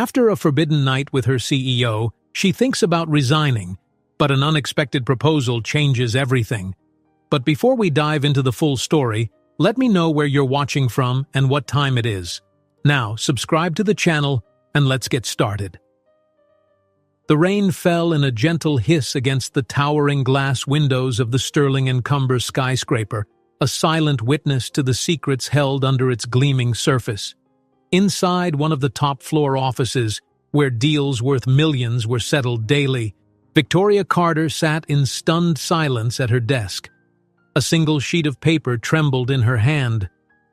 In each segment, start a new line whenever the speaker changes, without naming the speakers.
After a forbidden night with her CEO, she thinks about resigning, but an unexpected proposal changes everything. But before we dive into the full story, let me know where you're watching from and what time it is. Now, subscribe to the channel and let's get started. The rain fell in a gentle hiss against the towering glass windows of the Sterling & Cumber skyscraper, a silent witness to the secrets held under its gleaming surface. Inside one of the top-floor offices, where deals worth millions were settled daily, Victoria Carter sat in stunned silence at her desk. A single sheet of paper trembled in her hand.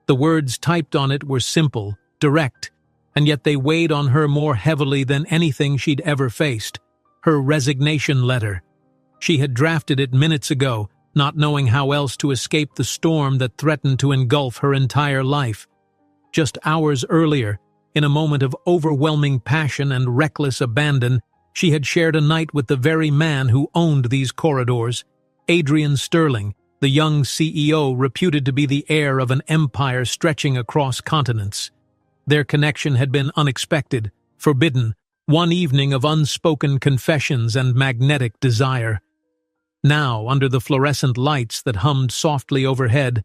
The words typed on it were simple, direct, and yet they weighed on her more heavily than anything she'd ever faced. Her resignation letter. She had drafted it minutes ago, not knowing how else to escape the storm that threatened to engulf her entire life. Just hours earlier, in a moment of overwhelming passion and reckless abandon, she had shared a night with the very man who owned these corridors, Adrian Sterling, the young CEO reputed to be the heir of an empire stretching across continents. Their connection had been unexpected, forbidden, one evening of unspoken confessions and magnetic desire. Now, under the fluorescent lights that hummed softly overhead,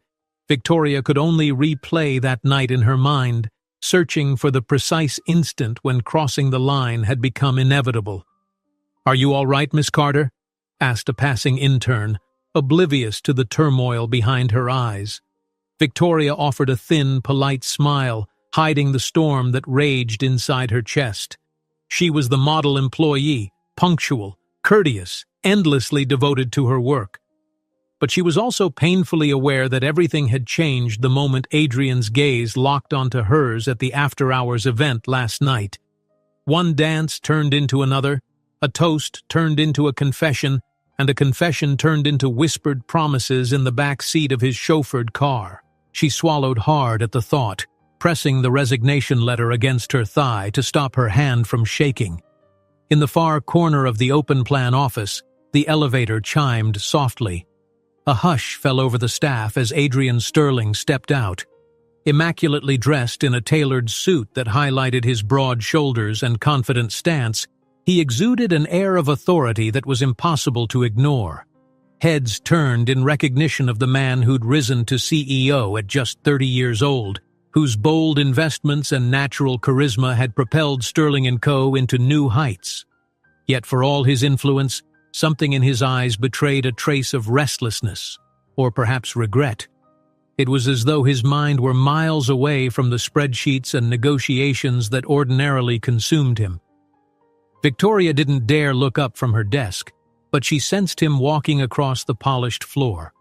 Victoria could only replay that night in her mind, searching for the precise instant when crossing the line had become inevitable. "Are you all right, Miss Carter?" asked a passing intern, oblivious to the turmoil behind her eyes. Victoria offered a thin, polite smile, hiding the storm that raged inside her chest. She was the model employee, punctual, courteous, endlessly devoted to her work. But she was also painfully aware that everything had changed the moment Adrian's gaze locked onto hers at the after-hours event last night. One dance turned into another, a toast turned into a confession, and a confession turned into whispered promises in the back seat of his chauffeured car. She swallowed hard at the thought, pressing the resignation letter against her thigh to stop her hand from shaking. In the far corner of the open-plan office, the elevator chimed softly. A hush fell over the staff as Adrian Sterling stepped out. Immaculately dressed in a tailored suit that highlighted his broad shoulders and confident stance, he exuded an air of authority that was impossible to ignore. Heads turned in recognition of the man who'd risen to CEO at just 30 years old, whose bold investments and natural charisma had propelled Sterling & Co. into new heights. Yet for all his influence, something in his eyes betrayed a trace of restlessness, or perhaps regret. It was as though his mind were miles away from the spreadsheets and negotiations that ordinarily consumed him. Victoria didn't dare look up from her desk, but she sensed him walking across the polished floor.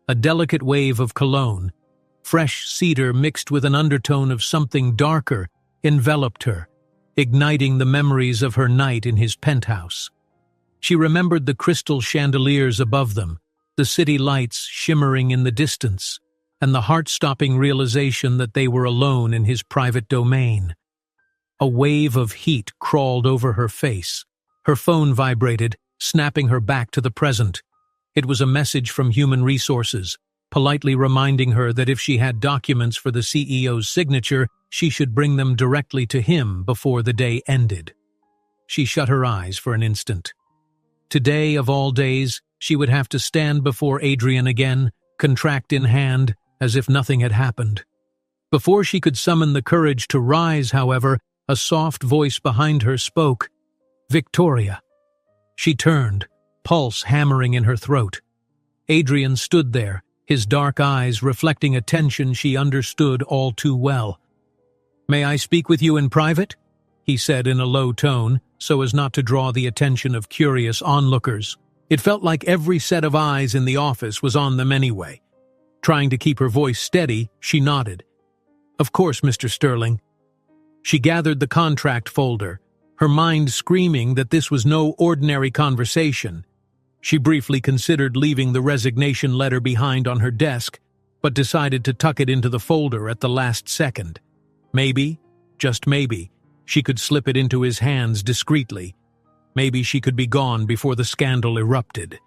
A delicate wave of cologne, fresh cedar mixed with an undertone of something darker, enveloped her, igniting the memories of her night in his penthouse. She remembered the crystal chandeliers above them, the city lights shimmering in the distance, and the heart-stopping realization that they were alone in his private domain. A wave of heat crawled over her face. Her phone vibrated, snapping her back to the present. It was a message from Human Resources, politely reminding her that if she had documents for the CEO's signature, she should bring them directly to him before the day ended. She shut her eyes for an instant. Today, of all days, she would have to stand before Adrian again, contract in hand, as if nothing had happened. Before she could summon the courage to rise, however, a soft voice behind her spoke. "Victoria." She turned, pulse hammering in her throat. Adrian stood there, his dark eyes reflecting a tension she understood all too well. "May I speak with you in private?" he said in a low tone, so as not to draw the attention of curious onlookers. It felt like every set of eyes in the office was on them anyway. Trying to keep her voice steady, she nodded. "Of course, Mr. Sterling." She gathered the contract folder, her mind screaming that this was no ordinary conversation. She briefly considered leaving the resignation letter behind on her desk, but decided to tuck it into the folder at the last second. Maybe, just maybe, she could slip it into his hands discreetly. Maybe she could be gone before the scandal erupted.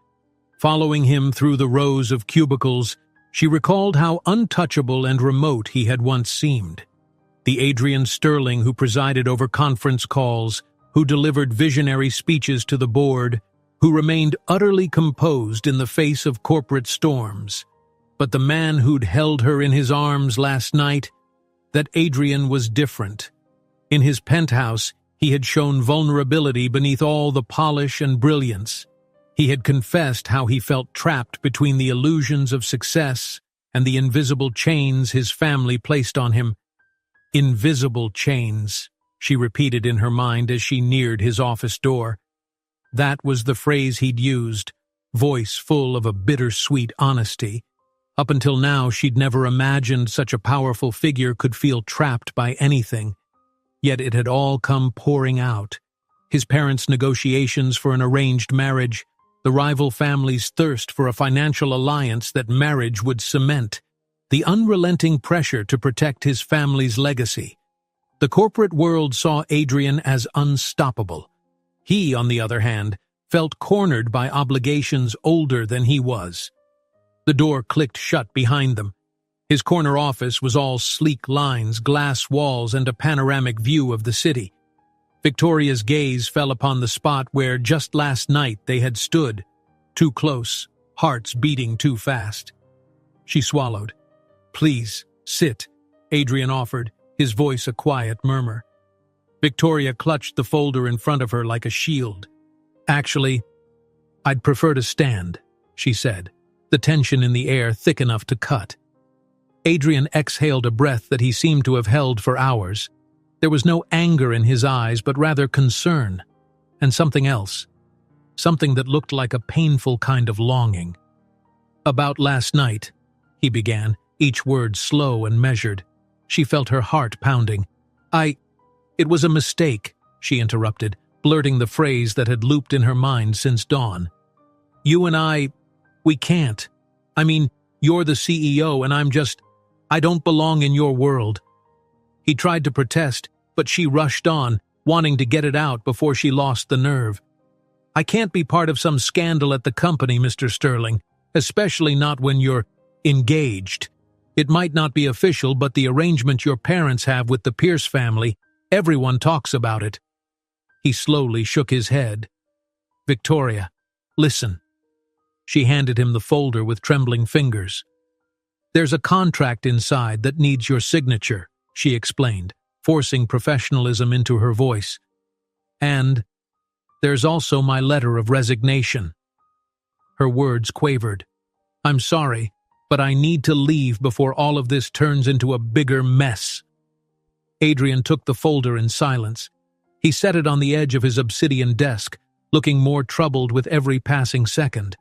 Following him through the rows of cubicles, she recalled how untouchable and remote he had once seemed. the Adrian Sterling who presided over conference calls, who delivered visionary speeches to the board, who remained utterly composed in the face of corporate storms. But the man who'd held her in his arms last night, that Adrian was different. In his penthouse, he had shown vulnerability beneath all the polish and brilliance. He had confessed how he felt trapped between the illusions of success and the invisible chains his family placed on him. Invisible chains, she repeated in her mind as she neared his office door. That was the phrase he'd used, voice full of a bittersweet honesty. Up until now, she'd never imagined such a powerful figure could feel trapped by anything. Yet it had all come pouring out. His parents' negotiations for an arranged marriage, the rival family's thirst for a financial alliance that marriage would cement, the unrelenting pressure to protect his family's legacy. The corporate world saw Adrian as unstoppable. He, on the other hand, felt cornered by obligations older than he was. The door clicked shut behind them. His corner office was all sleek lines, glass walls, and a panoramic view of the city. Victoria's gaze fell upon the spot where just last night they had stood, too close, hearts beating too fast. She swallowed. "Please, sit," Adrian offered, his voice a quiet murmur. Victoria clutched the folder in front of her like a shield. "Actually, I'd prefer to stand," she said, the tension in the air thick enough to cut. Adrian exhaled a breath that he seemed to have held for hours. There was no anger in his eyes, but rather concern, and something else. Something that looked like a painful kind of longing. "About last night," he began, each word slow and measured. She felt her heart pounding. It was a mistake," she interrupted, blurting the phrase that had looped in her mind since dawn. "You and we can't. I mean, you're the CEO and I don't belong in your world." He tried to protest, but she rushed on, wanting to get it out before she lost the nerve. "I can't be part of some scandal at the company, Mr. Sterling, especially not when you're engaged. It might not be official, but the arrangement your parents have with the Pierce family, everyone talks about it." He slowly shook his head. "Victoria, listen." She handed him the folder with trembling fingers. "There's a contract inside that needs your signature," she explained, forcing professionalism into her voice. "And there's also my letter of resignation." Her words quavered. "I'm sorry, but I need to leave before all of this turns into a bigger mess." Adrian took the folder in silence. He set it on the edge of his obsidian desk, looking more troubled with every passing second.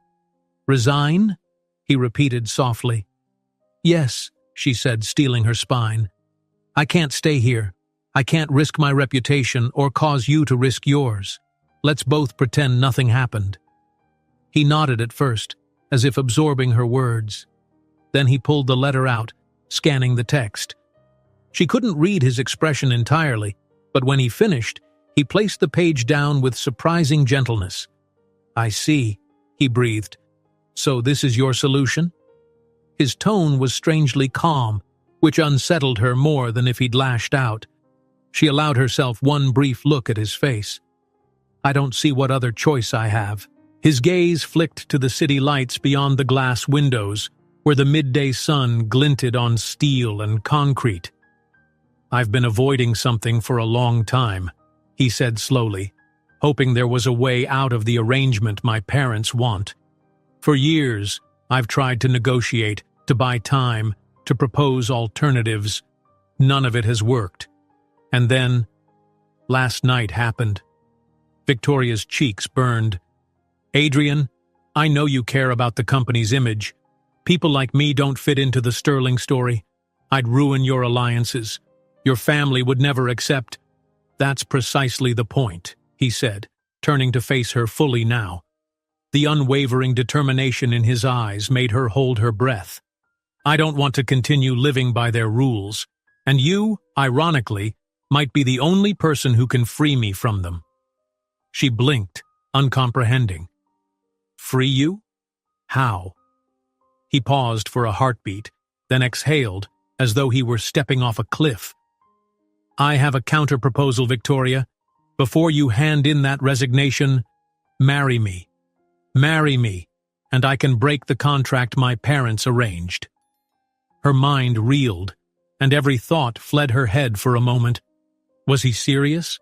"Resign?" he repeated softly. "Yes," she said, steeling her spine. "I can't stay here. I can't risk my reputation or cause you to risk yours. Let's both pretend nothing happened." He nodded at first, as if absorbing her words. Then he pulled the letter out, scanning the text. She couldn't read his expression entirely, but when he finished, he placed the page down with surprising gentleness. "I see," he breathed. "So this is your solution?" His tone was strangely calm, which unsettled her more than if he'd lashed out. She allowed herself one brief look at his face. "I don't see what other choice I have." His gaze flicked to the city lights beyond the glass windows, where the midday sun glinted on steel and concrete. "I've been avoiding something for a long time," he said slowly, hoping there was a way out of the arrangement my parents want. "For years, I've tried to negotiate, to buy time, to propose alternatives. None of it has worked. And then, last night happened." Victoria's cheeks burned. "Adrian, I know you care about the company's image. People like me don't fit into the Sterling story. I'd ruin your alliances. Your family would never accept." "That's precisely the point," he said, turning to face her fully now. The unwavering determination in his eyes made her hold her breath. "I don't want to continue living by their rules, and you, ironically, might be the only person who can free me from them." She blinked, uncomprehending. "Free you? How?" He paused for a heartbeat, then exhaled, as though he were stepping off a cliff. I have a counter-proposal, Victoria. Before you hand in that resignation, marry me. Marry me, and I can break the contract my parents arranged." Her mind reeled, and every thought fled her head for a moment. Was he serious?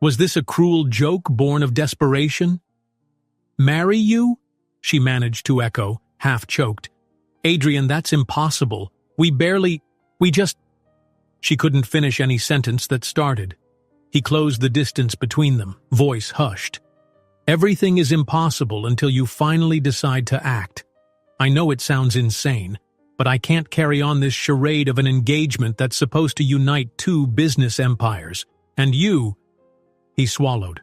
Was this a cruel joke born of desperation? "Marry you?" she managed to echo, half-choked. "Adrian, that's impossible. We just—" She couldn't finish any sentence that started. He closed the distance between them, voice hushed. "Everything is impossible until you finally decide to act. I know it sounds insane, but I can't carry on this charade of an engagement that's supposed to unite two business empires. And you—" He swallowed.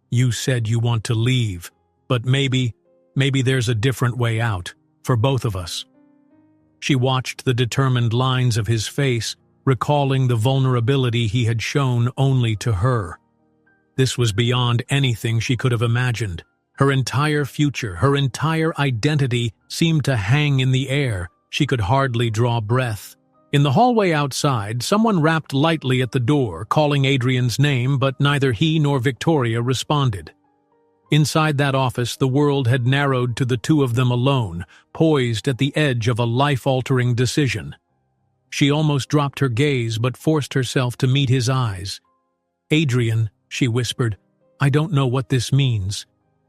"You said you want to leave, but maybe there's a different way out, for both of us." She watched the determined lines of his face, recalling the vulnerability he had shown only to her. This was beyond anything she could have imagined. Her entire future, her entire identity seemed to hang in the air. She could hardly draw breath. In the hallway outside, someone rapped lightly at the door, calling Adrian's name, but neither he nor Victoria responded. Inside that office, the world had narrowed to the two of them alone, poised at the edge of a life-altering decision. She almost dropped her gaze but forced herself to meet his eyes. "Adrian," she whispered, "I don't know what this means,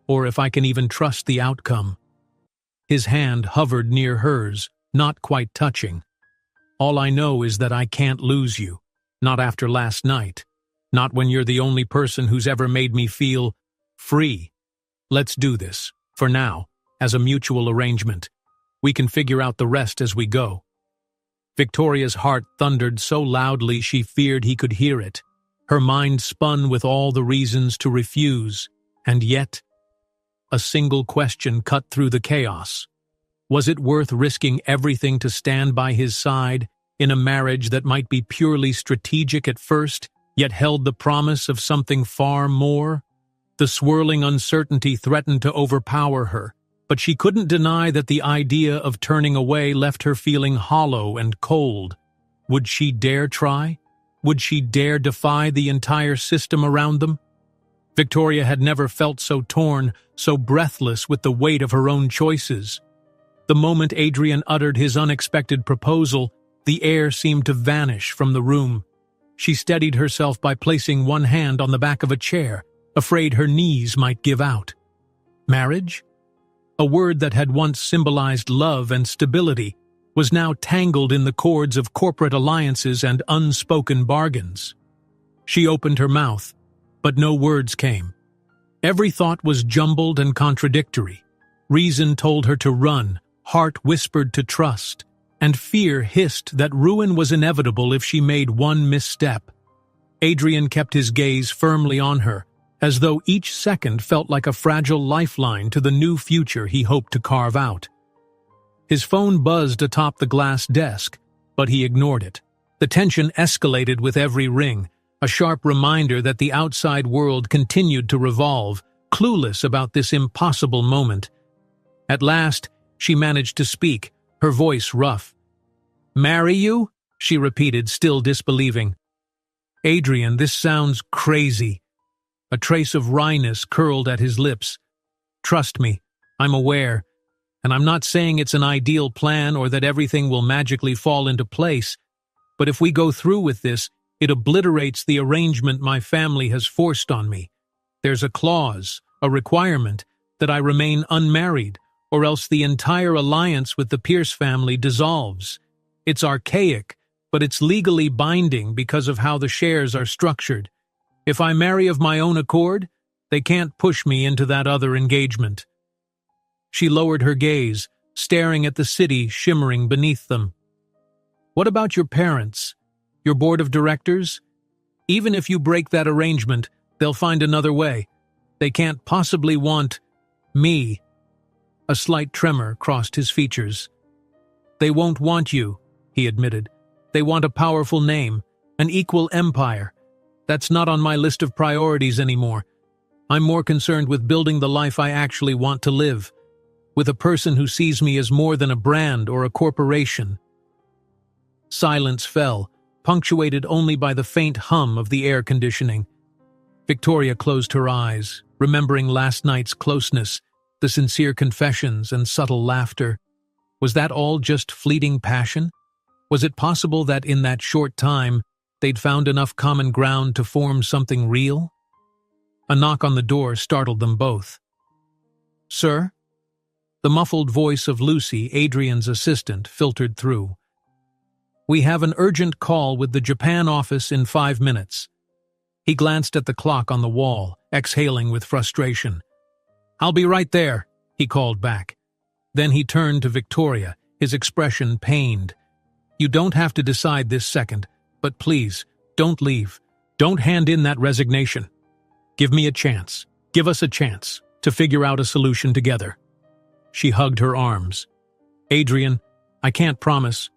or if I can even trust the outcome." His hand hovered near hers, not quite touching. "All I know is that I can't lose you, not after last night, not when you're the only person who's ever made me feel free. Let's do this, for now, as a mutual arrangement. We can figure out the rest as we go." Victoria's heart thundered so loudly she feared he could hear it. Her mind spun with all the reasons to refuse, and yet a single question cut through the chaos. Was it worth risking everything to stand by his side in a marriage that might be purely strategic at first, yet held the promise of something far more? The swirling uncertainty threatened to overpower her, but she couldn't deny that the idea of turning away left her feeling hollow and cold. Would she dare try? Would she dare defy the entire system around them? Victoria had never felt so torn, so breathless with the weight of her own choices. The moment Adrian uttered his unexpected proposal, the air seemed to vanish from the room. She steadied herself by placing one hand on the back of a chair, afraid her knees might give out. Marriage? A word that had once symbolized love and stability was now tangled in the cords of corporate alliances and unspoken bargains. She opened her mouth, but no words came. Every thought was jumbled and contradictory. Reason told her to run, heart whispered to trust, and fear hissed that ruin was inevitable if she made one misstep. Adrian kept his gaze firmly on her, as though each second felt like a fragile lifeline to the new future he hoped to carve out. His phone buzzed atop the glass desk, but he ignored it. The tension escalated with every ring, a sharp reminder that the outside world continued to revolve, clueless about this impossible moment. At last, she managed to speak, her voice rough. "Marry you?" she repeated, still disbelieving. "Adrian, this sounds crazy." A trace of wryness curled at his lips. "Trust me, I'm aware, and I'm not saying it's an ideal plan or that everything will magically fall into place, but if we go through with this, it obliterates the arrangement my family has forced on me. There's a clause, a requirement, that I remain unmarried, or else the entire alliance with the Pierce family dissolves. It's archaic, but it's legally binding because of how the shares are structured. If I marry of my own accord, they can't push me into that other engagement." She lowered her gaze, staring at the city shimmering beneath them. "What about your parents? Your board of directors? Even if you break that arrangement, they'll find another way. They can't possibly want me." A slight tremor crossed his features. "They won't want you," he admitted. "They want a powerful name, an equal empire. That's not on my list of priorities anymore. I'm more concerned with building the life I actually want to live, with a person who sees me as more than a brand or a corporation." Silence fell, punctuated only by the faint hum of the air conditioning. Victoria closed her eyes, remembering last night's closeness, the sincere confessions and subtle laughter. Was that all just fleeting passion? Was it possible that in that short time, they'd found enough common ground to form something real? A knock on the door startled them both. "Sir?" The muffled voice of Lucy, Adrian's assistant, filtered through. "We have an urgent call with the Japan office in 5 minutes. He glanced at the clock on the wall, exhaling with frustration. "I'll be right there," he called back. Then he turned to Victoria, his expression pained. "You don't have to decide this second, but please, don't leave. Don't hand in that resignation. Give me a chance. Give us a chance to figure out a solution together." She hugged her arms. "Adrian, I can't promise."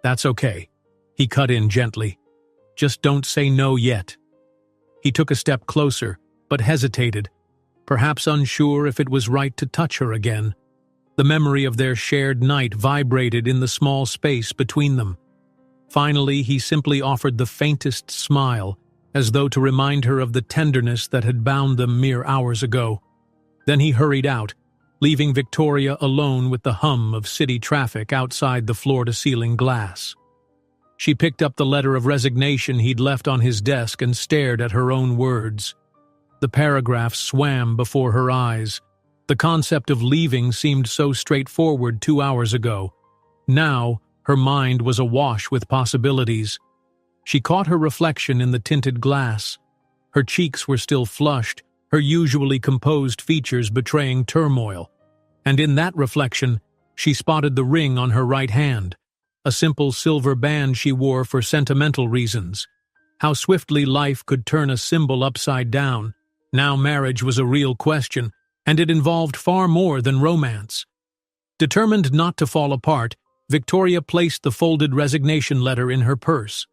"That's okay," he cut in gently. "Just don't say no yet." He took a step closer, but hesitated, perhaps unsure if it was right to touch her again. The memory of their shared night vibrated in the small space between them. Finally, he simply offered the faintest smile, as though to remind her of the tenderness that had bound them mere hours ago. Then he hurried out, leaving Victoria alone with the hum of city traffic outside the floor-to-ceiling glass. She picked up the letter of resignation he'd left on his desk and stared at her own words. The paragraph swam before her eyes. The concept of leaving seemed so straightforward 2 hours ago. Now, her mind was awash with possibilities. She caught her reflection in the tinted glass. Her cheeks were still flushed, her usually composed features betraying turmoil. And in that reflection, she spotted the ring on her right hand, a simple silver band she wore for sentimental reasons. How swiftly life could turn a symbol upside down. Now marriage was a real question, and it involved far more than romance. Determined not to fall apart, Victoria placed the folded resignation letter in her purse.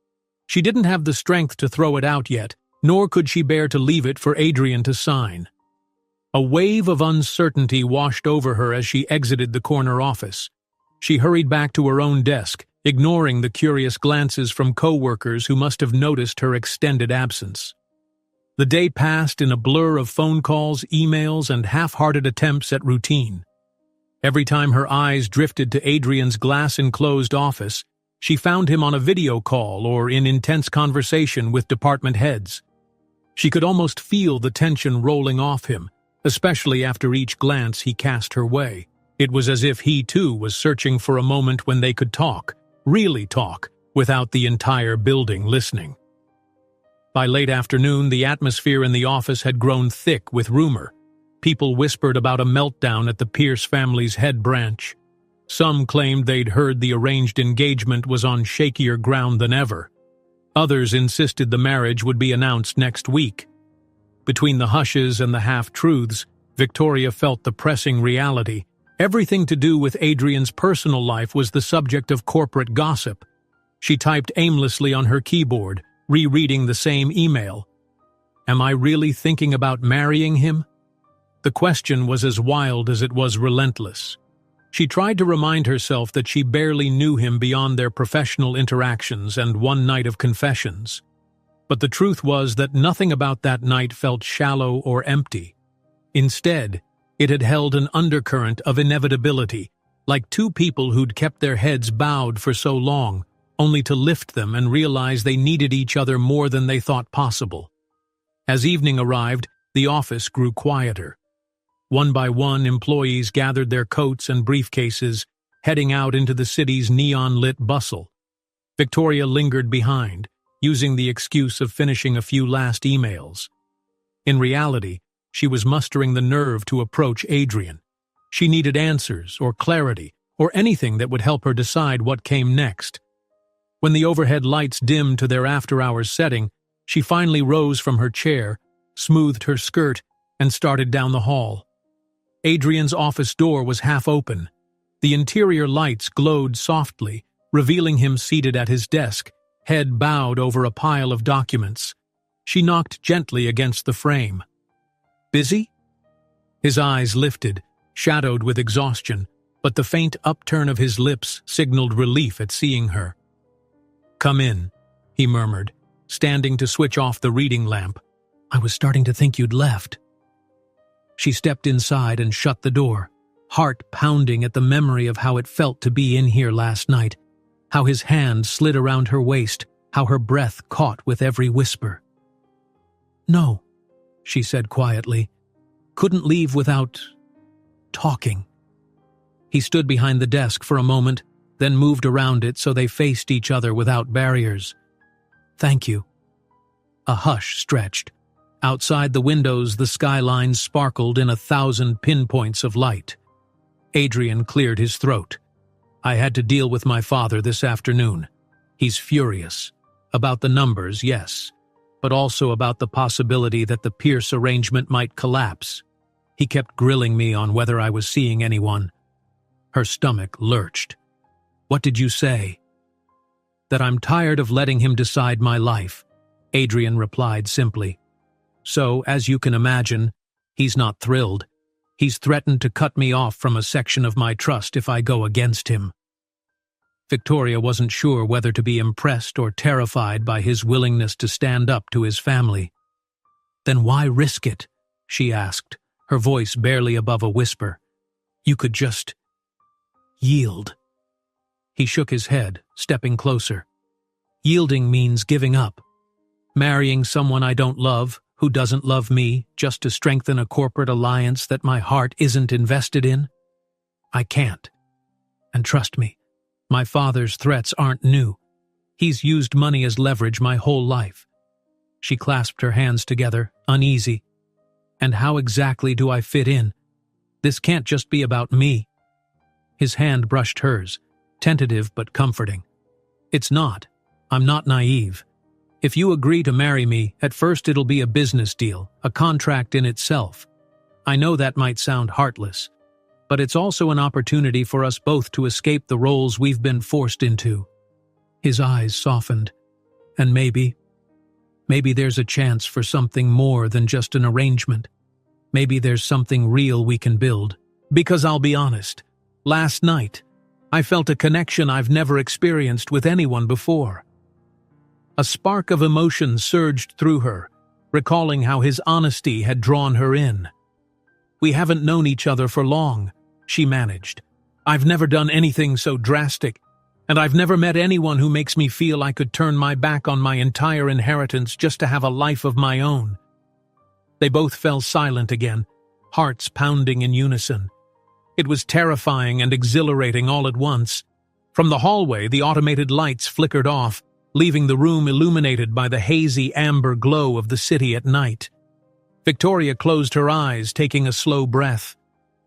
She didn't have the strength to throw it out yet, nor could she bear to leave it for Adrian to sign. A wave of uncertainty washed over her as she exited the corner office. She hurried back to her own desk, ignoring the curious glances from co-workers who must have noticed her extended absence. The day passed in a blur of phone calls, emails, and half-hearted attempts at routine. Every time her eyes drifted to Adrian's glass-enclosed office, she found him on a video call or in intense conversation with department heads. She could almost feel the tension rolling off him, especially after each glance he cast her way. It was as if he, too, was searching for a moment when they could talk, really talk, without the entire building listening. By late afternoon, the atmosphere in the office had grown thick with rumor. People whispered about a meltdown at the Pierce family's head branch. Some claimed they'd heard the arranged engagement was on shakier ground than ever. Others insisted the marriage would be announced next week. Between the hushes and the half-truths, Victoria felt the pressing reality. Everything to do with Adrian's personal life was the subject of corporate gossip. She typed aimlessly on her keyboard, rereading the same email. Am I really thinking about marrying him? The question was as wild as it was relentless. She tried to remind herself that she barely knew him beyond their professional interactions and one night of confessions. But the truth was that nothing about that night felt shallow or empty. Instead, it had held an undercurrent of inevitability, like two people who'd kept their heads bowed for so long, only to lift them and realize they needed each other more than they thought possible. As evening arrived, the office grew quieter. One by one, employees gathered their coats and briefcases, heading out into the city's neon-lit bustle. Victoria lingered behind, using the excuse of finishing a few last emails. In reality, she was mustering the nerve to approach Adrian. She needed answers or clarity or anything that would help her decide what came next. When the overhead lights dimmed to their after-hours setting, she finally rose from her chair, smoothed her skirt, and started down the hall. Adrian's office door was half open. The interior lights glowed softly, revealing him seated at his desk, head bowed over a pile of documents. She knocked gently against the frame. Busy? His eyes lifted, shadowed with exhaustion, but the faint upturn of his lips signaled relief at seeing her. Come in. he murmured, standing to switch off the reading lamp. "I was starting to think you'd left." She stepped inside and shut the door, heart pounding at the memory of how it felt to be in here last night, how his hand slid around her waist, how her breath caught with every whisper. "No," she said quietly. "Couldn't leave without talking." He stood behind the desk for a moment, then moved around it so they faced each other without barriers. "Thank you." A hush stretched. Outside the windows, the skyline sparkled in 1,000 pinpoints of light. Adrian cleared his throat. "I had to deal with my father this afternoon. He's furious. About the numbers, yes, but also about the possibility that the Pierce arrangement might collapse. He kept grilling me on whether I was seeing anyone." Her stomach lurched. "What did you say?" "That I'm tired of letting him decide my life," Adrian replied simply. "So, as you can imagine, he's not thrilled. He's threatened to cut me off from a section of my trust if I go against him." Victoria wasn't sure whether to be impressed or terrified by his willingness to stand up to his family. "Then why risk it?" she asked, her voice barely above a whisper. "You could just yield." He shook his head, stepping closer. "Yielding means giving up. Marrying someone I don't love, who doesn't love me, just to strengthen a corporate alliance that my heart isn't invested in? I can't. And trust me, my father's threats aren't new. He's used money as leverage my whole life." She clasped her hands together, uneasy. "And how exactly do I fit in? This can't just be about me." His hand brushed hers, tentative but comforting. "It's not. I'm not naive. If you agree to marry me, at first it'll be a business deal, a contract in itself. I know that might sound heartless, but it's also an opportunity for us both to escape the roles we've been forced into." His eyes softened. "And maybe there's a chance for something more than just an arrangement. Maybe there's something real we can build. Because I'll be honest, last night, I felt a connection I've never experienced with anyone before." A spark of emotion surged through her, recalling how his honesty had drawn her in. "We haven't known each other for long," she managed. "I've never done anything so drastic, and I've never met anyone who makes me feel I could turn my back on my entire inheritance just to have a life of my own." They both fell silent again, hearts pounding in unison. It was terrifying and exhilarating all at once. From the hallway, the automated lights flickered off, leaving the room illuminated by the hazy amber glow of the city at night. Victoria closed her eyes, taking a slow breath.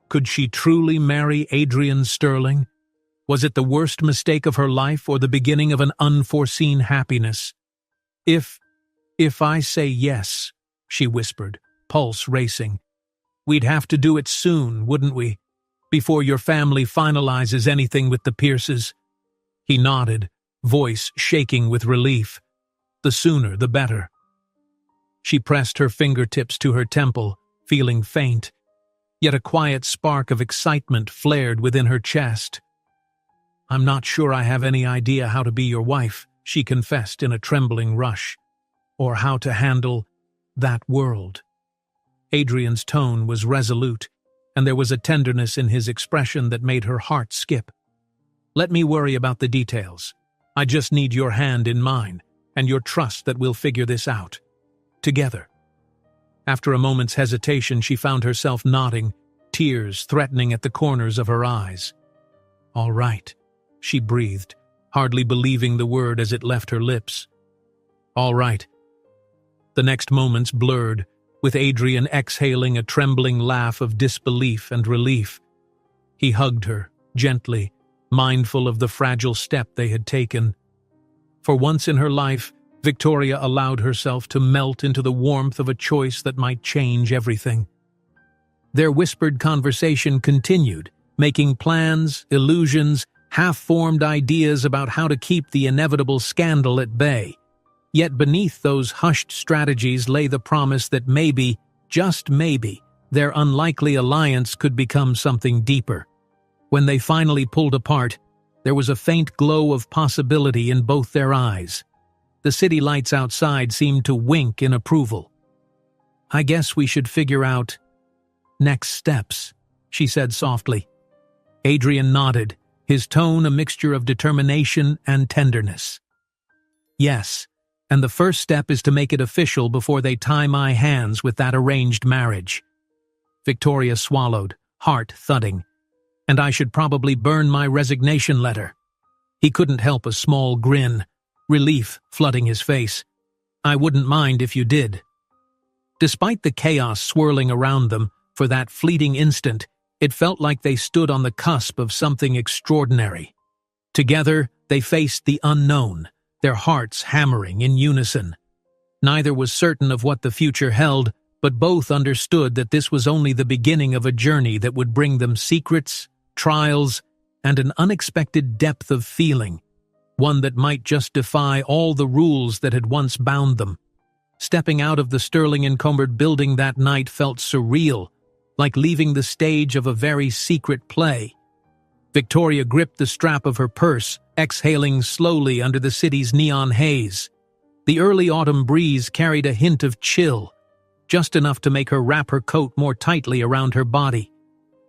Could she truly marry Adrian Sterling? Was it the worst mistake of her life or the beginning of an unforeseen happiness? If I say yes," she whispered, pulse racing, "we'd have to do it soon, wouldn't we? Before your family finalizes anything with the Pierces." He nodded, voice shaking with relief. "The sooner, the better." She pressed her fingertips to her temple, feeling faint. Yet a quiet spark of excitement flared within her chest. "I'm not sure I have any idea how to be your wife," she confessed in a trembling rush. "Or how to handle that world." Adrian's tone was resolute, and there was a tenderness in his expression that made her heart skip. "Let me worry about the details. I just need your hand in mine, and your trust that we'll figure this out. Together." After a moment's hesitation, she found herself nodding, tears threatening at the corners of her eyes. "All right," she breathed, hardly believing the word as it left her lips. "All right." The next moments blurred, with Adrian exhaling a trembling laugh of disbelief and relief. He hugged her, gently, mindful of the fragile step they had taken. For once in her life, Victoria allowed herself to melt into the warmth of a choice that might change everything. Their whispered conversation continued, making plans, illusions, half-formed ideas about how to keep the inevitable scandal at bay. Yet beneath those hushed strategies lay the promise that maybe, just maybe, their unlikely alliance could become something deeper. When they finally pulled apart, there was a faint glow of possibility in both their eyes. The city lights outside seemed to wink in approval. "I guess we should figure out next steps," she said softly. Adrian nodded, his tone a mixture of determination and tenderness. "Yes, and the first step is to make it official before they tie my hands with that arranged marriage." Victoria swallowed, heart thudding. "And I should probably burn my resignation letter." He couldn't help a small grin, relief flooding his face. "I wouldn't mind if you did." Despite the chaos swirling around them, for that fleeting instant, it felt like they stood on the cusp of something extraordinary. Together, they faced the unknown, their hearts hammering in unison. Neither was certain of what the future held, but both understood that this was only the beginning of a journey that would bring them secrets, trials, and an unexpected depth of feeling, one that might just defy all the rules that had once bound them. Stepping out of the sterling-encumbered building that night felt surreal, like leaving the stage of a very secret play. Victoria gripped the strap of her purse, exhaling slowly under the city's neon haze. The early autumn breeze carried a hint of chill, just enough to make her wrap her coat more tightly around her body.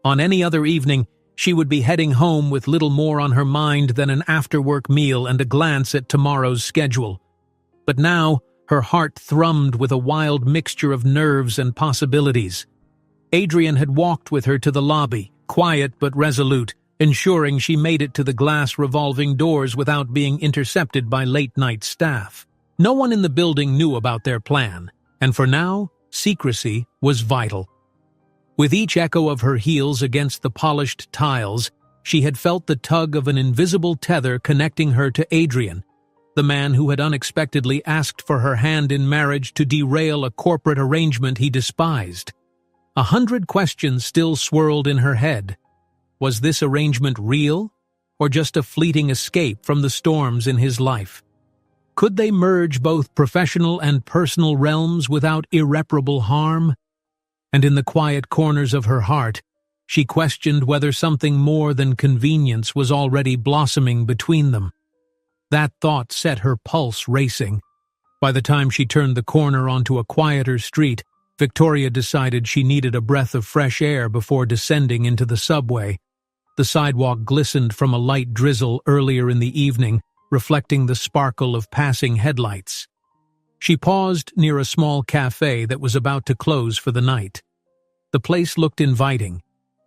On any other evening, she would be heading home with little more on her mind than an after-work meal and a glance at tomorrow's schedule. But now, her heart thrummed with a wild mixture of nerves and possibilities. Adrian had walked with her to the lobby, quiet but resolute, ensuring she made it to the glass revolving doors without being intercepted by late-night staff. No one in the building knew about their plan, and for now, secrecy was vital. With each echo of her heels against the polished tiles, she had felt the tug of an invisible tether connecting her to Adrian, the man who had unexpectedly asked for her hand in marriage to derail a corporate arrangement he despised. 100 questions still swirled in her head. Was this arrangement real, or just a fleeting escape from the storms in his life? Could they merge both professional and personal realms without irreparable harm? And in the quiet corners of her heart, she questioned whether something more than convenience was already blossoming between them. That thought set her pulse racing. By the time she turned the corner onto a quieter street, Victoria decided she needed a breath of fresh air before descending into the subway. The sidewalk glistened from a light drizzle earlier in the evening, reflecting the sparkle of passing headlights. She paused near a small cafe that was about to close for the night. The place looked inviting.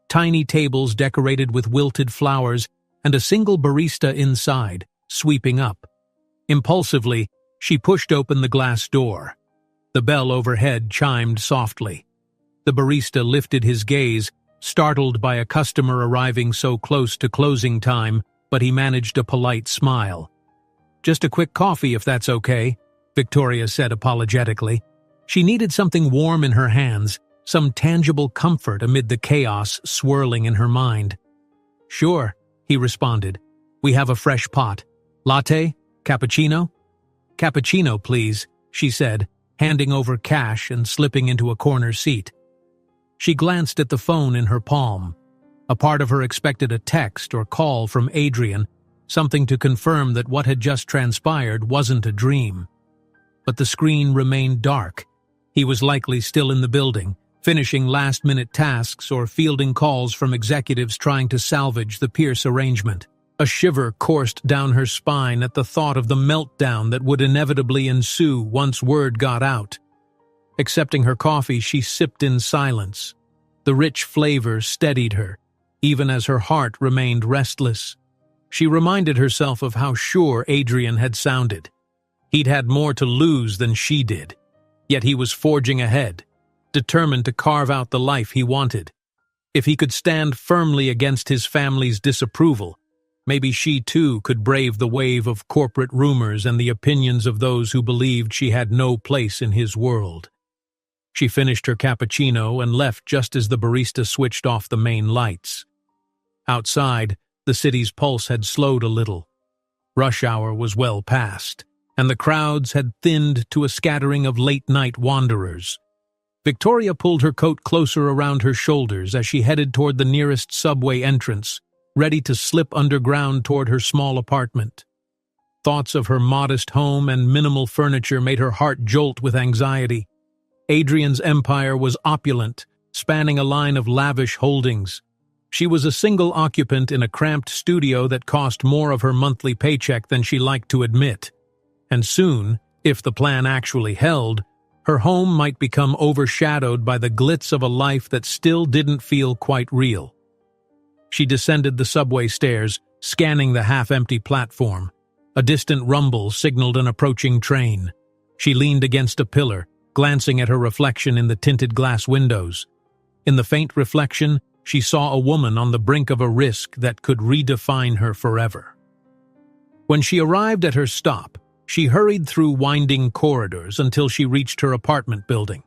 Tiny tables decorated with wilted flowers and a single barista inside, sweeping up. Impulsively, she pushed open the glass door. The bell overhead chimed softly. The barista lifted his gaze, startled by a customer arriving so close to closing time, but he managed a polite smile. "Just a quick coffee if that's okay," Victoria said apologetically. She needed something warm in her hands, some tangible comfort amid the chaos swirling in her mind. "Sure," he responded. "We have a fresh pot. Latte? Cappuccino?" "Cappuccino, please," she said, handing over cash and slipping into a corner seat. She glanced at the phone in her palm. A part of her expected a text or call from Adrian, something to confirm that what had just transpired wasn't a dream. But the screen remained dark. He was likely still in the building, finishing last-minute tasks or fielding calls from executives trying to salvage the Pierce arrangement. A shiver coursed down her spine at the thought of the meltdown that would inevitably ensue once word got out. Accepting her coffee, she sipped in silence. The rich flavor steadied her, even as her heart remained restless. She reminded herself of how sure Adrian had sounded. He'd had more to lose than she did, yet he was forging ahead, determined to carve out the life he wanted. If he could stand firmly against his family's disapproval, maybe she too could brave the wave of corporate rumors and the opinions of those who believed she had no place in his world. She finished her cappuccino and left just as the barista switched off the main lights. Outside, the city's pulse had slowed a little. Rush hour was well past, and the crowds had thinned to a scattering of late-night wanderers. Victoria pulled her coat closer around her shoulders as she headed toward the nearest subway entrance, ready to slip underground toward her small apartment. Thoughts of her modest home and minimal furniture made her heart jolt with anxiety. Adrian's empire was opulent, spanning a line of lavish holdings. She was a single occupant in a cramped studio that cost more of her monthly paycheck than she liked to admit. And soon, if the plan actually held, her home might become overshadowed by the glitz of a life that still didn't feel quite real. She descended the subway stairs, scanning the half-empty platform. A distant rumble signaled an approaching train. She leaned against a pillar, glancing at her reflection in the tinted glass windows. In the faint reflection, she saw a woman on the brink of a risk that could redefine her forever. When she arrived at her stop, she hurried through winding corridors until she reached her apartment building,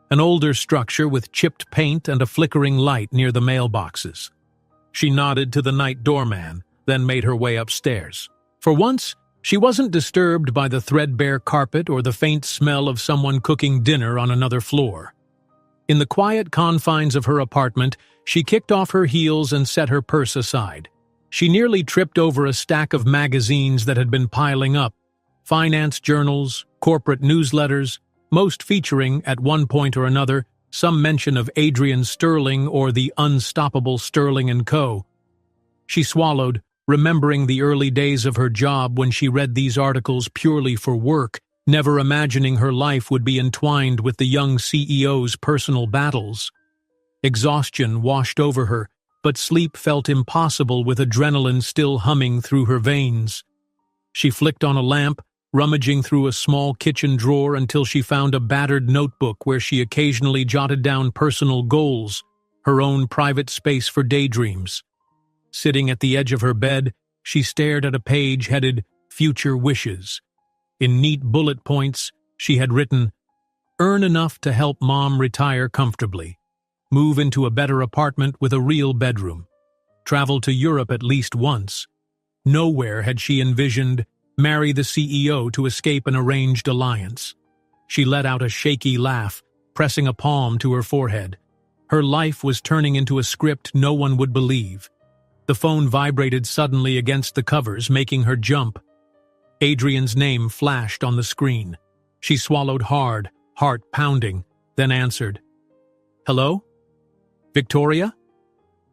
an older structure with chipped paint and a flickering light near the mailboxes. She nodded to the night doorman, then made her way upstairs. For once, she wasn't disturbed by the threadbare carpet or the faint smell of someone cooking dinner on another floor. In the quiet confines of her apartment, she kicked off her heels and set her purse aside. She nearly tripped over a stack of magazines that had been piling up. Finance journals, corporate newsletters, most featuring, at one point or another, some mention of Adrian Sterling or the unstoppable Sterling & Co. She swallowed, remembering the early days of her job when she read these articles purely for work, never imagining her life would be entwined with the young CEO's personal battles. Exhaustion washed over her, but sleep felt impossible with adrenaline still humming through her veins. She flicked on a lamp, rummaging through a small kitchen drawer until she found a battered notebook where she occasionally jotted down personal goals, her own private space for daydreams. Sitting at the edge of her bed, she stared at a page headed Future Wishes. In neat bullet points, she had written, "Earn enough to help mom retire comfortably. Move into a better apartment with a real bedroom. Travel to Europe at least once." Nowhere had she envisioned marry the CEO to escape an arranged alliance. She let out a shaky laugh, pressing a palm to her forehead. Her life was turning into a script no one would believe. The phone vibrated suddenly against the covers, making her jump. Adrian's name flashed on the screen. She swallowed hard, heart pounding, then answered. "Hello? Victoria?"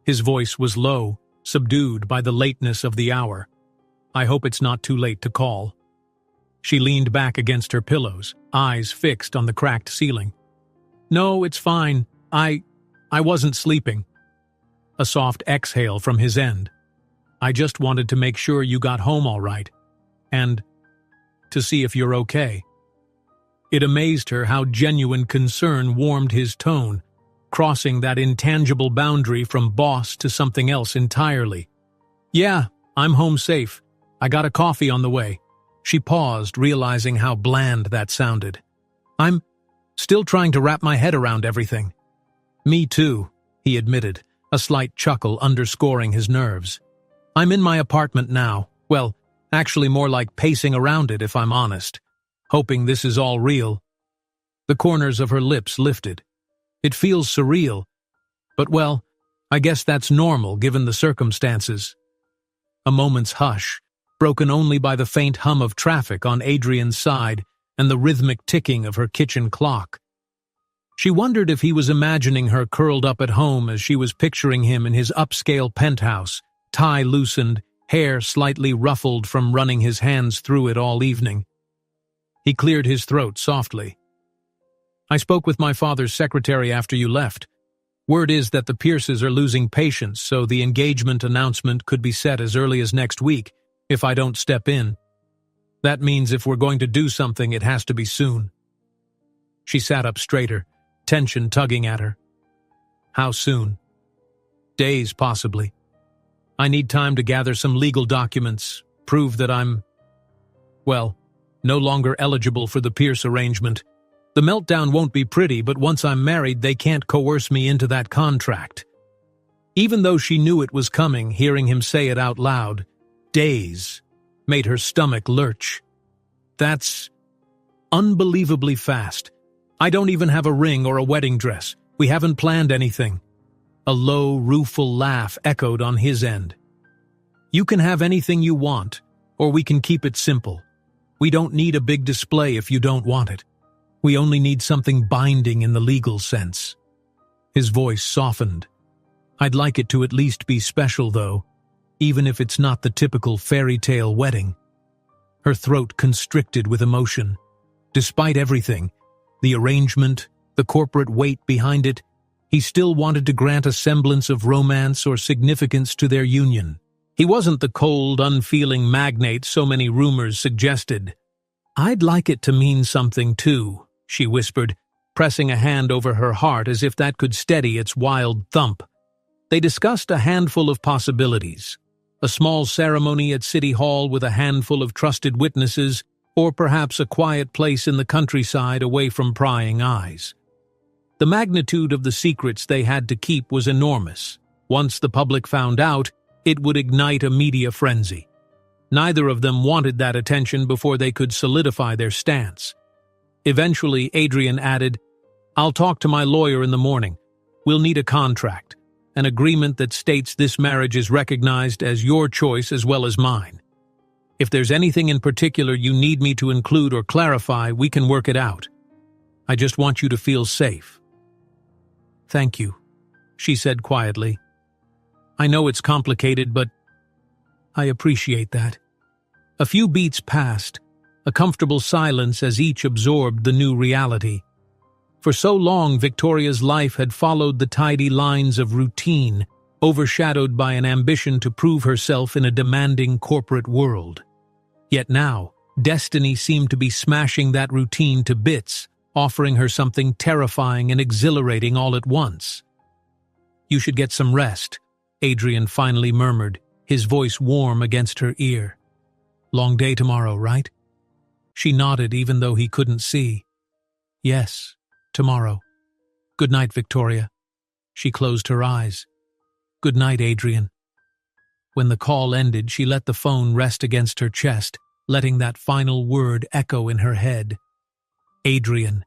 His voice was low, subdued by the lateness of the hour. "I hope it's not too late to call." She leaned back against her pillows, eyes fixed on the cracked ceiling. "No, it's fine. I wasn't sleeping." A soft exhale from his end. "I just wanted to make sure you got home all right. And to see if you're okay." It amazed her how genuine concern warmed his tone, crossing that intangible boundary from boss to something else entirely. "Yeah, I'm home safe. I got a coffee on the way." She paused, realizing how bland that sounded. "I'm still trying to wrap my head around everything." "Me too," he admitted, a slight chuckle underscoring his nerves. "I'm in my apartment now. Well, actually more like pacing around it, if I'm honest. Hoping this is all real." The corners of her lips lifted. "It feels surreal. But well, I guess that's normal given the circumstances." A moment's hush, broken only by the faint hum of traffic on Adrian's side and the rhythmic ticking of her kitchen clock. She wondered if he was imagining her curled up at home as she was picturing him in his upscale penthouse, tie loosened, hair slightly ruffled from running his hands through it all evening. He cleared his throat softly. "I spoke with my father's secretary after you left. Word is that the Pierces are losing patience, so the engagement announcement could be set as early as next week, if I don't step in. That means if we're going to do something, it has to be soon." She sat up straighter, tension tugging at her. "How soon?" "Days, possibly. I need time to gather some legal documents, prove that I'm, well, no longer eligible for the Pierce arrangement. The meltdown won't be pretty, but once I'm married, they can't coerce me into that contract." Even though she knew it was coming, hearing him say it out loud, "days," made her stomach lurch. "That's unbelievably fast. I don't even have a ring or a wedding dress. We haven't planned anything." A low, rueful laugh echoed on his end. "You can have anything you want. Or we can keep it simple. We don't need a big display if you don't want it. We only need something binding in the legal sense." His voice softened. "I'd like it to at least be special, though, even if it's not the typical fairy tale wedding." Her throat constricted with emotion. Despite everything, the arrangement, the corporate weight behind it, he still wanted to grant a semblance of romance or significance to their union. He wasn't the cold, unfeeling magnate so many rumors suggested. "I'd like it to mean something too," she whispered, pressing a hand over her heart as if that could steady its wild thump. They discussed a handful of possibilities. A small ceremony at City Hall with a handful of trusted witnesses, or perhaps a quiet place in the countryside away from prying eyes. The magnitude of the secrets they had to keep was enormous. Once the public found out, it would ignite a media frenzy. Neither of them wanted that attention before they could solidify their stance. Eventually, Adrian added, "I'll talk to my lawyer in the morning. We'll need a contract, an agreement that states this marriage is recognized as your choice as well as mine. If there's anything in particular you need me to include or clarify, we can work it out. I just want you to feel safe." "Thank you," she said quietly. "I know it's complicated, but I appreciate that." A few beats passed, a comfortable silence as each absorbed the new reality. For so long, Victoria's life had followed the tidy lines of routine, overshadowed by an ambition to prove herself in a demanding corporate world. Yet now, destiny seemed to be smashing that routine to bits, offering her something terrifying and exhilarating all at once. "You should get some rest," Adrian finally murmured, his voice warm against her ear. "Long day tomorrow, right?" She nodded even though he couldn't see. "Yes, tomorrow. Good night, Victoria." She closed her eyes. "Good night, Adrian." When the call ended, she let the phone rest against her chest, letting that final word echo in her head. Adrian.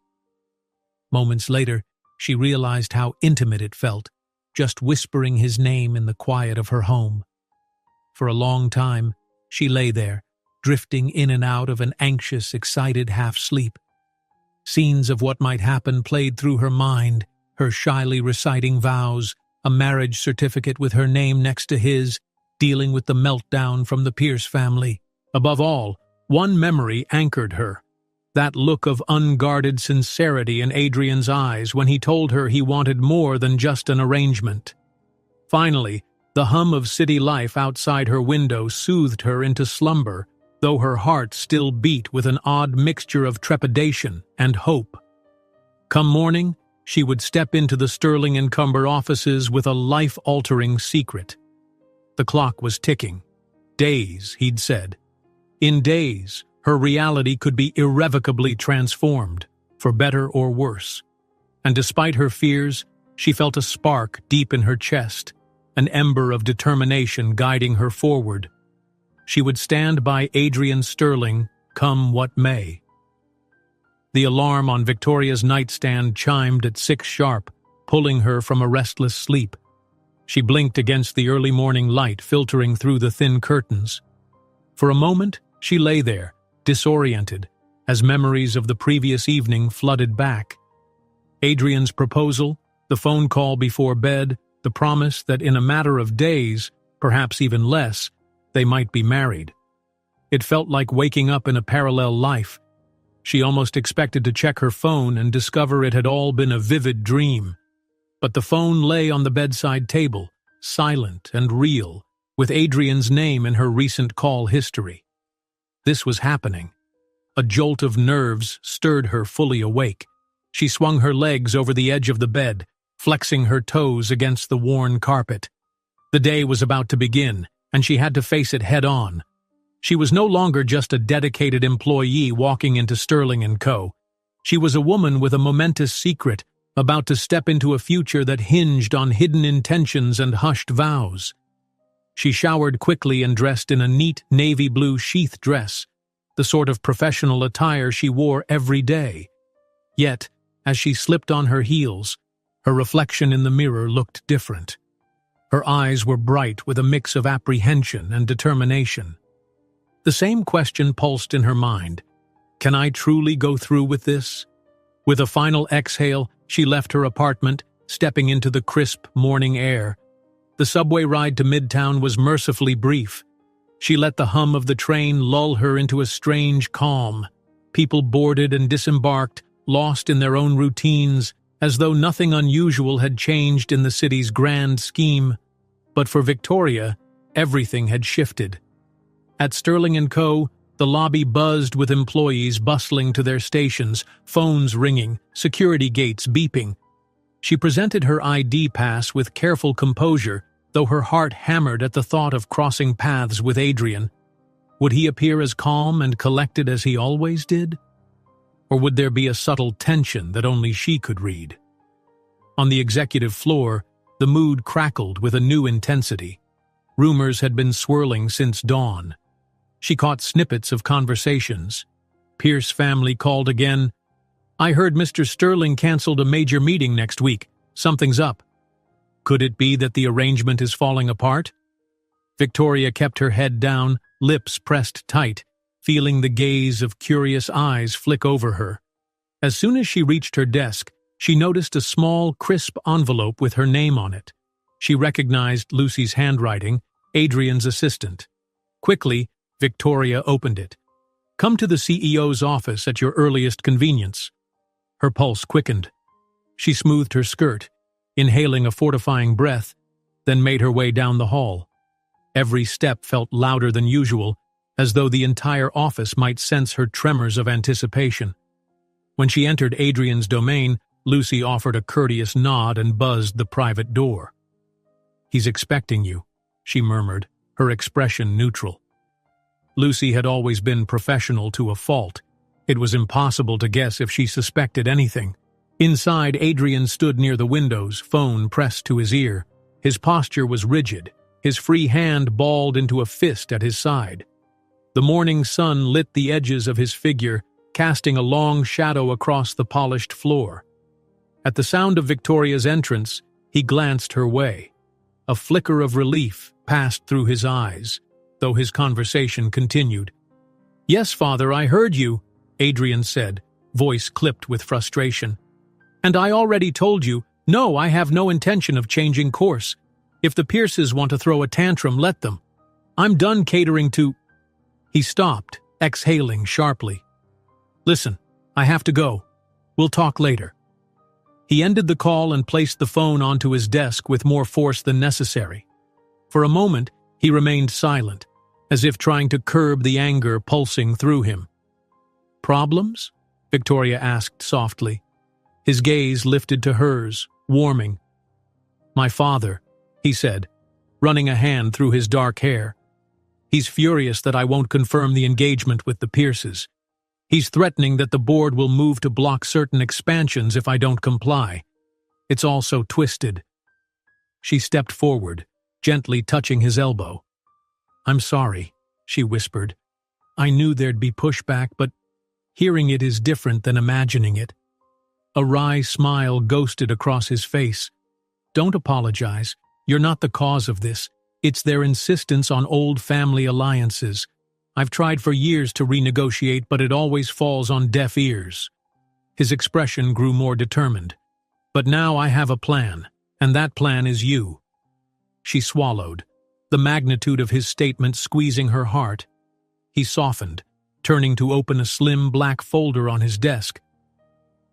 Moments later, she realized how intimate it felt, just whispering his name in the quiet of her home. For a long time, she lay there, drifting in and out of an anxious, excited half-sleep. Scenes of what might happen played through her mind, her shyly reciting vows, a marriage certificate with her name next to his, dealing with the meltdown from the Pierce family. Above all, one memory anchored her. That look of unguarded sincerity in Adrian's eyes when he told her he wanted more than just an arrangement. Finally, the hum of city life outside her window soothed her into slumber, though her heart still beat with an odd mixture of trepidation and hope. Come morning, she would step into the Sterling and Cumber offices with a life-altering secret. The clock was ticking. Days, he'd said. In days, her reality could be irrevocably transformed, for better or worse. And despite her fears, she felt a spark deep in her chest, an ember of determination guiding her forward. She would stand by Adrian Sterling, come what may. The alarm on Victoria's nightstand chimed at 6 sharp, pulling her from a restless sleep. She blinked against the early morning light filtering through the thin curtains. For a moment, she lay there, disoriented, as memories of the previous evening flooded back. Adrian's proposal, the phone call before bed, the promise that in a matter of days, perhaps even less, they might be married. It felt like waking up in a parallel life. She almost expected to check her phone and discover it had all been a vivid dream. But the phone lay on the bedside table, silent and real, with Adrian's name in her recent call history. This was happening. A jolt of nerves stirred her fully awake. She swung her legs over the edge of the bed, flexing her toes against the worn carpet. The day was about to begin, and she had to face it head-on. She was no longer just a dedicated employee walking into Sterling & Co. She was a woman with a momentous secret, about to step into a future that hinged on hidden intentions and hushed vows. She showered quickly and dressed in a neat navy blue sheath dress, the sort of professional attire she wore every day. Yet, as she slipped on her heels, her reflection in the mirror looked different. Her eyes were bright with a mix of apprehension and determination. The same question pulsed in her mind. Can I truly go through with this? With a final exhale, she left her apartment, stepping into the crisp morning air. The subway ride to Midtown was mercifully brief. She let the hum of the train lull her into a strange calm. People boarded and disembarked, lost in their own routines, as though nothing unusual had changed in the city's grand scheme. But for Victoria, everything had shifted. At Sterling & Co., the lobby buzzed with employees bustling to their stations, phones ringing, security gates beeping. She presented her ID pass with careful composure, though her heart hammered at the thought of crossing paths with Adrian. Would he appear as calm and collected as he always did? Or would there be a subtle tension that only she could read? On the executive floor, the mood crackled with a new intensity. Rumors had been swirling since dawn. She caught snippets of conversations. Pierce family called again. I heard Mr. Sterling canceled a major meeting next week. Something's up. Could it be that the arrangement is falling apart? Victoria kept her head down, lips pressed tight, feeling the gaze of curious eyes flick over her. As soon as she reached her desk, she noticed a small, crisp envelope with her name on it. She recognized Lucy's handwriting, Adrian's assistant. Quickly, Victoria opened it. Come to the CEO's office at your earliest convenience. Her pulse quickened. She smoothed her skirt, inhaling a fortifying breath, then made her way down the hall. Every step felt louder than usual, as though the entire office might sense her tremors of anticipation. When she entered Adrian's domain, Lucy offered a courteous nod and buzzed the private door. He's expecting you, she murmured, her expression neutral. Lucy had always been professional to a fault. It was impossible to guess if she suspected anything. Inside, Adrian stood near the windows, phone pressed to his ear. His posture was rigid, his free hand balled into a fist at his side. The morning sun lit the edges of his figure, casting a long shadow across the polished floor. At the sound of Victoria's entrance, he glanced her way. A flicker of relief passed through his eyes, though his conversation continued. Yes, Father, I heard you, Adrian said, voice clipped with frustration. And I already told you, no, I have no intention of changing course. If the Pierces want to throw a tantrum, let them. I'm done catering to... He stopped, exhaling sharply. Listen, I have to go. We'll talk later. He ended the call and placed the phone onto his desk with more force than necessary. For a moment, he remained silent, as if trying to curb the anger pulsing through him. Problems? Victoria asked softly. His gaze lifted to hers, warming. My father, he said, running a hand through his dark hair. He's furious that I won't confirm the engagement with the Pierces. He's threatening that the board will move to block certain expansions if I don't comply. It's all so twisted. She stepped forward, gently touching his elbow. I'm sorry, she whispered. I knew there'd be pushback, but hearing it is different than imagining it. A wry smile ghosted across his face. Don't apologize. You're not the cause of this. It's their insistence on old family alliances. I've tried for years to renegotiate, but it always falls on deaf ears. His expression grew more determined. But now I have a plan, and that plan is you. She swallowed, the magnitude of his statement squeezing her heart. He softened, turning to open a slim black folder on his desk.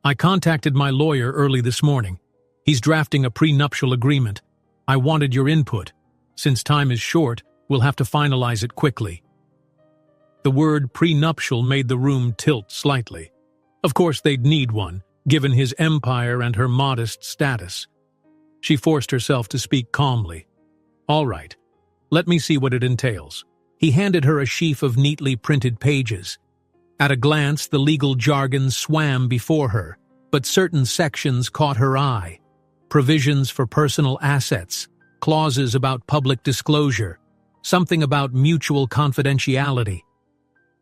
I contacted my lawyer early this morning. He's drafting a prenuptial agreement. I wanted your input. Since time is short, we'll have to finalize it quickly. The word prenuptial made the room tilt slightly. Of course they'd need one, given his empire and her modest status. She forced herself to speak calmly. All right, let me see what it entails. He handed her a sheaf of neatly printed pages. At a glance, the legal jargon swam before her, but certain sections caught her eye. Provisions for personal assets, clauses about public disclosure, something about mutual confidentiality.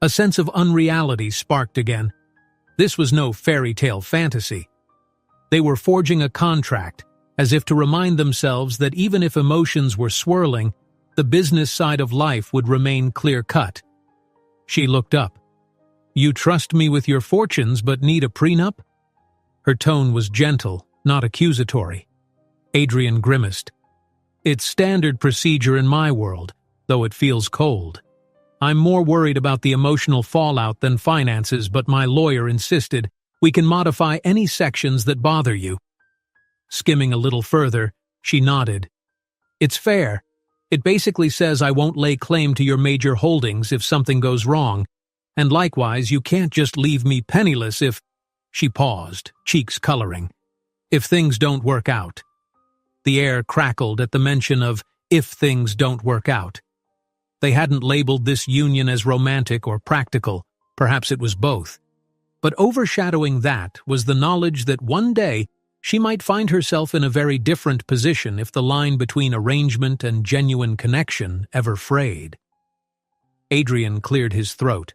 A sense of unreality sparked again. This was no fairy tale fantasy. They were forging a contract, as if to remind themselves that even if emotions were swirling, the business side of life would remain clear-cut. She looked up. You trust me with your fortunes but need a prenup? Her tone was gentle, not accusatory. Adrian grimaced. It's standard procedure in my world, though it feels cold. I'm more worried about the emotional fallout than finances, but my lawyer insisted we can modify any sections that bother you. Skimming a little further, she nodded. It's fair. It basically says I won't lay claim to your major holdings if something goes wrong, and likewise you can't just leave me penniless if— She paused, cheeks coloring. If things don't work out. The air crackled at the mention of if things don't work out. They hadn't labeled this union as romantic or practical, perhaps it was both. But overshadowing that was the knowledge that one day she might find herself in a very different position if the line between arrangement and genuine connection ever frayed. Adrian cleared his throat.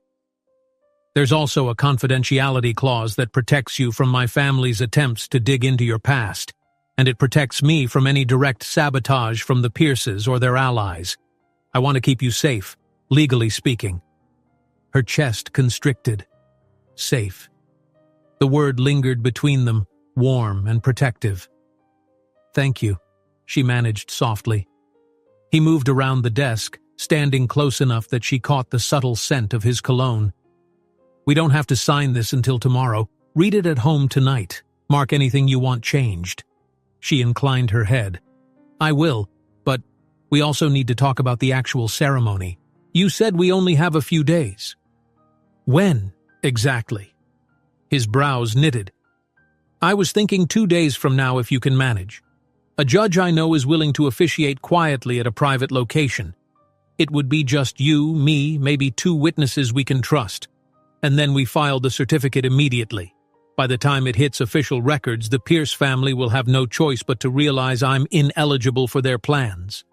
There's also a confidentiality clause that protects you from my family's attempts to dig into your past, and it protects me from any direct sabotage from the Pierces or their allies. I want to keep you safe, legally speaking. Her chest constricted. Safe. The word lingered between them, warm and protective. Thank you, she managed softly. He moved around the desk, standing close enough that she caught the subtle scent of his cologne. We don't have to sign this until tomorrow. Read it at home tonight. Mark anything you want changed. She inclined her head. I will, but we also need to talk about the actual ceremony. You said we only have a few days. When, exactly? His brows knitted. I was thinking 2 days from now if you can manage. A judge I know is willing to officiate quietly at a private location. It would be just you, me, maybe 2 witnesses we can trust. And then we file the certificate immediately. By the time it hits official records, the Pierce family will have no choice but to realize I'm ineligible for their plans.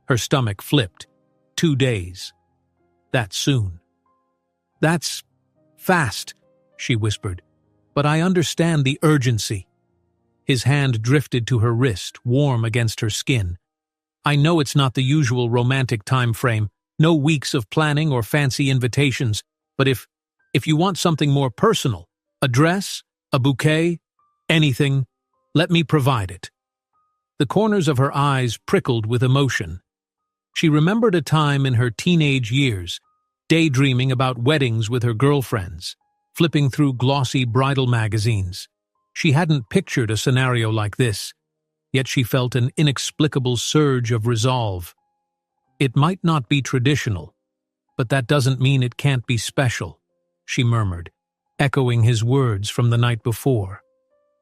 Her stomach flipped. 2 days. That's soon. That's fast, she whispered. But I understand the urgency. His hand drifted to her wrist, warm against her skin. I know it's not the usual romantic time frame, no weeks of planning or fancy invitations, but if you want something more personal, a dress, a bouquet, anything, let me provide it. The corners of her eyes prickled with emotion. She remembered a time in her teenage years, daydreaming about weddings with her girlfriends, flipping through glossy bridal magazines. She hadn't pictured a scenario like this, yet she felt an inexplicable surge of resolve. It might not be traditional, but that doesn't mean it can't be special, she murmured, echoing his words from the night before.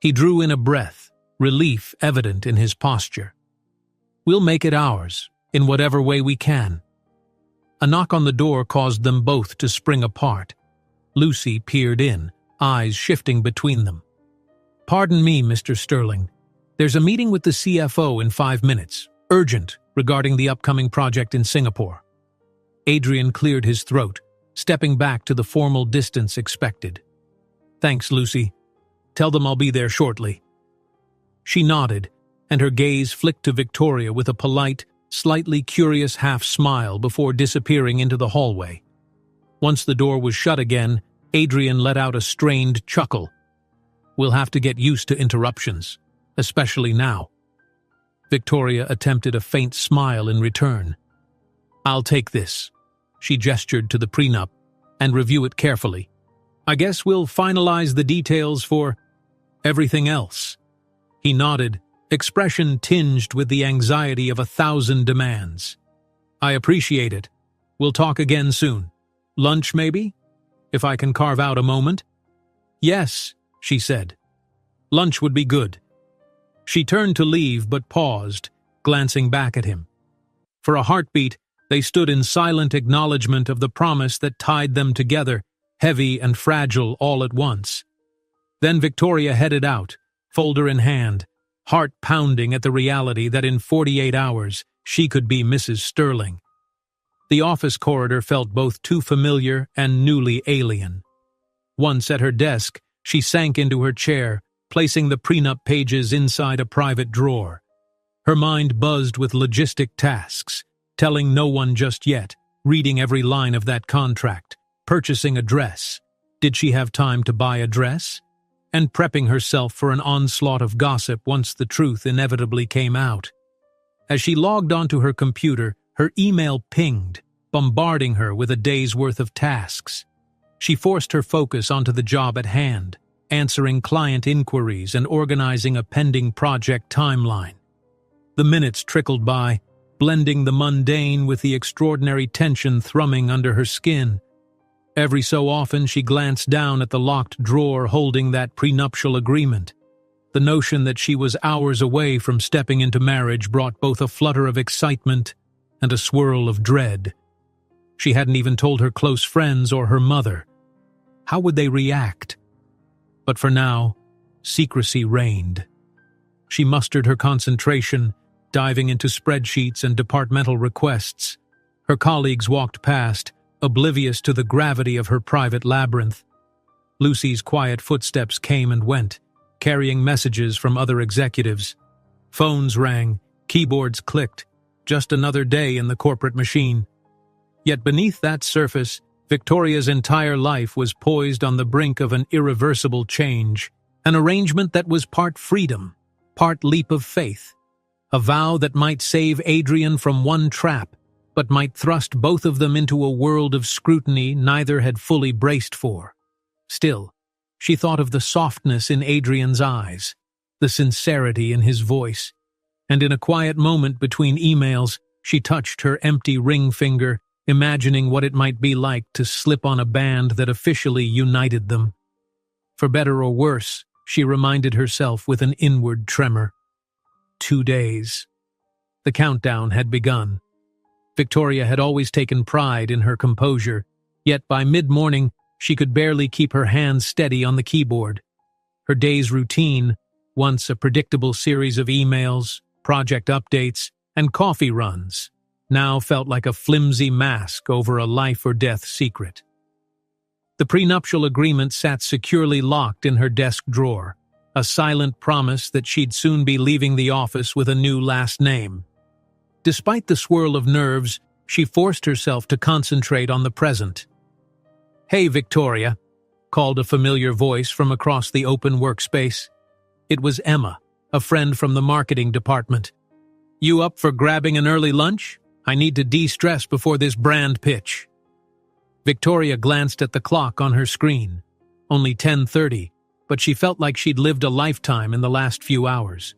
He drew in a breath, relief evident in his posture. We'll make it ours, in whatever way we can. A knock on the door caused them both to spring apart. Lucy peered in, eyes shifting between them. Pardon me, Mr. Sterling. There's a meeting with the CFO in 5 minutes, urgent, regarding the upcoming project in Singapore. Adrian cleared his throat, stepping back to the formal distance expected. Thanks, Lucy. Tell them I'll be there shortly. She nodded, and her gaze flicked to Victoria with a polite, slightly curious half-smile before disappearing into the hallway. Once the door was shut again, Adrian let out a strained chuckle. We'll have to get used to interruptions, especially now. Victoria attempted a faint smile in return. I'll take this. She gestured to the prenup, and review it carefully. I guess we'll finalize the details for everything else. He nodded, expression tinged with the anxiety of 1,000 demands. I appreciate it. We'll talk again soon. Lunch, maybe? If I can carve out a moment? Yes, she said. Lunch would be good. She turned to leave but paused, glancing back at him. For a heartbeat, they stood in silent acknowledgement of the promise that tied them together, heavy and fragile all at once. Then Victoria headed out, folder in hand, heart pounding at the reality that in 48 hours she could be Mrs. Sterling. The office corridor felt both too familiar and newly alien. Once at her desk, she sank into her chair, placing the prenup pages inside a private drawer. Her mind buzzed with logistic tasks, telling no one just yet, reading every line of that contract, purchasing a dress. Did she have time to buy a dress? And prepping herself for an onslaught of gossip once the truth inevitably came out. As she logged onto her computer, her email pinged, bombarding her with a day's worth of tasks. She forced her focus onto the job at hand, answering client inquiries and organizing a pending project timeline. The minutes trickled by, blending the mundane with the extraordinary tension thrumming under her skin. Every so often she glanced down at the locked drawer holding that prenuptial agreement. The notion that she was hours away from stepping into marriage brought both a flutter of excitement and a swirl of dread. She hadn't even told her close friends or her mother. How would they react? But for now, secrecy reigned. She mustered her concentration, diving into spreadsheets and departmental requests. Her colleagues walked past, oblivious to the gravity of her private labyrinth. Lucy's quiet footsteps came and went, carrying messages from other executives. Phones rang, keyboards clicked, just another day in the corporate machine. Yet beneath that surface, Victoria's entire life was poised on the brink of an irreversible change, an arrangement that was part freedom, part leap of faith, a vow that might save Adrian from one trap, but might thrust both of them into a world of scrutiny neither had fully braced for. Still, she thought of the softness in Adrian's eyes, the sincerity in his voice, and in a quiet moment between emails, she touched her empty ring finger, imagining what it might be like to slip on a band that officially united them. For better or worse, she reminded herself with an inward tremor. 2 days. The countdown had begun. Victoria had always taken pride in her composure, yet by mid-morning she could barely keep her hands steady on the keyboard. Her day's routine, once a predictable series of emails, project updates, and coffee runs, now felt like a flimsy mask over a life-or-death secret. The prenuptial agreement sat securely locked in her desk drawer, a silent promise that she'd soon be leaving the office with a new last name. Despite the swirl of nerves, she forced herself to concentrate on the present. "Hey, Victoria," called a familiar voice from across the open workspace. It was Emma, a friend from the marketing department. "You up for grabbing an early lunch? I need to de-stress before this brand pitch." Victoria glanced at the clock on her screen. Only 10:30, but she felt like she'd lived a lifetime in the last few hours.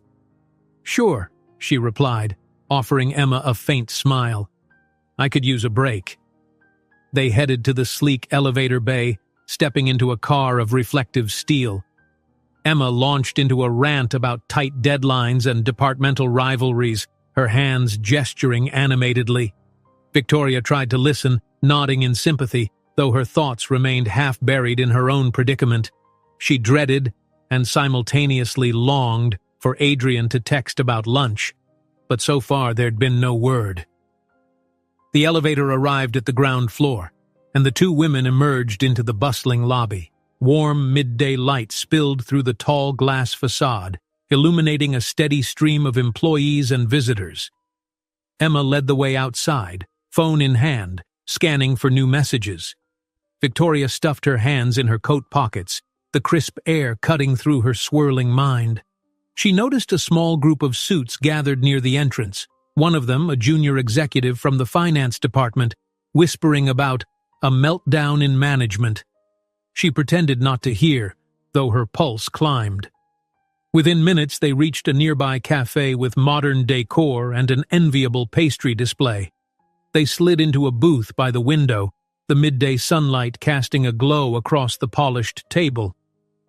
"Sure," she replied, offering Emma a faint smile. "I could use a break." They headed to the sleek elevator bay, stepping into a car of reflective steel. Emma launched into a rant about tight deadlines and departmental rivalries, her hands gesturing animatedly. Victoria tried to listen, nodding in sympathy, though her thoughts remained half-buried in her own predicament. She dreaded, and simultaneously longed, for Adrian to text about lunch, but so far there'd been no word. The elevator arrived at the ground floor, and the two women emerged into the bustling lobby. Warm midday light spilled through the tall glass facade, illuminating a steady stream of employees and visitors. Emma led the way outside, phone in hand, scanning for new messages. Victoria stuffed her hands in her coat pockets, the crisp air cutting through her swirling mind. She noticed a small group of suits gathered near the entrance, one of them a junior executive from the finance department, whispering about a meltdown in management. She pretended not to hear, though her pulse climbed. Within minutes they reached a nearby cafe with modern decor and an enviable pastry display. They slid into a booth by the window, the midday sunlight casting a glow across the polished table.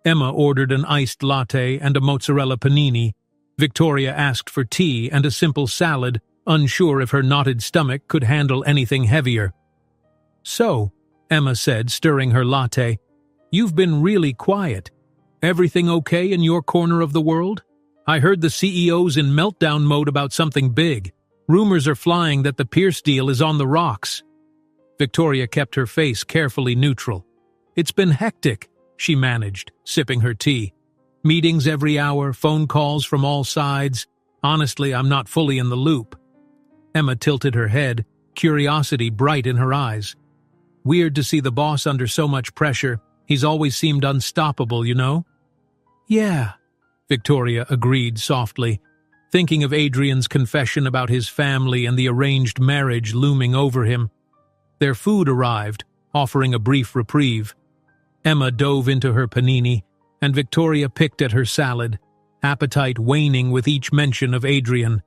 Emma ordered an iced latte and a mozzarella panini. Victoria asked for tea and a simple salad, unsure if her knotted stomach could handle anything heavier. "So," Emma said, stirring her latte, "you've been really quiet. Everything okay in your corner of the world? I heard the CEO's in meltdown mode about something big. Rumors are flying that the Pierce deal is on the rocks." Victoria kept her face carefully neutral. "It's been hectic," she managed, sipping her tea. "Meetings every hour, phone calls from all sides. Honestly, I'm not fully in the loop." Emma tilted her head, curiosity bright in her eyes. Weird to see the boss under so much pressure. He's always seemed unstoppable, you know? Yeah, Victoria agreed softly, thinking of Adrian's confession about his family and the arranged marriage looming over him. Their food arrived, offering a brief reprieve. Emma dove into her panini, and Victoria picked at her salad, appetite waning with each mention of Adrian.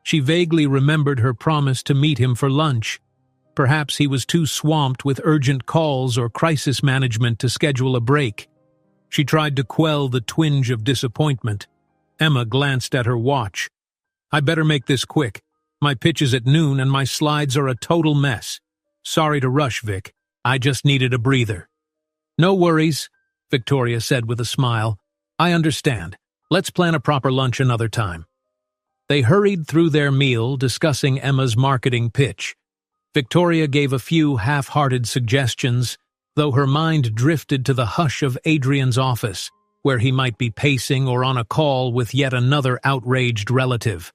She vaguely remembered her promise to meet him for lunch. Perhaps he was too swamped with urgent calls or crisis management to schedule a break. She tried to quell the twinge of disappointment. Emma glanced at her watch. I better make this quick. My pitch is at noon and my slides are a total mess. Sorry to rush, Vic. I just needed a breather. No worries, Victoria said with a smile. I understand. Let's plan a proper lunch another time. They hurried through their meal, discussing Emma's marketing pitch. Victoria gave a few half-hearted suggestions, though her mind drifted to the hush of Adrian's office, where he might be pacing or on a call with yet another outraged relative.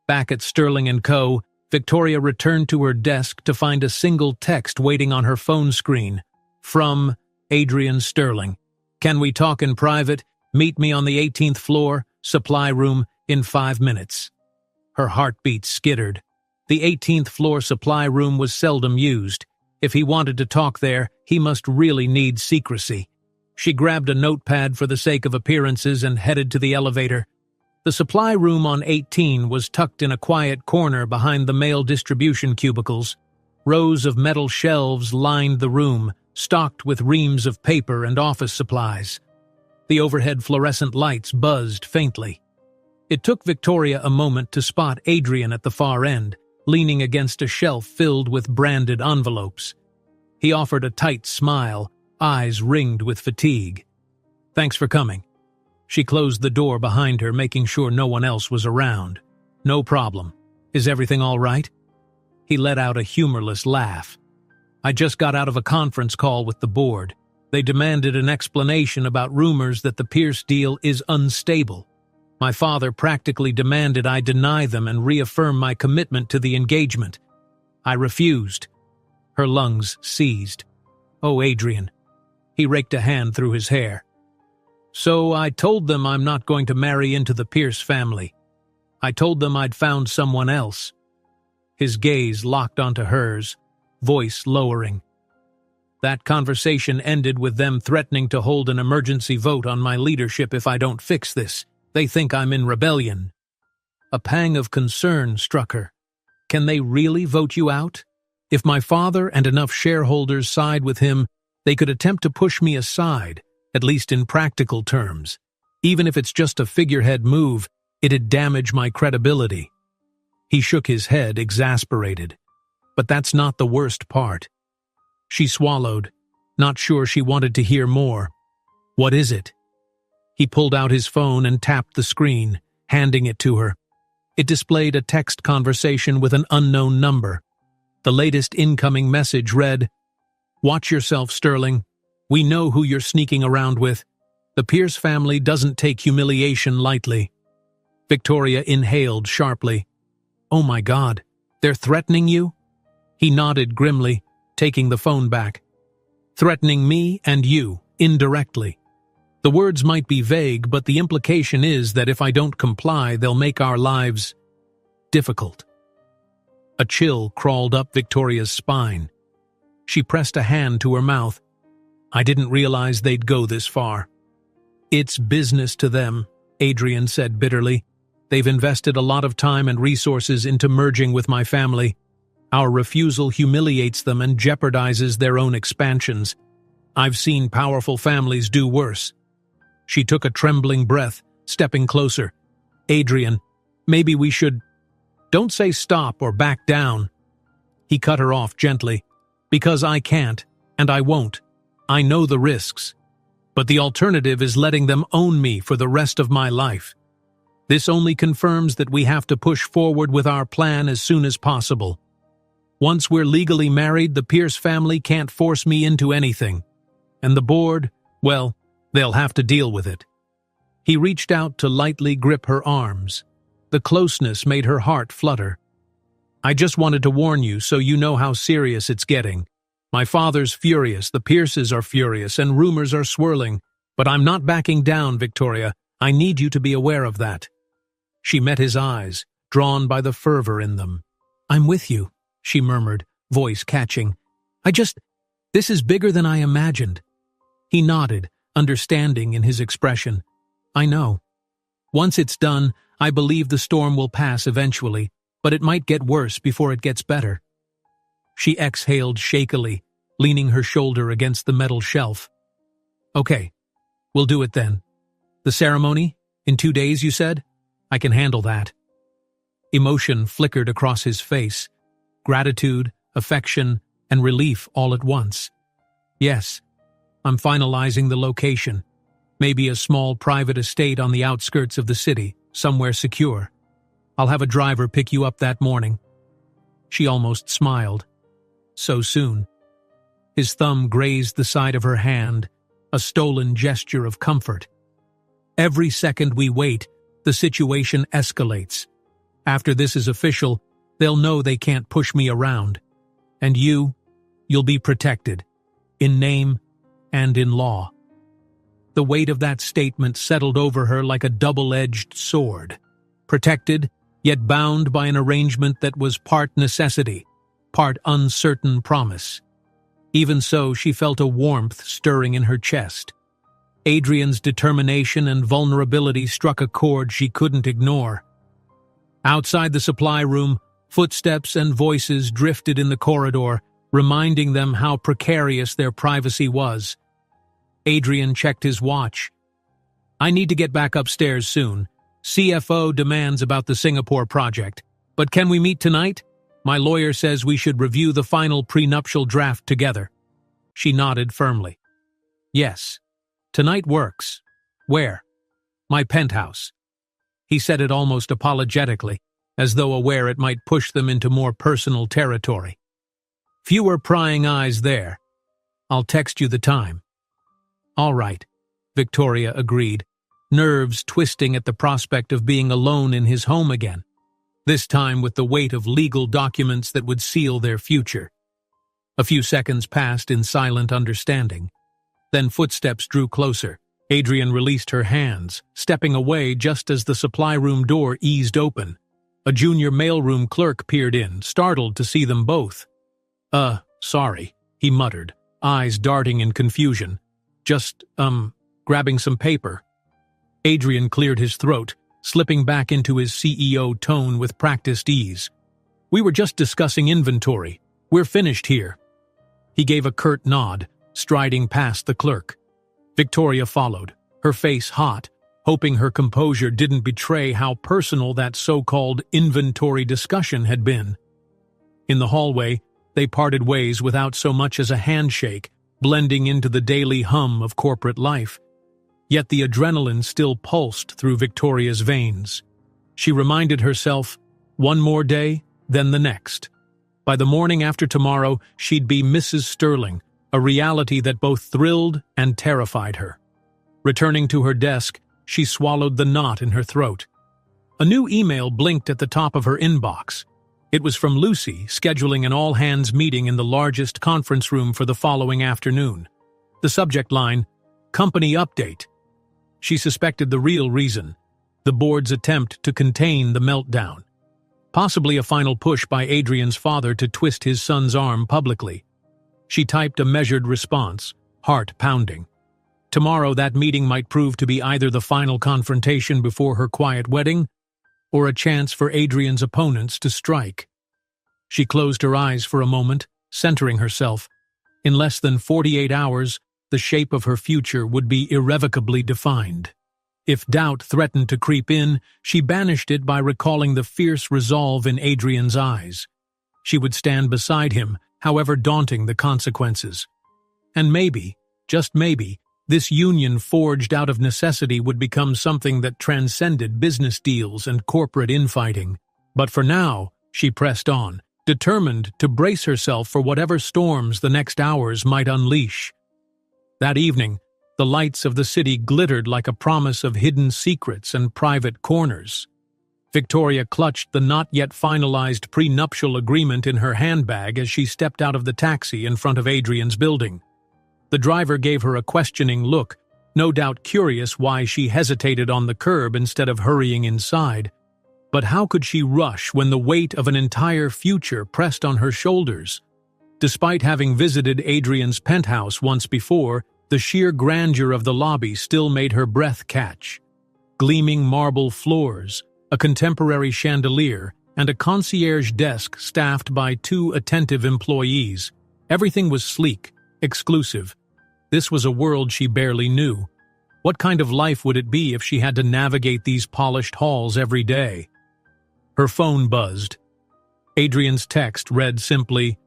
Back at Sterling & Co., Victoria returned to her desk to find a single text waiting on her phone screen. From Adrian Sterling. Can we talk in private? Meet me on the 18th floor, supply room, in 5 minutes. Her heartbeat skittered. The 18th floor supply room was seldom used. If he wanted to talk there, he must really need secrecy. She grabbed a notepad for the sake of appearances and headed to the elevator. The supply room on 18 was tucked in a quiet corner behind the mail distribution cubicles. Rows of metal shelves lined the room, stocked with reams of paper and office supplies. The overhead fluorescent lights buzzed faintly. It took Victoria a moment to spot Adrian at the far end, leaning against a shelf filled with branded envelopes. He offered a tight smile, eyes ringed with fatigue. Thanks for coming. She closed the door behind her, making sure no one else was around. No problem. Is everything all right? He let out a humorless laugh. I just got out of a conference call with the board. They demanded an explanation about rumors that the Pierce deal is unstable. My father practically demanded I deny them and reaffirm my commitment to the engagement. I refused. Her lungs seized. Oh, Adrian. He raked a hand through his hair. So I told them I'm not going to marry into the Pierce family. I told them I'd found someone else. His gaze locked onto hers, voice lowering. That conversation ended with them threatening to hold an emergency vote on my leadership if I don't fix this. They think I'm in rebellion. A pang of concern struck her. Can they really vote you out? If my father and enough shareholders side with him, they could attempt to push me aside, at least in practical terms. Even if it's just a figurehead move, it'd damage my credibility. He shook his head, exasperated. But that's not the worst part. She swallowed, not sure she wanted to hear more. What is it? He pulled out his phone and tapped the screen, handing it to her. It displayed a text conversation with an unknown number. The latest incoming message read, "Watch yourself, Sterling. We know who you're sneaking around with. The Pierce family doesn't take humiliation lightly." Victoria inhaled sharply. Oh my God, they're threatening you? He nodded grimly, taking the phone back. Threatening me and you, indirectly. The words might be vague, but the implication is that if I don't comply, they'll make our lives difficult. A chill crawled up Victoria's spine. She pressed a hand to her mouth. I didn't realize they'd go this far. It's business to them, Adrian said bitterly. They've invested a lot of time and resources into merging with my family. Our refusal humiliates them and jeopardizes their own expansions. I've seen powerful families do worse. She took a trembling breath, stepping closer. Adrian, maybe we should... Don't say stop or back down. He cut her off gently. Because I can't, and I won't. I know the risks. But the alternative is letting them own me for the rest of my life. This only confirms that we have to push forward with our plan as soon as possible. Once we're legally married, the Pierce family can't force me into anything. And the board, well, they'll have to deal with it. He reached out to lightly grip her arms. The closeness made her heart flutter. I just wanted to warn you so you know how serious it's getting. My father's furious, the Pierces are furious, and rumors are swirling. But I'm not backing down, Victoria. I need you to be aware of that." She met his eyes, drawn by the fervor in them. "I'm with you," she murmured, voice catching. This is bigger than I imagined." He nodded, understanding in his expression. "I know. Once it's done, I believe the storm will pass eventually, but it might get worse before it gets better." She exhaled shakily, leaning her shoulder against the metal shelf. "Okay, we'll do it then. The ceremony? In 2 days, you said? I can handle that." Emotion flickered across his face. Gratitude, affection, and relief all at once. "Yes, I'm finalizing the location. Maybe a small private estate on the outskirts of the city, somewhere secure. I'll have a driver pick you up that morning." She almost smiled. So soon. His thumb grazed the side of her hand, a stolen gesture of comfort. Every second we wait, the situation escalates. After this is official, they'll know they can't push me around. And you'll be protected, in name and in law. The weight of that statement settled over her like a double-edged sword. Protected, yet bound by an arrangement that was part necessity, part uncertain promise. Even so, she felt a warmth stirring in her chest. Adrian's determination and vulnerability struck a chord she couldn't ignore. Outside the supply room, footsteps and voices drifted in the corridor, reminding them how precarious their privacy was. Adrian checked his watch. "I need to get back upstairs soon. CFO demands about the Singapore project. But can we meet tonight? My lawyer says we should review the final prenuptial draft together." She nodded firmly. "Yes. Tonight works. Where?" "My penthouse." He said it almost apologetically, as though aware it might push them into more personal territory. "Fewer prying eyes there. I'll text you the time." "All right," Victoria agreed, nerves twisting at the prospect of being alone in his home again, this time with the weight of legal documents that would seal their future. A few seconds passed in silent understanding. Then footsteps drew closer. Adrian released her hands, stepping away just as the supply room door eased open. A junior mailroom clerk peered in, startled to see them both. Sorry," he muttered, eyes darting in confusion. Just, grabbing some paper." Adrian cleared his throat, slipping back into his CEO tone with practiced ease. "We were just discussing inventory. We're finished here." He gave a curt nod, striding past the clerk. Victoria followed, her face hot, hoping her composure didn't betray how personal that so-called inventory discussion had been. In the hallway, they parted ways without so much as a handshake, blending into the daily hum of corporate life. Yet the adrenaline still pulsed through Victoria's veins. She reminded herself, one more day, then the next. By the morning after tomorrow, she'd be Mrs. Sterling, a reality that both thrilled and terrified her. Returning to her desk, she swallowed the knot in her throat. A new email blinked at the top of her inbox. It was from Lucy, scheduling an all-hands meeting in the largest conference room for the following afternoon. The subject line, "Company Update." She suspected the real reason, the board's attempt to contain the meltdown. Possibly a final push by Adrian's father to twist his son's arm publicly. She typed a measured response, heart pounding. Tomorrow that meeting might prove to be either the final confrontation before her quiet wedding, or a chance for Adrian's opponents to strike. She closed her eyes for a moment, centering herself. In less than 48 hours, the shape of her future would be irrevocably defined. If doubt threatened to creep in, she banished it by recalling the fierce resolve in Adrian's eyes. She would stand beside him, however daunting the consequences. And maybe, just maybe, this union forged out of necessity would become something that transcended business deals and corporate infighting. But for now, she pressed on, determined to brace herself for whatever storms the next hours might unleash. That evening, the lights of the city glittered like a promise of hidden secrets and private corners. Victoria clutched the not-yet-finalized prenuptial agreement in her handbag as she stepped out of the taxi in front of Adrian's building. The driver gave her a questioning look, no doubt curious why she hesitated on the curb instead of hurrying inside. But how could she rush when the weight of an entire future pressed on her shoulders? Despite having visited Adrian's penthouse once before, the sheer grandeur of the lobby still made her breath catch. Gleaming marble floors, a contemporary chandelier, and a concierge desk staffed by 2 attentive employees. Everything was sleek, exclusive. This was a world she barely knew. What kind of life would it be if she had to navigate these polished halls every day? Her phone buzzed. Adrian's text read simply,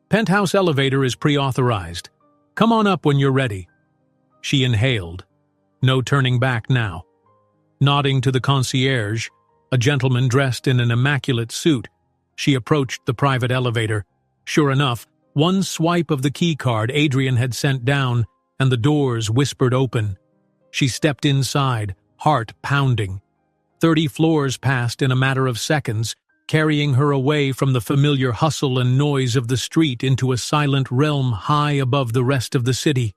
"Penthouse elevator is pre-authorized. Come on up when you're ready." She inhaled. No turning back now. Nodding to the concierge, a gentleman dressed in an immaculate suit, she approached the private elevator. Sure enough, one swipe of the keycard Adrian had sent down, and the doors whispered open. She stepped inside, heart pounding. 30 floors passed in a matter of seconds, carrying her away from the familiar hustle and noise of the street into a silent realm high above the rest of the city.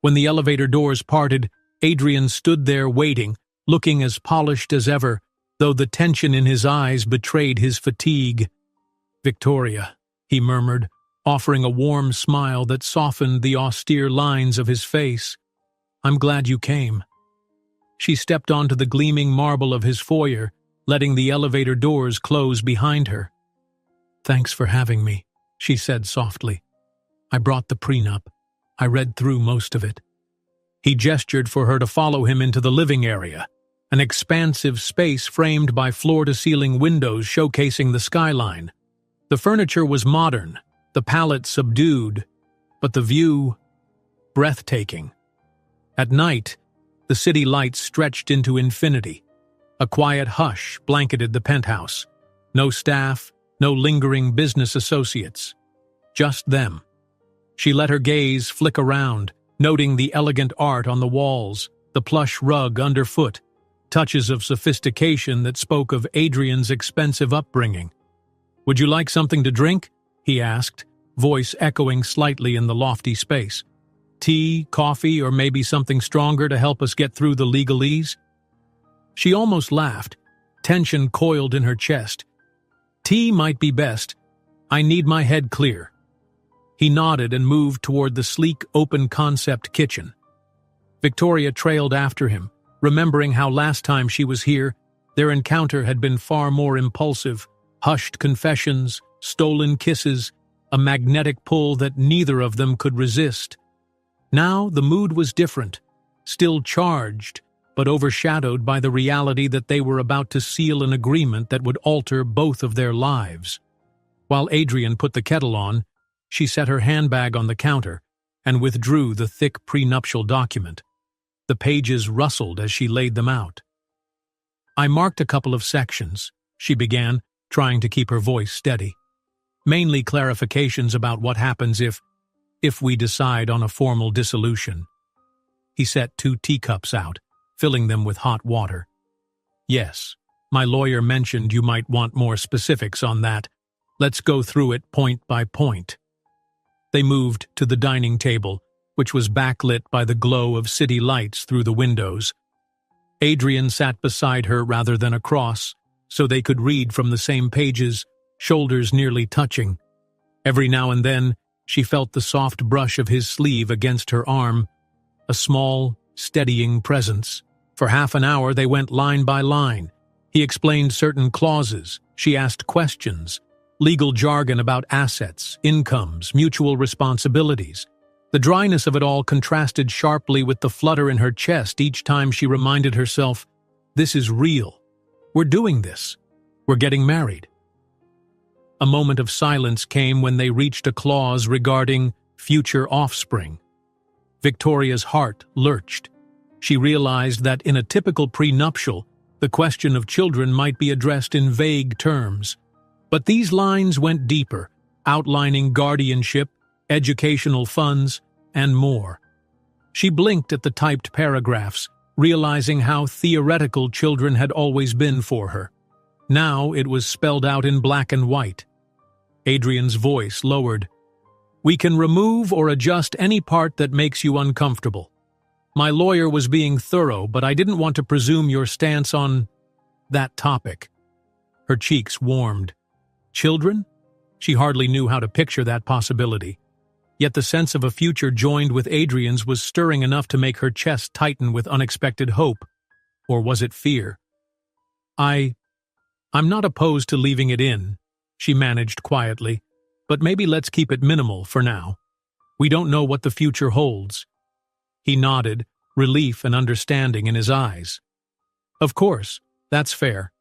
When the elevator doors parted, Adrian stood there waiting, looking as polished as ever, though the tension in his eyes betrayed his fatigue. "Victoria," he murmured, offering a warm smile that softened the austere lines of his face. "I'm glad you came." She stepped onto the gleaming marble of his foyer, letting the elevator doors close behind her. "Thanks for having me," she said softly. "I brought the prenup. I read through most of it." He gestured for her to follow him into the living area, an expansive space framed by floor-to-ceiling windows showcasing the skyline. The furniture was modern, the palette subdued, but the view breathtaking. At night, the city lights stretched into infinity. A quiet hush blanketed the penthouse. No staff, no lingering business associates. Just them. She let her gaze flick around, noting the elegant art on the walls, the plush rug underfoot, touches of sophistication that spoke of Adrian's expensive upbringing. "Would you like something to drink?" he asked, voice echoing slightly in the lofty space. "Tea, coffee, or maybe something stronger to help us get through the legalese?" She almost laughed, tension coiled in her chest. "Tea might be best. I need my head clear." He nodded and moved toward the sleek, open-concept kitchen. Victoria trailed after him, remembering how last time she was here, their encounter had been far more impulsive, hushed confessions, stolen kisses, a magnetic pull that neither of them could resist. Now the mood was different, still charged, but overshadowed by the reality that they were about to seal an agreement that would alter both of their lives. While Adrian put the kettle on, she set her handbag on the counter and withdrew the thick prenuptial document. The pages rustled as she laid them out. "I marked a couple of sections," she began, trying to keep her voice steady. "Mainly clarifications about what happens if we decide on a formal dissolution." He set 2 teacups out, filling them with hot water. "Yes, my lawyer mentioned you might want more specifics on that. Let's go through it point by point." They moved to the dining table, which was backlit by the glow of city lights through the windows. Adrian sat beside her rather than across, so they could read from the same pages, shoulders nearly touching. Every now and then, she felt the soft brush of his sleeve against her arm, a small, steadying presence. For half an hour they went line by line. He explained certain clauses, she asked questions, legal jargon about assets, incomes, mutual responsibilities. The dryness of it all contrasted sharply with the flutter in her chest each time she reminded herself, "This is real. We're doing this. We're getting married." A moment of silence came when they reached a clause regarding future offspring. Victoria's heart lurched. She realized that in a typical prenuptial, the question of children might be addressed in vague terms. But these lines went deeper, outlining guardianship, educational funds, and more. She blinked at the typed paragraphs, realizing how theoretical children had always been for her. Now it was spelled out in black and white. Adrian's voice lowered. "We can remove or adjust any part that makes you uncomfortable. My lawyer was being thorough, but I didn't want to presume your stance on that topic." Her cheeks warmed. Children? She hardly knew how to picture that possibility. Yet the sense of a future joined with Adrian's was stirring enough to make her chest tighten with unexpected hope. Or was it fear? I'm not opposed to leaving it in," she managed quietly, "but maybe let's keep it minimal for now. We don't know what the future holds." He nodded, relief and understanding in his eyes. "Of course, that's fair."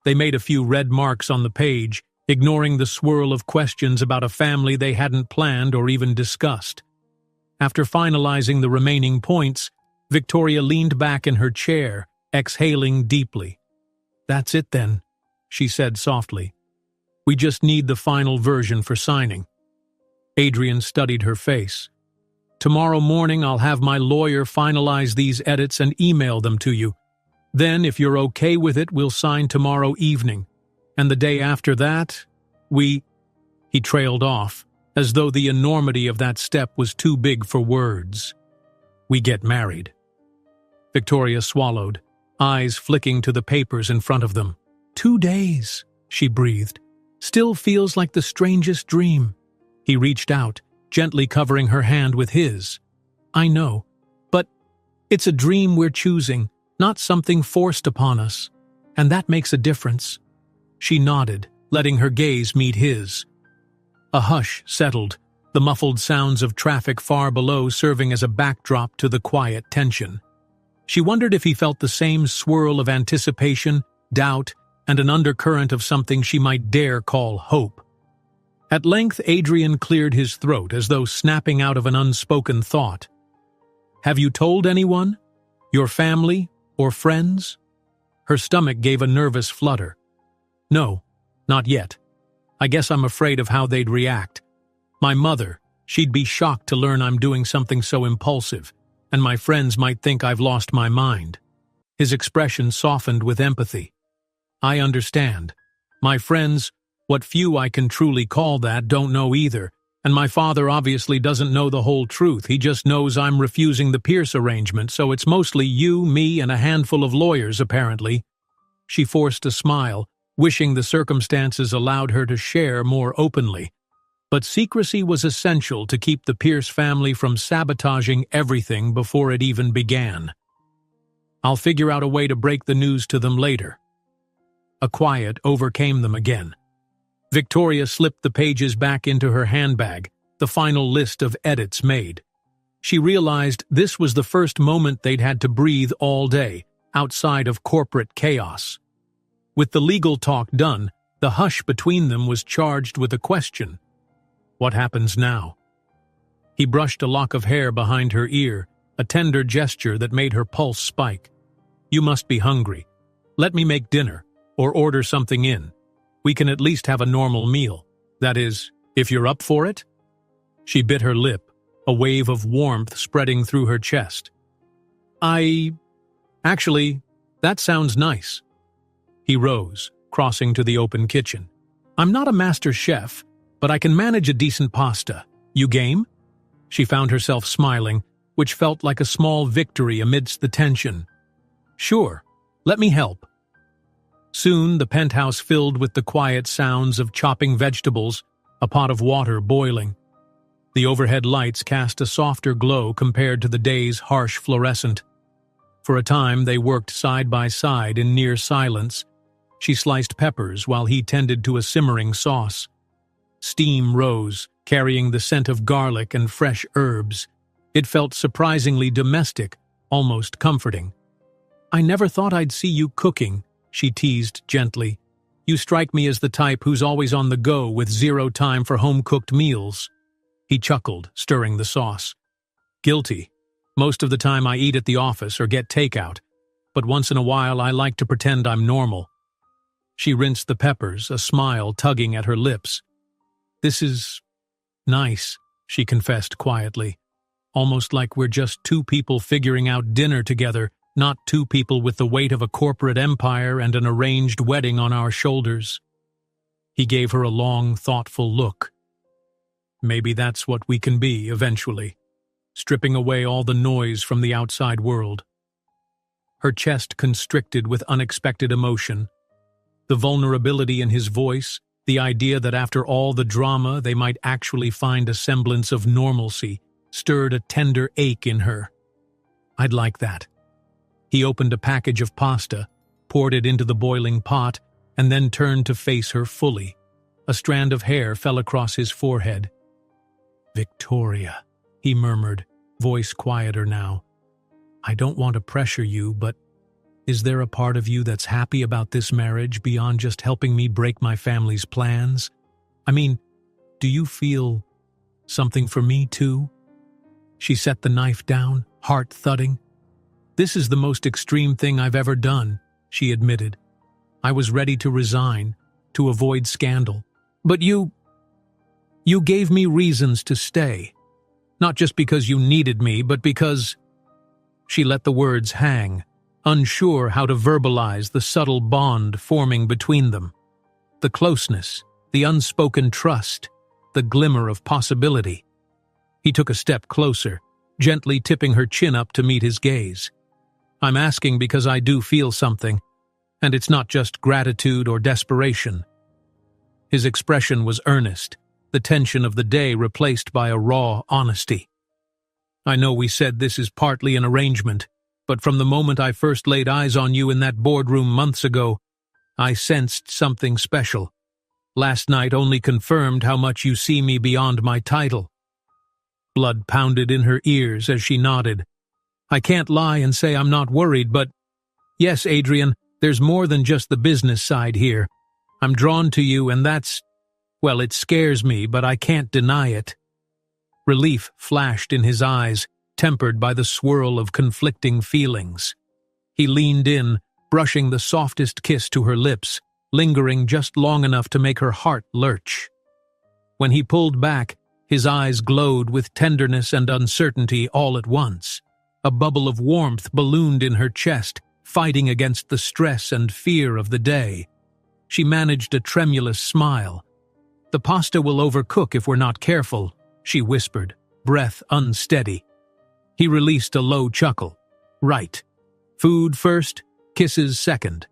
They made a few red marks on the page, ignoring the swirl of questions about a family they hadn't planned or even discussed. After finalizing the remaining points, Victoria leaned back in her chair, exhaling deeply. "That's it then," she said softly. "We just need the final version for signing." Adrian studied her face. "Tomorrow morning I'll have my lawyer finalize these edits and email them to you. Then, if you're okay with it, we'll sign tomorrow evening. And the day after that, He trailed off, as though the enormity of that step was too big for words. "We get married." Victoria swallowed, eyes flicking to the papers in front of them. 2 days, she breathed. "Still feels like the strangest dream." He reached out, gently covering her hand with his. "I know, but it's a dream we're choosing, not something forced upon us. And that makes a difference." She nodded, letting her gaze meet his. A hush settled, the muffled sounds of traffic far below serving as a backdrop to the quiet tension. She wondered if he felt the same swirl of anticipation, doubt, and an undercurrent of something she might dare call hope. At length Adrian cleared his throat as though snapping out of an unspoken thought. "Have you told anyone? Your family or friends?" Her stomach gave a nervous flutter. "No, not yet. I guess I'm afraid of how they'd react. My mother, she'd be shocked to learn I'm doing something so impulsive, and my friends might think I've lost my mind." His expression softened with empathy. "I understand. My friends, what few I can truly call that, don't know either, and my father obviously doesn't know the whole truth. He just knows I'm refusing the Pierce arrangement, so it's mostly you, me, and a handful of lawyers, apparently." She forced a smile, wishing the circumstances allowed her to share more openly. But secrecy was essential to keep the Pierce family from sabotaging everything before it even began. "I'll figure out a way to break the news to them later." A quiet overcame them again. Victoria slipped the pages back into her handbag, the final list of edits made. She realized this was the first moment they'd had to breathe all day, outside of corporate chaos. With the legal talk done, the hush between them was charged with a question. What happens now? He brushed a lock of hair behind her ear, a tender gesture that made her pulse spike. "You must be hungry. Let me make dinner, or order something in. We can at least have a normal meal. That is, if you're up for it?" She bit her lip, a wave of warmth spreading through her chest. Actually, that sounds nice." He rose, crossing to the open kitchen. "I'm not a master chef, but I can manage a decent pasta. You game?" She found herself smiling, which felt like a small victory amidst the tension. "Sure, let me help." Soon the penthouse filled with the quiet sounds of chopping vegetables, a pot of water boiling. The overhead lights cast a softer glow compared to the day's harsh fluorescent. For a time they worked side by side in near silence. She sliced peppers while he tended to a simmering sauce. Steam rose, carrying the scent of garlic and fresh herbs. It felt surprisingly domestic, almost comforting. "I never thought I'd see you cooking," she teased gently. "You strike me as the type who's always on the go with zero time for home-cooked meals." He chuckled, stirring the sauce. "Guilty. Most of the time I eat at the office or get takeout, but once in a while I like to pretend I'm normal." She rinsed the peppers, a smile tugging at her lips. "This is nice," she confessed quietly. "Almost like we're just two people figuring out dinner together, not two people with the weight of a corporate empire and an arranged wedding on our shoulders. He gave her a long, thoughtful look. Maybe that's what we can be eventually, stripping away all the noise from the outside world. Her chest constricted with unexpected emotion. The vulnerability in his voice, the idea that after all the drama they might actually find a semblance of normalcy, stirred a tender ache in her. I'd like that. He opened a package of pasta, poured it into the boiling pot, and then turned to face her fully. A strand of hair fell across his forehead. "Victoria," he murmured, voice quieter now. "I don't want to pressure you, but is there a part of you that's happy about this marriage beyond just helping me break my family's plans? I mean, do you feel something for me too?" She set the knife down, heart thudding. "This is the most extreme thing I've ever done," she admitted. "I was ready to resign, to avoid scandal. But you gave me reasons to stay. Not just because you needed me, but because—" She let the words hang, unsure how to verbalize the subtle bond forming between them. The closeness, the unspoken trust, the glimmer of possibility. He took a step closer, gently tipping her chin up to meet his gaze. "I'm asking because I do feel something, and it's not just gratitude or desperation." His expression was earnest, the tension of the day replaced by a raw honesty. "I know we said this is partly an arrangement, but from the moment I first laid eyes on you in that boardroom months ago, I sensed something special. Last night only confirmed how much you see me beyond my title." Blood pounded in her ears as she nodded. "I can't lie and say I'm not worried, but yes, Adrian, there's more than just the business side here. I'm drawn to you, and well, it scares me, but I can't deny it." Relief flashed in his eyes, tempered by the swirl of conflicting feelings. He leaned in, brushing the softest kiss to her lips, lingering just long enough to make her heart lurch. When he pulled back, his eyes glowed with tenderness and uncertainty all at once. A bubble of warmth ballooned in her chest, fighting against the stress and fear of the day. She managed a tremulous smile. "The pasta will overcook if we're not careful," she whispered, breath unsteady. He released a low chuckle. "Right. Food first, kisses second."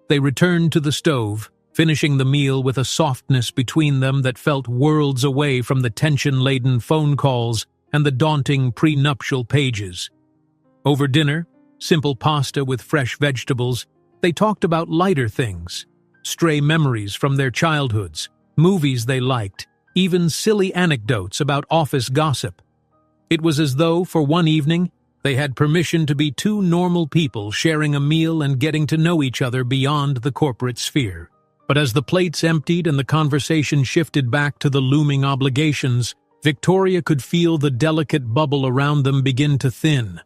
They returned to the stove, finishing the meal with a softness between them that felt worlds away from the tension-laden phone calls and the daunting prenuptial pages. Over dinner, simple pasta with fresh vegetables, they talked about lighter things, stray memories from their childhoods, movies they liked, even silly anecdotes about office gossip. It was as though, for one evening, they had permission to be two normal people sharing a meal and getting to know each other beyond the corporate sphere. But as the plates emptied and the conversation shifted back to the looming obligations, Victoria could feel the delicate bubble around them begin to thin.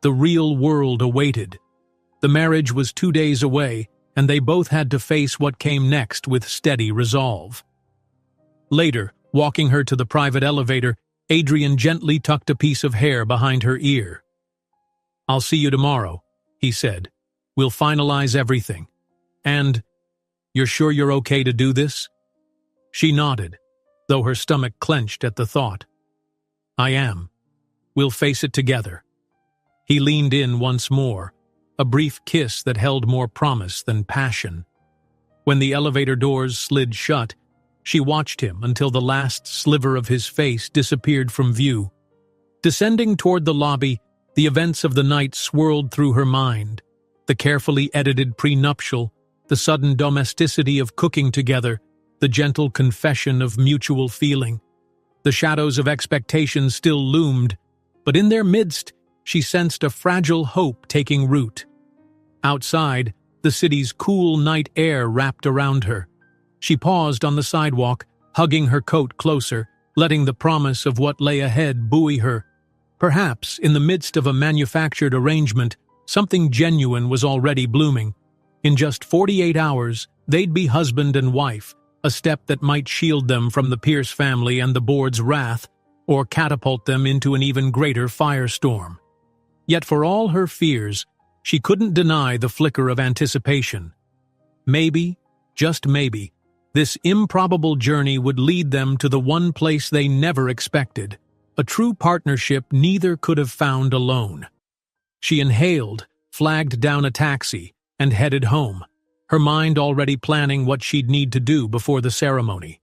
The real world awaited. The marriage was 2 days away, and they both had to face what came next with steady resolve. Later, walking her to the private elevator, Adrian gently tucked a piece of hair behind her ear. "I'll see you tomorrow," he said. "We'll finalize everything. And, you're sure you're okay to do this?" She nodded, though her stomach clenched at the thought. "I am. We'll face it together." He leaned in once more, a brief kiss that held more promise than passion. When the elevator doors slid shut, she watched him until the last sliver of his face disappeared from view. Descending toward the lobby, the events of the night swirled through her mind. The carefully edited prenuptial, the sudden domesticity of cooking together, the gentle confession of mutual feeling. The shadows of expectation still loomed, but in their midst, she sensed a fragile hope taking root. Outside, the city's cool night air wrapped around her. She paused on the sidewalk, hugging her coat closer, letting the promise of what lay ahead buoy her. Perhaps, in the midst of a manufactured arrangement, something genuine was already blooming. In just 48 hours, they'd be husband and wife, a step that might shield them from the Pierce family and the board's wrath, or catapult them into an even greater firestorm. Yet for all her fears, she couldn't deny the flicker of anticipation. Maybe, just maybe, this improbable journey would lead them to the one place they never expected, a true partnership neither could have found alone. She inhaled, flagged down a taxi, and headed home, her mind already planning what she'd need to do before the ceremony.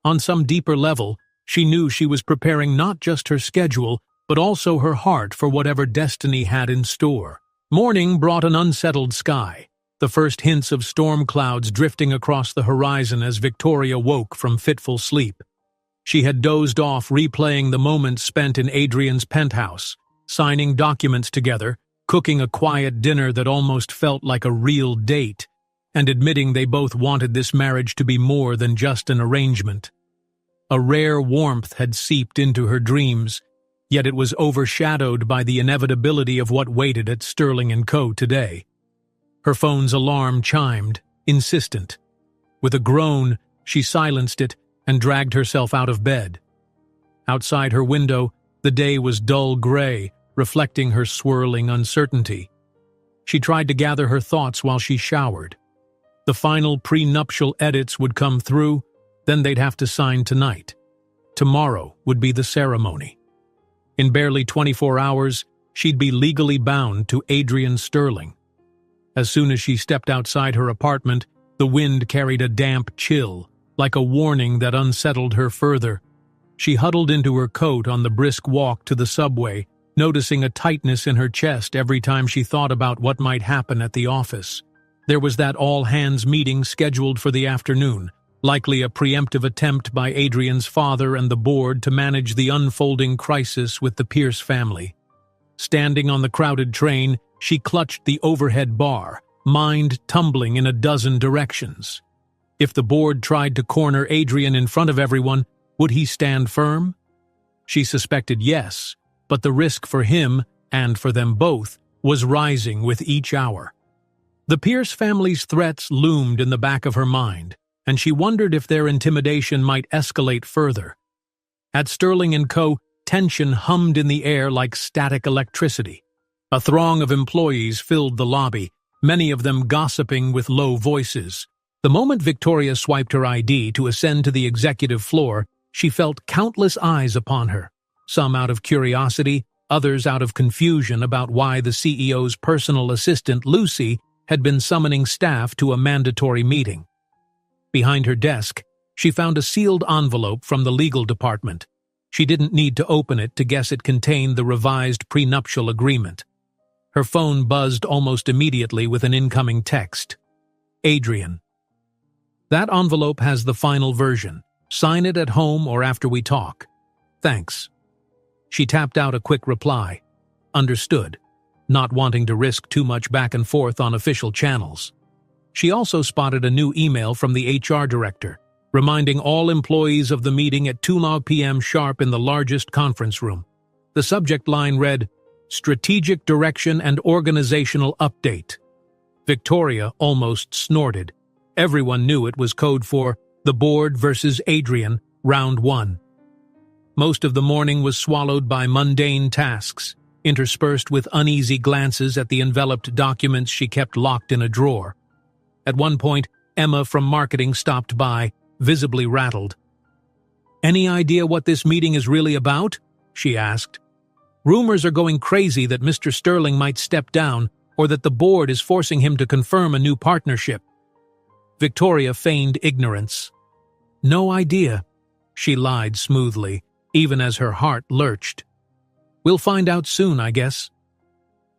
On some deeper level, she knew she was preparing not just her schedule, but also her heart for whatever destiny had in store. Morning brought an unsettled sky, the first hints of storm clouds drifting across the horizon as Victoria woke from fitful sleep. She had dozed off replaying the moments spent in Adrian's penthouse, signing documents together, cooking a quiet dinner that almost felt like a real date, and admitting they both wanted this marriage to be more than just an arrangement. A rare warmth had seeped into her dreams, yet it was overshadowed by the inevitability of what waited at Sterling & Co. today. Her phone's alarm chimed, insistent. With a groan, she silenced it and dragged herself out of bed. Outside her window, the day was dull gray, reflecting her swirling uncertainty. She tried to gather her thoughts while she showered. The final prenuptial edits would come through, then they'd have to sign tonight. Tomorrow would be the ceremony. In barely 24 hours, she'd be legally bound to Adrian Sterling. As soon as she stepped outside her apartment, the wind carried a damp chill, like a warning that unsettled her further. She huddled into her coat on the brisk walk to the subway, noticing a tightness in her chest every time she thought about what might happen at the office. There was that all-hands meeting scheduled for the afternoon, likely a preemptive attempt by Adrian's father and the board to manage the unfolding crisis with the Pierce family. Standing on the crowded train, she clutched the overhead bar, mind tumbling in a dozen directions. If the board tried to corner Adrian in front of everyone, would he stand firm? She suspected yes, but the risk for him, and for them both, was rising with each hour. The Pierce family's threats loomed in the back of her mind, and she wondered if their intimidation might escalate further. At Sterling & Co., tension hummed in the air like static electricity. A throng of employees filled the lobby, many of them gossiping with low voices. The moment Victoria swiped her ID to ascend to the executive floor, she felt countless eyes upon her, some out of curiosity, others out of confusion about why the CEO's personal assistant, Lucy, had been summoning staff to a mandatory meeting. Behind her desk, she found a sealed envelope from the legal department. She didn't need to open it to guess it contained the revised prenuptial agreement. Her phone buzzed almost immediately with an incoming text. Adrian. That envelope has the final version. Sign it at home or after we talk. Thanks. She tapped out a quick reply. Understood, not wanting to risk too much back and forth on official channels. She also spotted a new email from the HR director, reminding all employees of the meeting at 2 p.m. sharp in the largest conference room. The subject line read, Strategic Direction and Organizational Update. Victoria almost snorted. Everyone knew it was code for The Board versus Adrian, Round 1. Most of the morning was swallowed by mundane tasks, interspersed with uneasy glances at the enveloped documents she kept locked in a drawer. At one point, Emma from marketing stopped by, visibly rattled. Any idea what this meeting is really about? She asked. Rumors are going crazy that Mr. Sterling might step down or that the board is forcing him to confirm a new partnership. Victoria feigned ignorance. No idea, she lied smoothly, even as her heart lurched. We'll find out soon, I guess.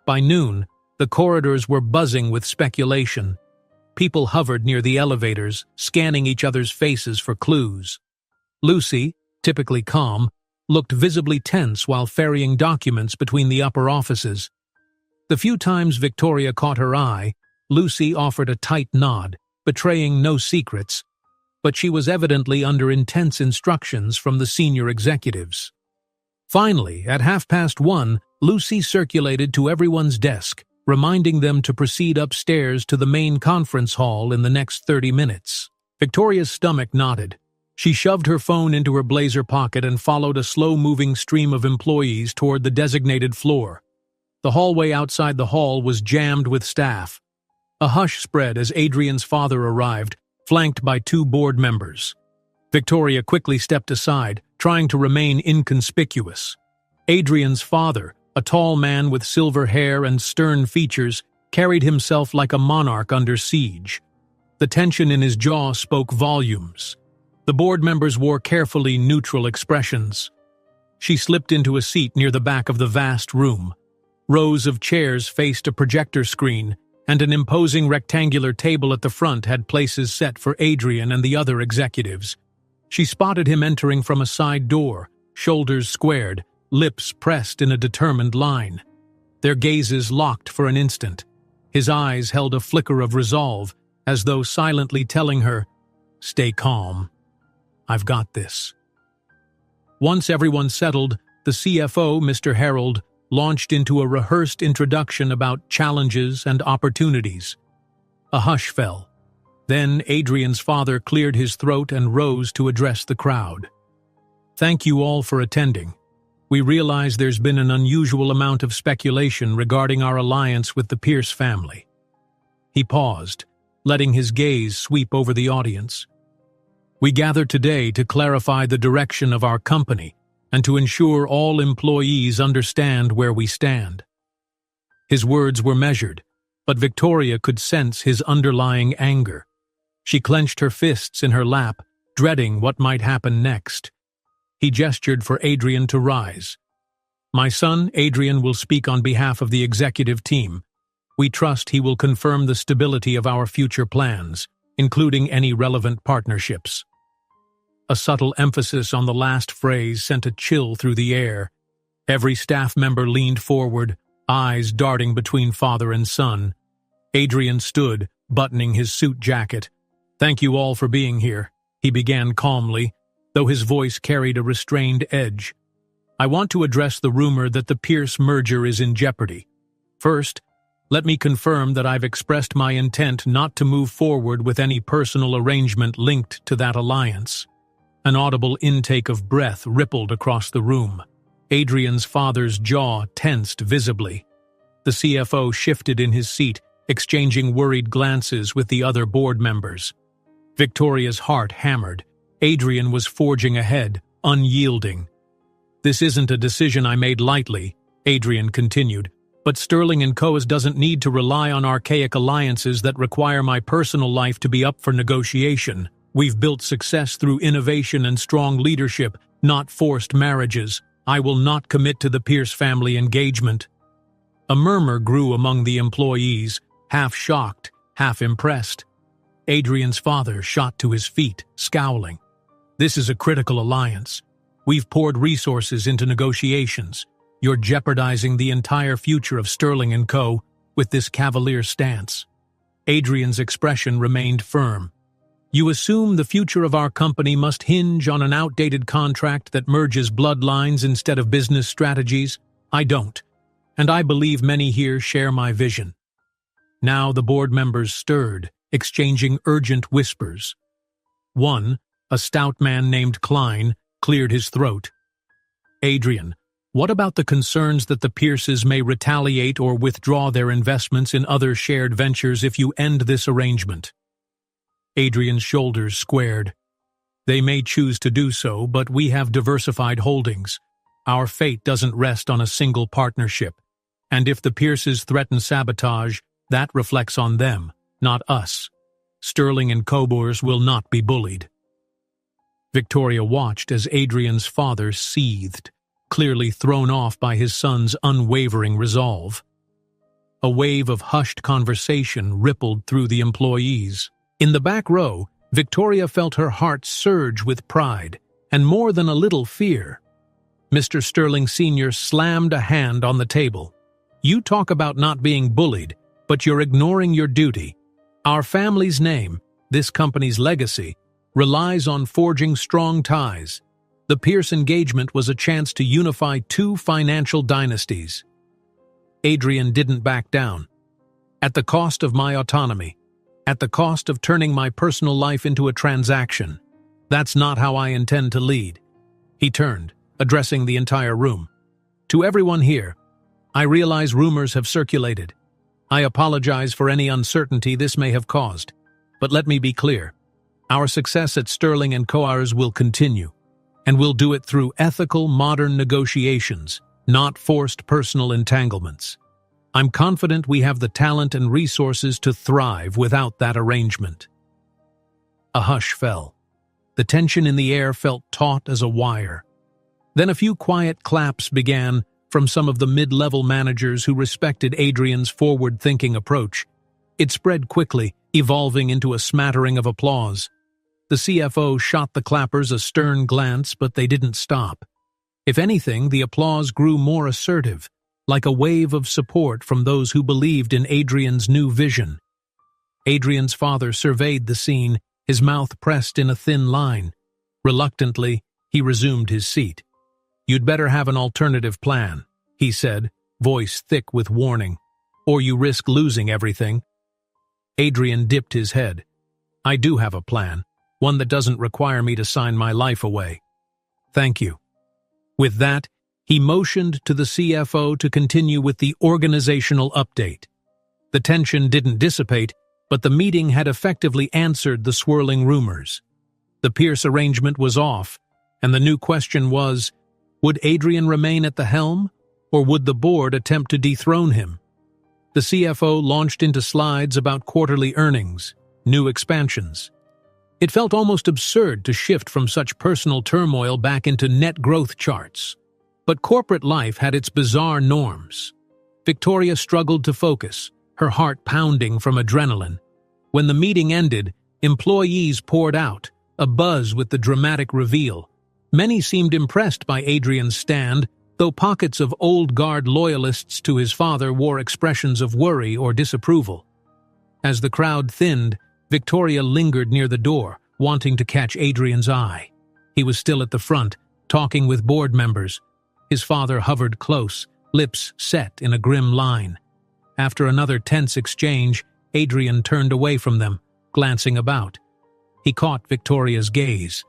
By noon, the corridors were buzzing with speculation. People hovered near the elevators, scanning each other's faces for clues. Lucy, typically calm, looked visibly tense while ferrying documents between the upper offices. The few times Victoria caught her eye, Lucy offered a tight nod, betraying no secrets, but she was evidently under intense instructions from the senior executives. Finally, at 1:30, Lucy circulated to everyone's desk, reminding them to proceed upstairs to the main conference hall in the next 30 minutes. Victoria's stomach knotted. She shoved her phone into her blazer pocket and followed a slow-moving stream of employees toward the designated floor. The hallway outside the hall was jammed with staff. A hush spread as Adrian's father arrived, flanked by 2 board members. Victoria quickly stepped aside, trying to remain inconspicuous. Adrian's father, a tall man with silver hair and stern features, carried himself like a monarch under siege. The tension in his jaw spoke volumes. The board members wore carefully neutral expressions. She slipped into a seat near the back of the vast room. Rows of chairs faced a projector screen, and an imposing rectangular table at the front had places set for Adrian and the other executives. She spotted him entering from a side door, shoulders squared, lips pressed in a determined line. Their gazes locked for an instant. His eyes held a flicker of resolve, as though silently telling her, "Stay calm. I've got this." Once everyone settled, the CFO, Mr. Harold, launched into a rehearsed introduction about challenges and opportunities. A hush fell. Then Adrian's father cleared his throat and rose to address the crowd. "Thank you all for attending. We realize there's been an unusual amount of speculation regarding our alliance with the Pierce family." He paused, letting his gaze sweep over the audience. "We gather today to clarify the direction of our company and to ensure all employees understand where we stand." His words were measured, but Victoria could sense his underlying anger. She clenched her fists in her lap, dreading what might happen next. He gestured for Adrian to rise. "My son, Adrian, will speak on behalf of the executive team. We trust he will confirm the stability of our future plans, including any relevant partnerships." A subtle emphasis on the last phrase sent a chill through the air. Every staff member leaned forward, eyes darting between father and son. Adrian stood, buttoning his suit jacket. "Thank you all for being here," he began calmly, though his voice carried a restrained edge. "I want to address the rumor that the Pierce merger is in jeopardy. First, let me confirm that I've expressed my intent not to move forward with any personal arrangement linked to that alliance." An audible intake of breath rippled across the room. Adrian's father's jaw tensed visibly. The CFO shifted in his seat, exchanging worried glances with the other board members. Victoria's heart hammered. Adrian was forging ahead, unyielding. "This isn't a decision I made lightly," Adrian continued, "but Sterling & Co. doesn't need to rely on archaic alliances that require my personal life to be up for negotiation. We've built success through innovation and strong leadership, not forced marriages. I will not commit to the Pierce family engagement." A murmur grew among the employees, half shocked, half impressed. Adrian's father shot to his feet, scowling. "This is a critical alliance. We've poured resources into negotiations. You're jeopardizing the entire future of Sterling & Co. with this cavalier stance." Adrian's expression remained firm. "You assume the future of our company must hinge on an outdated contract that merges bloodlines instead of business strategies? I don't, and I believe many here share my vision." Now the board members stirred, exchanging urgent whispers. One, a stout man named Klein, cleared his throat. "Adrian, what about the concerns that the Pierces may retaliate or withdraw their investments in other shared ventures if you end this arrangement?" Adrian's shoulders squared. "They may choose to do so, but we have diversified holdings. Our fate doesn't rest on a single partnership. And if the Pierces threaten sabotage, that reflects on them, not us. Sterling and Cobours will not be bullied." Victoria watched as Adrian's father seethed, clearly thrown off by his son's unwavering resolve. A wave of hushed conversation rippled through the employees. In the back row, Victoria felt her heart surge with pride, and more than a little fear. Mr. Sterling Sr. slammed a hand on the table. "You talk about not being bullied, but you're ignoring your duty. Our family's name, this company's legacy, relies on forging strong ties. The Pierce engagement was a chance to unify 2 financial dynasties." Adrian didn't back down. "At the cost of my autonomy. At the cost of turning my personal life into a transaction. That's not how I intend to lead." He turned, addressing the entire room. "To everyone here, I realize rumors have circulated. I apologize for any uncertainty this may have caused. But let me be clear. Our success at Sterling & Coars will continue, and we'll do it through ethical, modern negotiations, not forced personal entanglements. I'm confident we have the talent and resources to thrive without that arrangement. A hush fell. The tension in the air felt taut as a wire. Then a few quiet claps began from some of the mid-level managers who respected Adrian's forward-thinking approach. It spread quickly, evolving into a smattering of applause. The CFO shot the clappers a stern glance, but they didn't stop. If anything, the applause grew more assertive, like a wave of support from those who believed in Adrian's new vision. Adrian's father surveyed the scene, his mouth pressed in a thin line. Reluctantly, he resumed his seat. "You'd better have an alternative plan," he said, voice thick with warning, "or you risk losing everything." Adrian dipped his head. "I do have a plan, one that doesn't require me to sign my life away. Thank you." With that, he motioned to the CFO to continue with the organizational update. The tension didn't dissipate, but the meeting had effectively answered the swirling rumors. The Pierce arrangement was off, and the new question was, would Adrian remain at the helm, or would the board attempt to dethrone him? The CFO launched into slides about quarterly earnings, new expansions. It felt almost absurd to shift from such personal turmoil back into net growth charts. But corporate life had its bizarre norms. Victoria struggled to focus, her heart pounding from adrenaline. When the meeting ended, employees poured out, a buzz with the dramatic reveal. Many seemed impressed by Adrian's stand, though pockets of old guard loyalists to his father wore expressions of worry or disapproval. As the crowd thinned, Victoria lingered near the door, wanting to catch Adrian's eye. He was still at the front, talking with board members. His father hovered close, lips set in a grim line. After another tense exchange, Adrian turned away from them, glancing about. He caught Victoria's gaze.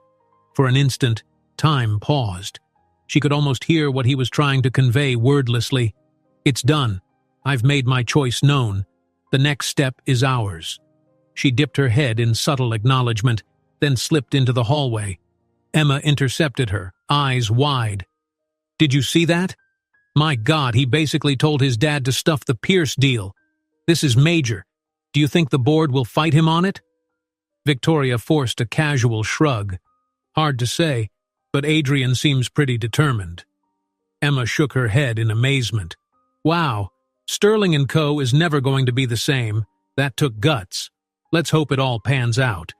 For an instant, time paused. She could almost hear what he was trying to convey wordlessly. "It's done. I've made my choice known. The next step is ours." She dipped her head in subtle acknowledgement, then slipped into the hallway. Emma intercepted her, eyes wide. "Did you see that? My God, he basically told his dad to stuff the Pierce deal. This is major. Do you think the board will fight him on it?" Victoria forced a casual shrug. "Hard to say, but Adrian seems pretty determined." Emma shook her head in amazement. "Wow, Sterling & Co. is never going to be the same. That took guts. Let's hope it all pans out."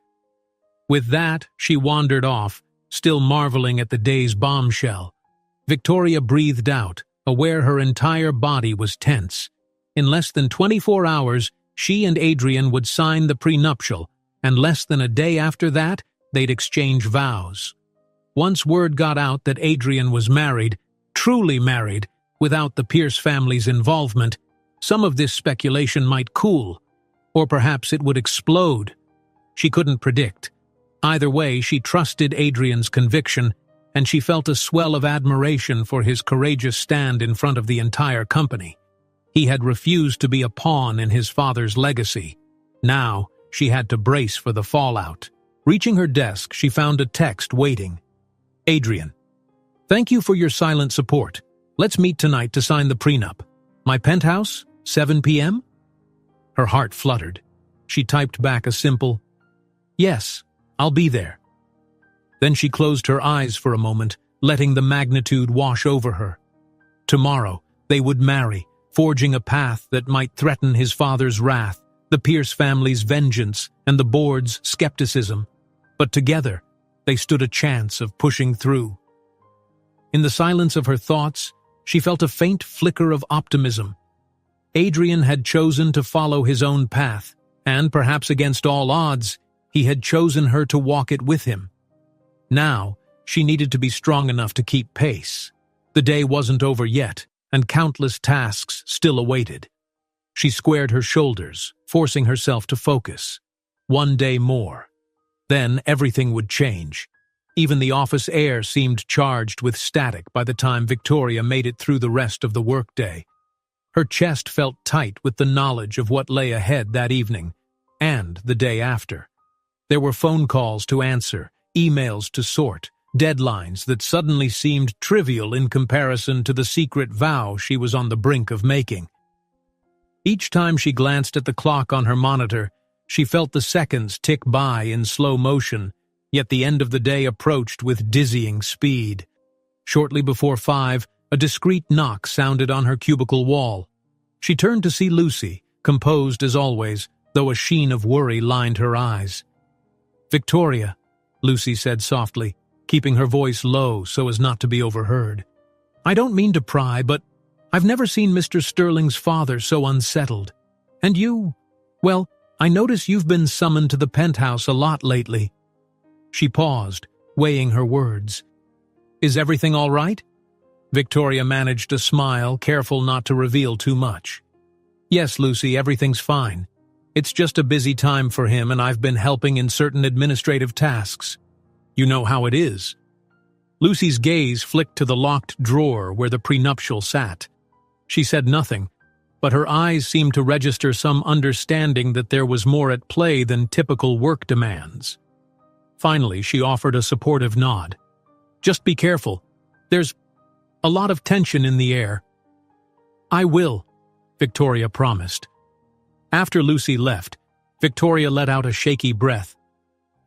With that, she wandered off, still marveling at the day's bombshell. Victoria breathed out, aware her entire body was tense. In less than 24 hours, she and Adrian would sign the prenuptial, and less than a day after that, they'd exchange vows. Once word got out that Adrian was married, truly married, without the Pierce family's involvement, some of this speculation might cool, or perhaps it would explode. She couldn't predict. Either way, she trusted Adrian's conviction, and she felt a swell of admiration for his courageous stand in front of the entire company. He had refused to be a pawn in his father's legacy. Now, she had to brace for the fallout. Reaching her desk, she found a text waiting. "Adrian, thank you for your silent support. Let's meet tonight to sign the prenup. My penthouse, 7 p.m.? Her heart fluttered. She typed back a simple, "Yes, I'll be there." Then she closed her eyes for a moment, letting the magnitude wash over her. Tomorrow, they would marry, forging a path that might threaten his father's wrath, the Pierce family's vengeance, and the board's skepticism. But together, they stood a chance of pushing through. In the silence of her thoughts, she felt a faint flicker of optimism. Adrian had chosen to follow his own path, and perhaps against all odds, he had chosen her to walk it with him. Now, she needed to be strong enough to keep pace. The day wasn't over yet, and countless tasks still awaited. She squared her shoulders, forcing herself to focus. One day more. Then everything would change. Even the office air seemed charged with static by the time Victoria made it through the rest of the workday. Her chest felt tight with the knowledge of what lay ahead that evening, and the day after. There were phone calls to answer, emails to sort, deadlines that suddenly seemed trivial in comparison to the secret vow she was on the brink of making. Each time she glanced at the clock on her monitor, she felt the seconds tick by in slow motion, yet the end of the day approached with dizzying speed. Shortly before 5, a discreet knock sounded on her cubicle wall. She turned to see Lucy, composed as always, though a sheen of worry lined her eyes. "Victoria," Lucy said softly, keeping her voice low so as not to be overheard. "I don't mean to pry, but I've never seen Mr. Sterling's father so unsettled. And you, well, I notice you've been summoned to the penthouse a lot lately." She paused, weighing her words. "Is everything all right?" Victoria managed a smile, careful not to reveal too much. "Yes, Lucy, everything's fine. It's just a busy time for him, and I've been helping in certain administrative tasks. You know how it is." Lucy's gaze flicked to the locked drawer where the prenuptial sat. She said nothing, but her eyes seemed to register some understanding that there was more at play than typical work demands. Finally, she offered a supportive nod. "Just be careful. There's a lot of tension in the air." "I will," Victoria promised. After Lucy left, Victoria let out a shaky breath.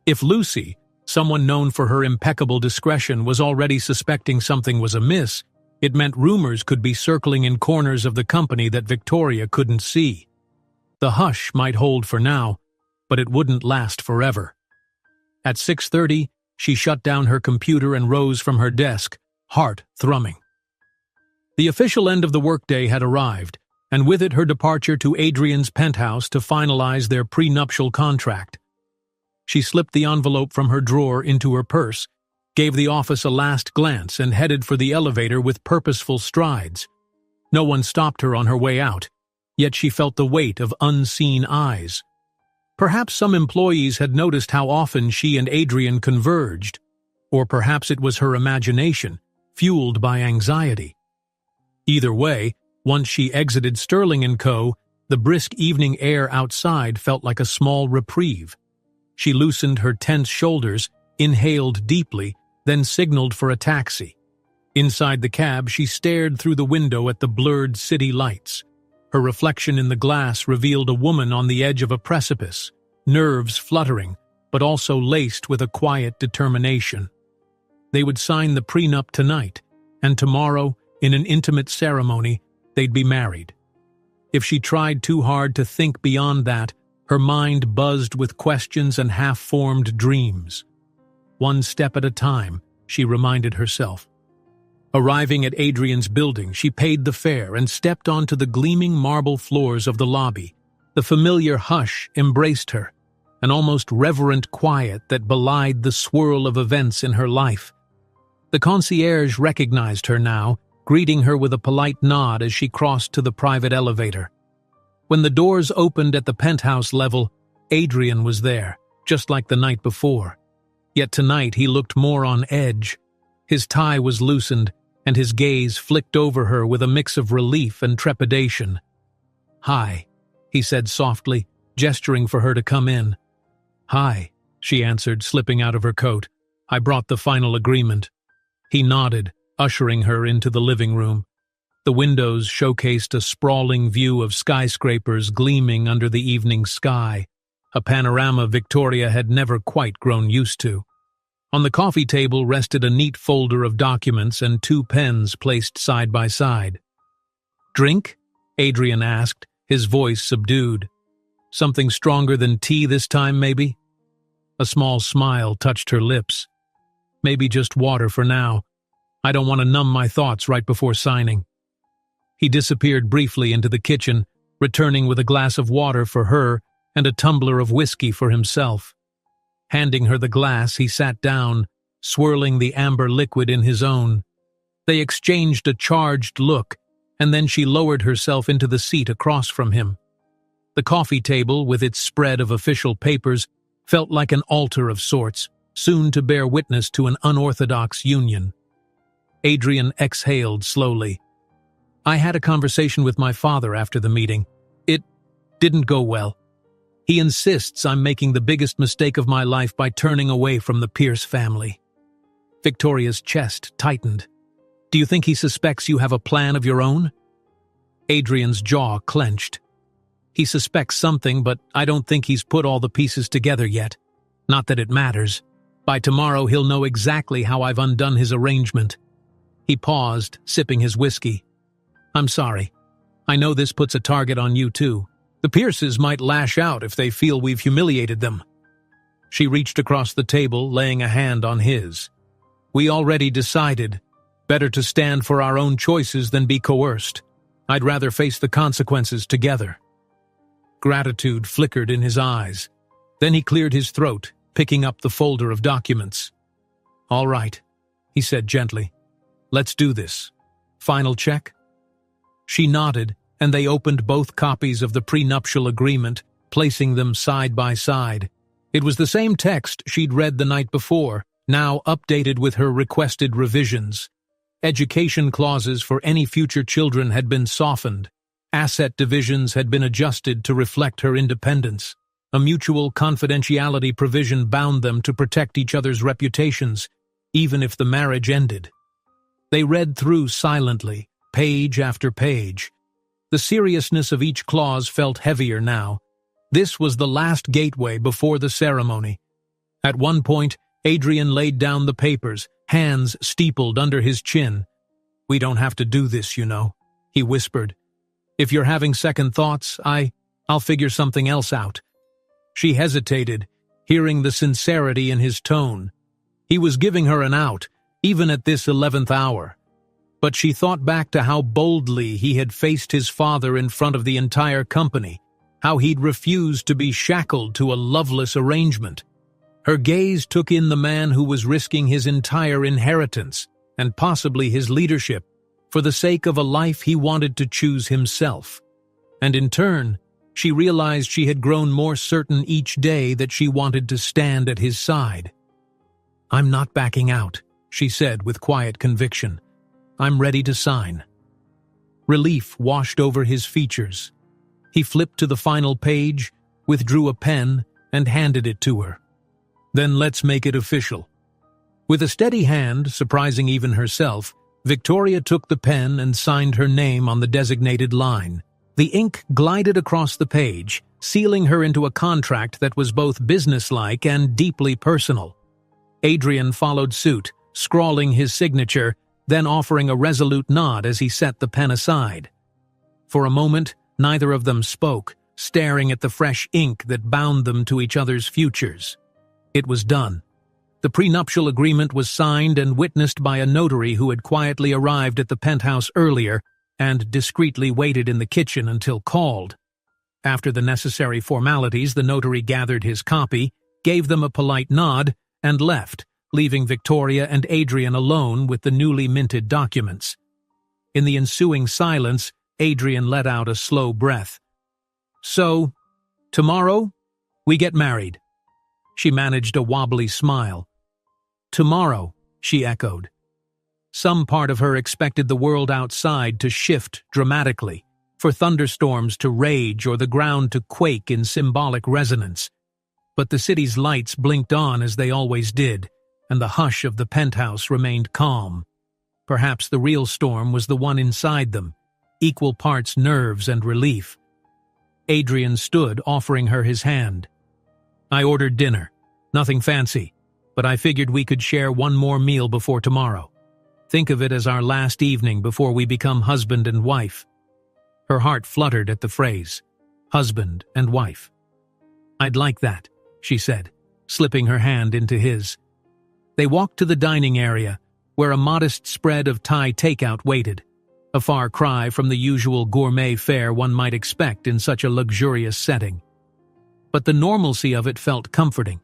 If Lucy, someone known for her impeccable discretion, was already suspecting something was amiss, it meant rumors could be circling in corners of the company that Victoria couldn't see. The hush might hold for now, but it wouldn't last forever. At 6:30, she shut down her computer and rose from her desk, heart thrumming. The official end of the workday had arrived, and with it her departure to Adrian's penthouse to finalize their prenuptial contract. She slipped the envelope from her drawer into her purse, gave the office a last glance, and headed for the elevator with purposeful strides. No one stopped her on her way out, yet she felt the weight of unseen eyes. Perhaps some employees had noticed how often she and Adrian converged, or perhaps it was her imagination, fueled by anxiety. Either way, once she exited Sterling & Co., the brisk evening air outside felt like a small reprieve. She loosened her tense shoulders, inhaled deeply, then signaled for a taxi. Inside the cab, she stared through the window at the blurred city lights. Her reflection in the glass revealed a woman on the edge of a precipice, nerves fluttering, but also laced with a quiet determination. They would sign the prenup tonight, and tomorrow, in an intimate ceremony, they'd be married. If she tried too hard to think beyond that, her mind buzzed with questions and half-formed dreams. One step at a time, she reminded herself. Arriving at Adrian's building, she paid the fare and stepped onto the gleaming marble floors of the lobby. The familiar hush embraced her, an almost reverent quiet that belied the swirl of events in her life. The concierge recognized her now, greeting her with a polite nod as she crossed to the private elevator. When the doors opened at the penthouse level, Adrian was there, just like the night before. Yet tonight he looked more on edge. His tie was loosened, and his gaze flicked over her with a mix of relief and trepidation. "Hi," he said softly, gesturing for her to come in. "Hi," she answered, slipping out of her coat. "I brought the final agreement." He nodded, ushering her into the living room. The windows showcased a sprawling view of skyscrapers gleaming under the evening sky, a panorama Victoria had never quite grown used to. On the coffee table rested a neat folder of documents and 2 pens placed side by side. "Drink?" Adrian asked, his voice subdued. "Something stronger than tea this time, maybe?" A small smile touched her lips. "Maybe just water for now. I don't want to numb my thoughts right before signing." He disappeared briefly into the kitchen, returning with a glass of water for her and a tumbler of whiskey for himself. Handing her the glass, he sat down, swirling the amber liquid in his own. They exchanged a charged look, and then she lowered herself into the seat across from him. The coffee table, with its spread of official papers, felt like an altar of sorts, soon to bear witness to an unorthodox union. Adrian exhaled slowly. I had a conversation with my father after the meeting. It didn't go well. He insists I'm making the biggest mistake of my life by turning away from the Pierce family. Victoria's chest tightened. Do you think he suspects you have a plan of your own? Adrian's jaw clenched. He suspects something, but I don't think he's put all the pieces together yet. Not that it matters. By tomorrow he'll know exactly how I've undone his arrangement. He paused, sipping his whiskey. I'm sorry. I know this puts a target on you too. The Pierces might lash out if they feel we've humiliated them. She reached across the table, laying a hand on his. We already decided. Better to stand for our own choices than be coerced. I'd rather face the consequences together. Gratitude flickered in his eyes. Then he cleared his throat, picking up the folder of documents. All right, he said gently. Let's do this. Final check? She nodded, and they opened both copies of the prenuptial agreement, placing them side by side. It was the same text she'd read the night before, now updated with her requested revisions. Education clauses for any future children had been softened. Asset divisions had been adjusted to reflect her independence. A mutual confidentiality provision bound them to protect each other's reputations, even if the marriage ended. They read through silently, page after page. The seriousness of each clause felt heavier now. This was the last gateway before the ceremony. At one point, Adrian laid down the papers, hands steepled under his chin. We don't have to do this, you know, he whispered. If you're having second thoughts, I'll figure something else out. She hesitated, hearing the sincerity in his tone. He was giving her an out, even at this 11th hour. But she thought back to how boldly he had faced his father in front of the entire company, how he'd refused to be shackled to a loveless arrangement. Her gaze took in the man who was risking his entire inheritance, and possibly his leadership, for the sake of a life he wanted to choose himself. And in turn, she realized she had grown more certain each day that she wanted to stand at his side. I'm not backing out, she said with quiet conviction. I'm ready to sign. Relief washed over his features. He flipped to the final page, withdrew a pen, and handed it to her. Then let's make it official. With a steady hand, surprising even herself, Victoria took the pen and signed her name on the designated line. The ink glided across the page, sealing her into a contract that was both businesslike and deeply personal. Adrian followed suit, scrawling his signature, then offering a resolute nod as he set the pen aside. For a moment, neither of them spoke, staring at the fresh ink that bound them to each other's futures. It was done. The prenuptial agreement was signed and witnessed by a notary who had quietly arrived at the penthouse earlier and discreetly waited in the kitchen until called. After the necessary formalities, the notary gathered his copy, gave them a polite nod, and left, leaving Victoria and Adrian alone with the newly minted documents. In the ensuing silence, Adrian let out a slow breath. So, tomorrow, we get married. She managed a wobbly smile. Tomorrow, she echoed. Some part of her expected the world outside to shift dramatically, for thunderstorms to rage or the ground to quake in symbolic resonance. But the city's lights blinked on as they always did, and the hush of the penthouse remained calm. Perhaps the real storm was the one inside them, equal parts nerves and relief. Adrian stood, offering her his hand. I ordered dinner. Nothing fancy, but I figured we could share one more meal before tomorrow. Think of it as our last evening before we become husband and wife. Her heart fluttered at the phrase, husband and wife. I'd like that, she said, slipping her hand into his. They walked to the dining area, where a modest spread of Thai takeout waited, a far cry from the usual gourmet fare one might expect in such a luxurious setting. But the normalcy of it felt comforting.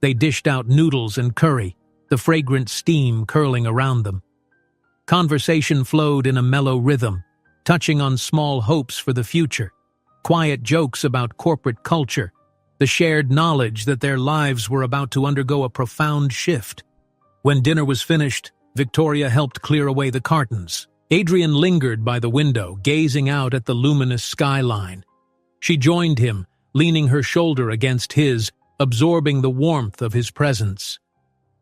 They dished out noodles and curry, the fragrant steam curling around them. Conversation flowed in a mellow rhythm, touching on small hopes for the future, quiet jokes about corporate culture, the shared knowledge that their lives were about to undergo a profound shift. When dinner was finished, Victoria helped clear away the cartons. Adrian lingered by the window, gazing out at the luminous skyline. She joined him, leaning her shoulder against his, absorbing the warmth of his presence.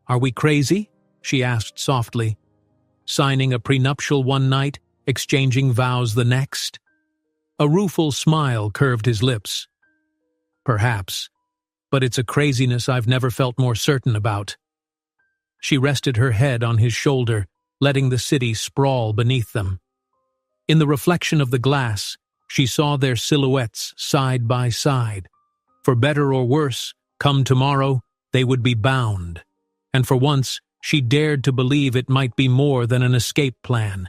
"Are we crazy?" she asked softly. "Signing a prenuptial one night, exchanging vows the next?" A rueful smile curved his lips. "Perhaps, but it's a craziness I've never felt more certain about." She rested her head on his shoulder, letting the city sprawl beneath them. In the reflection of the glass, she saw their silhouettes side by side. For better or worse, come tomorrow, they would be bound. And for once, she dared to believe it might be more than an escape plan.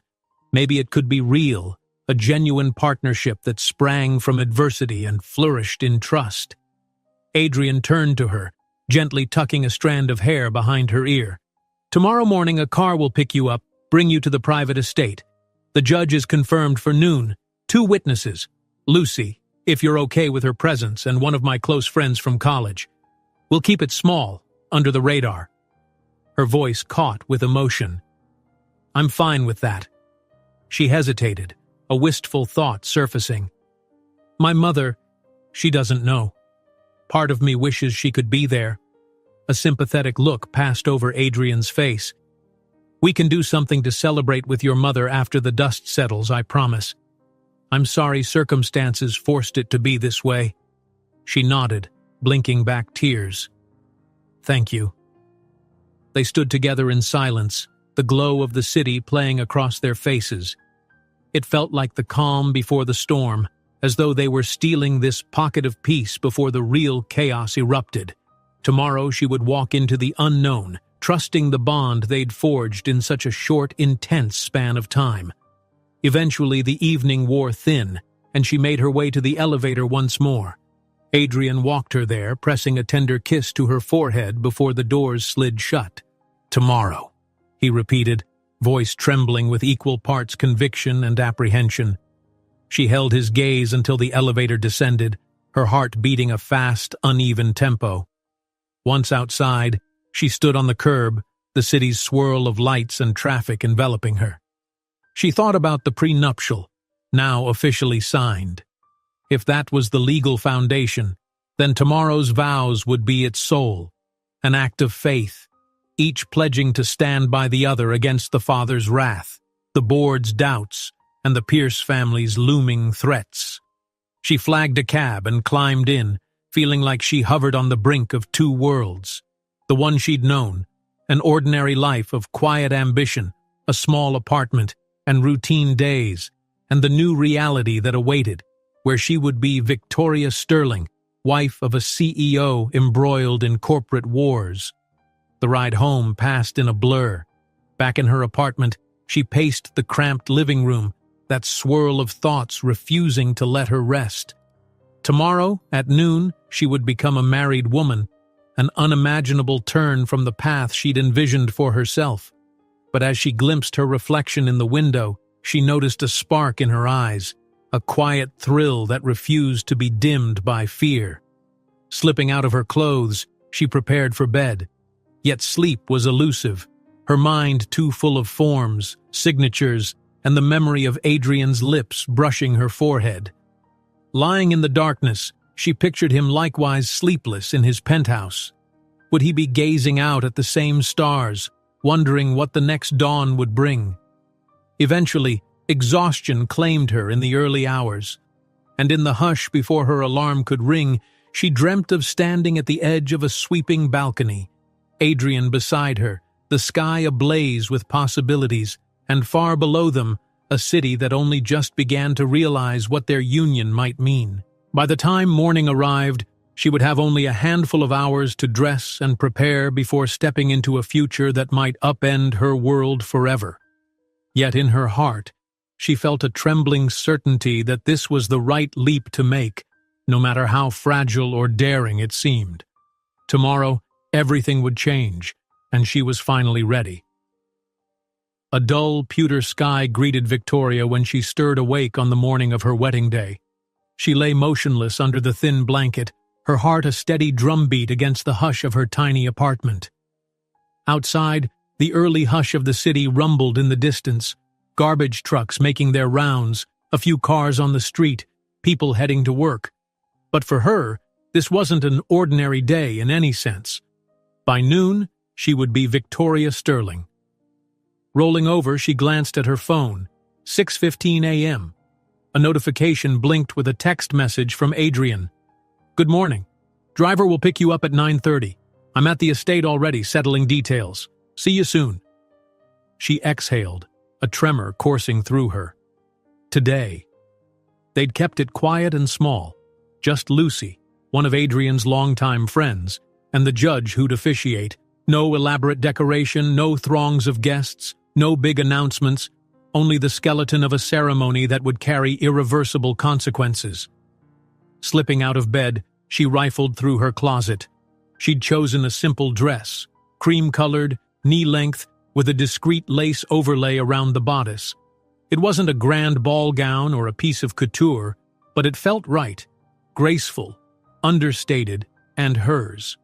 Maybe it could be real, a genuine partnership that sprang from adversity and flourished in trust. Adrian turned to her, gently tucking a strand of hair behind her ear. "Tomorrow morning a car will pick you up, bring you to the private estate. The judge is confirmed for noon. 2 witnesses. Lucy, if you're okay with her presence, and one of my close friends from college. We'll keep it small, under the radar." Her voice caught with emotion. "I'm fine with that." She hesitated, a wistful thought surfacing. "My mother, she doesn't know. Part of me wishes she could be there." A sympathetic look passed over Adrian's face. "We can do something to celebrate with your mother after the dust settles, I promise. I'm sorry circumstances forced it to be this way." She nodded, blinking back tears. "Thank you." They stood together in silence, the glow of the city playing across their faces. It felt like the calm before the storm, as though they were stealing this pocket of peace before the real chaos erupted. Tomorrow she would walk into the unknown, trusting the bond they'd forged in such a short, intense span of time. Eventually the evening wore thin, and she made her way to the elevator once more. Adrian walked her there, pressing a tender kiss to her forehead before the doors slid shut. "Tomorrow," he repeated, voice trembling with equal parts conviction and apprehension. She held his gaze until the elevator descended, her heart beating a fast, uneven tempo. Once outside, she stood on the curb, the city's swirl of lights and traffic enveloping her. She thought about the prenuptial, now officially signed. If that was the legal foundation, then tomorrow's vows would be its soul, an act of faith, each pledging to stand by the other against the father's wrath, the board's doubts, and the Pierce family's looming threats. She flagged a cab and climbed in, feeling like she hovered on the brink of 2 worlds. The one she'd known, an ordinary life of quiet ambition, a small apartment, and routine days, and the new reality that awaited, where she would be Victoria Sterling, wife of a CEO embroiled in corporate wars. The ride home passed in a blur. Back in her apartment, she paced the cramped living room, that swirl of thoughts refusing to let her rest. Tomorrow, at noon, she would become a married woman, an unimaginable turn from the path she'd envisioned for herself. But as she glimpsed her reflection in the window, she noticed a spark in her eyes, a quiet thrill that refused to be dimmed by fear. Slipping out of her clothes, she prepared for bed. Yet sleep was elusive, her mind too full of forms, signatures, and the memory of Adrian's lips brushing her forehead. Lying in the darkness, she pictured him likewise sleepless in his penthouse. Would he be gazing out at the same stars, wondering what the next dawn would bring? Eventually, exhaustion claimed her in the early hours, and in the hush before her alarm could ring, she dreamt of standing at the edge of a sweeping balcony, Adrian beside her, the sky ablaze with possibilities, and far below them, a city that only just began to realize what their union might mean. By the time morning arrived, she would have only a handful of hours to dress and prepare before stepping into a future that might upend her world forever. Yet in her heart, she felt a trembling certainty that this was the right leap to make, no matter how fragile or daring it seemed. Tomorrow, everything would change, and she was finally ready. A dull, pewter sky greeted Victoria when she stirred awake on the morning of her wedding day. She lay motionless under the thin blanket, her heart a steady drumbeat against the hush of her tiny apartment. Outside, the early hush of the city rumbled in the distance, garbage trucks making their rounds, a few cars on the street, people heading to work. But for her, this wasn't an ordinary day in any sense. By noon, she would be Victoria Sterling. Rolling over, she glanced at her phone. 6:15 a.m. A notification blinked with a text message from Adrian. "Good morning. Driver will pick you up at 9:30. I'm at the estate already, settling details. See you soon." She exhaled, a tremor coursing through her. Today. They'd kept it quiet and small. Just Lucy, one of Adrian's longtime friends, and the judge who'd officiate. No elaborate decoration, no throngs of guests, no big announcements, only the skeleton of a ceremony that would carry irreversible consequences. Slipping out of bed, she rifled through her closet. She'd chosen a simple dress, cream-colored, knee-length, with a discreet lace overlay around the bodice. It wasn't a grand ball gown or a piece of couture, but it felt right, graceful, understated, and hers.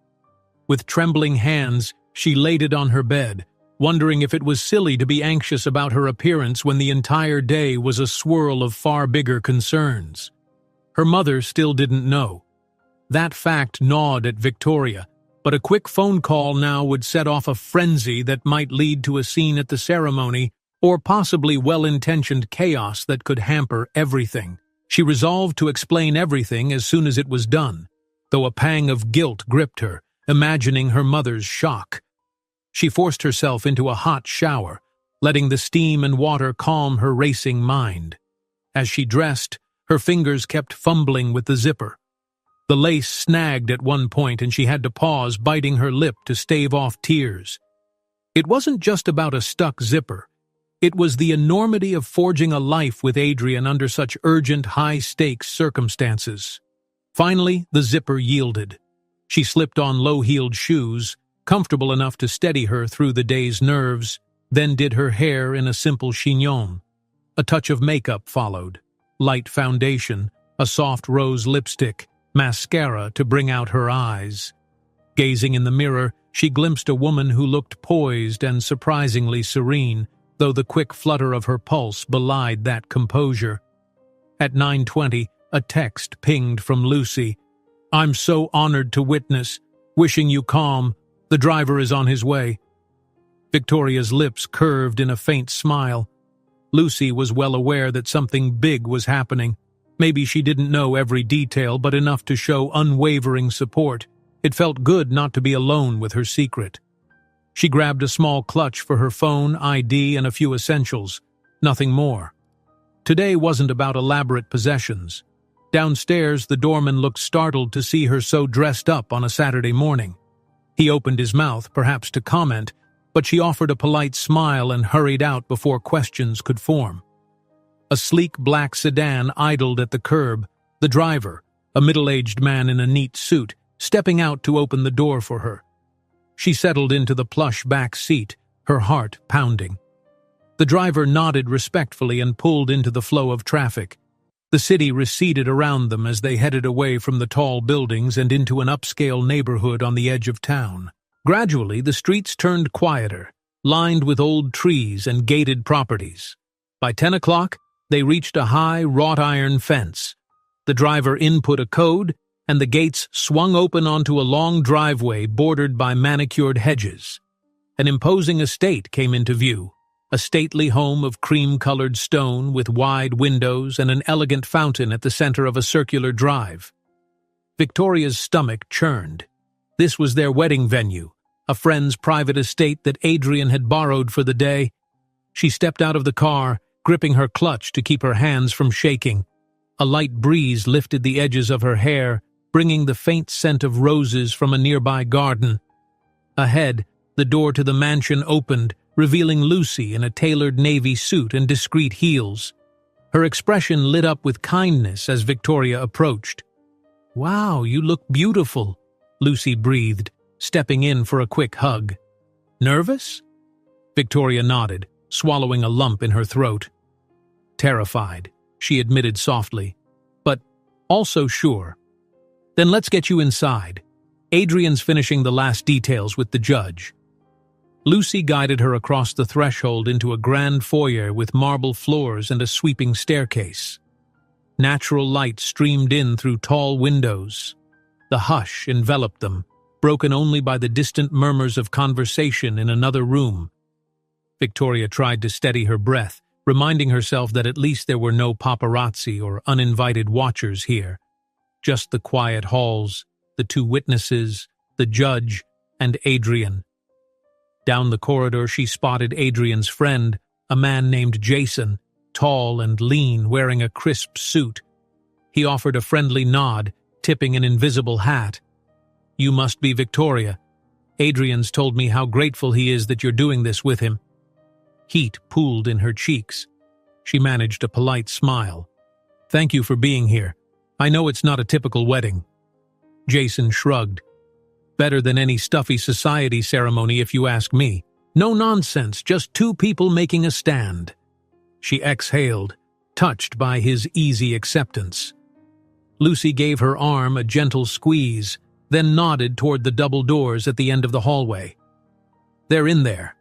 With trembling hands, she laid it on her bed, wondering if it was silly to be anxious about her appearance when the entire day was a swirl of far bigger concerns. Her mother still didn't know. That fact gnawed at Victoria, but a quick phone call now would set off a frenzy that might lead to a scene at the ceremony or possibly well-intentioned chaos that could hamper everything. She resolved to explain everything as soon as it was done, though a pang of guilt gripped her, imagining her mother's shock. She forced herself into a hot shower, letting the steam and water calm her racing mind. As she dressed, her fingers kept fumbling with the zipper. The lace snagged at one point and she had to pause, biting her lip to stave off tears. It wasn't just about a stuck zipper. It was the enormity of forging a life with Adrian under such urgent, high-stakes circumstances. Finally, the zipper yielded. She slipped on low-heeled shoes, comfortable enough to steady her through the day's nerves, then did her hair in a simple chignon. A touch of makeup followed. Light foundation, a soft rose lipstick, mascara to bring out her eyes. Gazing in the mirror, she glimpsed a woman who looked poised and surprisingly serene, though the quick flutter of her pulse belied that composure. At 9:20, a text pinged from Lucy. "I'm so honored to witness. Wishing you calm. The driver is on his way." Victoria's lips curved in a faint smile. Lucy was well aware that something big was happening. Maybe she didn't know every detail, but enough to show unwavering support. It felt good not to be alone with her secret. She grabbed a small clutch for her phone, ID, and a few essentials. Nothing more. Today wasn't about elaborate possessions. Downstairs, the doorman looked startled to see her so dressed up on a Saturday morning. He opened his mouth, perhaps to comment, but she offered a polite smile and hurried out before questions could form. A sleek black sedan idled at the curb, the driver, a middle-aged man in a neat suit, stepping out to open the door for her. She settled into the plush back seat, her heart pounding. The driver nodded respectfully and pulled into the flow of traffic. The city receded around them as they headed away from the tall buildings and into an upscale neighborhood on the edge of town. Gradually, the streets turned quieter, lined with old trees and gated properties. By 10 o'clock, they reached a high, wrought-iron fence. The driver input a code, and the gates swung open onto a long driveway bordered by manicured hedges. An imposing estate came into view, a stately home of cream-colored stone with wide windows and an elegant fountain at the center of a circular drive. Victoria's stomach churned. This was their wedding venue, a friend's private estate that Adrian had borrowed for the day. She stepped out of the car, gripping her clutch to keep her hands from shaking. A light breeze lifted the edges of her hair, bringing the faint scent of roses from a nearby garden. Ahead, the door to the mansion opened, revealing Lucy in a tailored navy suit and discreet heels. Her expression lit up with kindness as Victoria approached. "Wow, you look beautiful," Lucy breathed, stepping in for a quick hug. "Nervous?" Victoria nodded, swallowing a lump in her throat. "Terrified," she admitted softly, but also sure. "Then let's get you inside. Adrian's finishing the last details with the judge." Lucy guided her across the threshold into a grand foyer with marble floors and a sweeping staircase. Natural light streamed in through tall windows. The hush enveloped them, broken only by the distant murmurs of conversation in another room. Victoria tried to steady her breath, reminding herself that at least there were no paparazzi or uninvited watchers here. Just the quiet halls, the two witnesses, the judge, and Adrian. Down the corridor she spotted Adrian's friend, a man named Jason, tall and lean, wearing a crisp suit. He offered a friendly nod, tipping an invisible hat. "You must be Victoria. Adrian's told me how grateful he is that you're doing this with him." Heat pooled in her cheeks. She managed a polite smile. "Thank you for being here. I know it's not a typical wedding." Jason shrugged. "Better than any stuffy society ceremony if you ask me. No nonsense, just two people making a stand." She exhaled, touched by his easy acceptance. Lucy gave her arm a gentle squeeze, then nodded toward the double doors at the end of the hallway. "They're in there."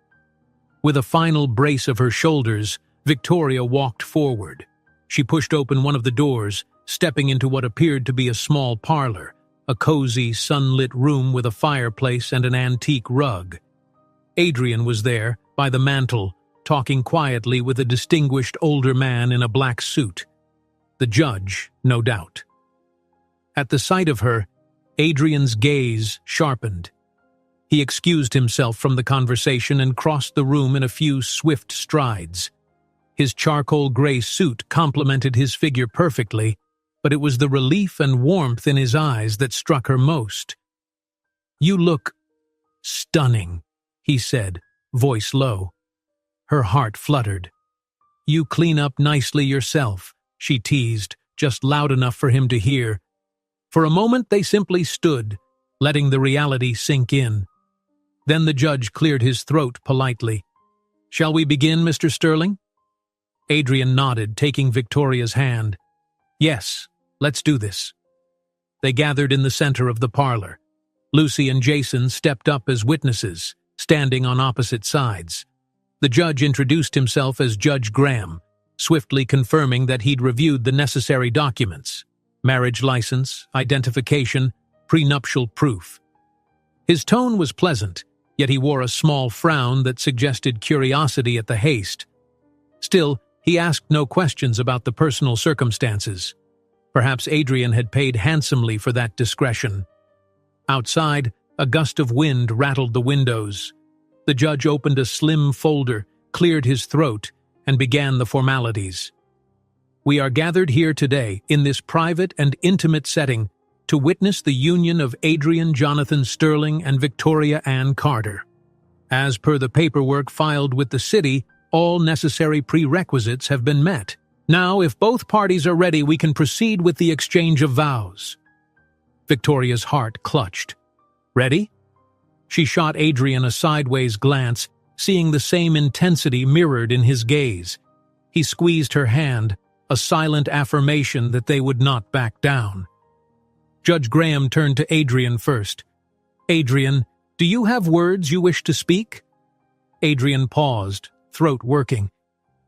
With a final brace of her shoulders, Victoria walked forward. She pushed open one of the doors, stepping into what appeared to be a small parlor, a cozy, sunlit room with a fireplace and an antique rug. Adrian was there, by the mantel, talking quietly with a distinguished older man in a black suit. The judge, no doubt. At the sight of her, Adrian's gaze sharpened. He excused himself from the conversation and crossed the room in a few swift strides. His charcoal gray suit complemented his figure perfectly, but it was the relief and warmth in his eyes that struck her most. "You look stunning," he said, voice low. Her heart fluttered. "You clean up nicely yourself," she teased, just loud enough for him to hear. For a moment they simply stood, letting the reality sink in. Then the judge cleared his throat politely. "Shall we begin, Mr. Sterling?" Adrian nodded, taking Victoria's hand. "Yes, let's do this." They gathered in the center of the parlor. Lucy and Jason stepped up as witnesses, standing on opposite sides. The judge introduced himself as Judge Graham, swiftly confirming that he'd reviewed the necessary documents: marriage license, identification, prenuptial proof. His tone was pleasant, yet he wore a small frown that suggested curiosity at the haste. Still, he asked no questions about the personal circumstances. Perhaps Adrian had paid handsomely for that discretion. Outside, a gust of wind rattled the windows. The judge opened a slim folder, cleared his throat, and began the formalities. "We are gathered here today, in this private and intimate setting, to witness the union of Adrian Jonathan Sterling and Victoria Ann Carter. As per the paperwork filed with the city, all necessary prerequisites have been met. Now, if both parties are ready, we can proceed with the exchange of vows." Victoria's heart clutched. "Ready?" She shot Adrian a sideways glance, seeing the same intensity mirrored in his gaze. He squeezed her hand, a silent affirmation that they would not back down. Judge Graham turned to Adrian first. "Adrian, do you have words you wish to speak?" Adrian paused, throat working.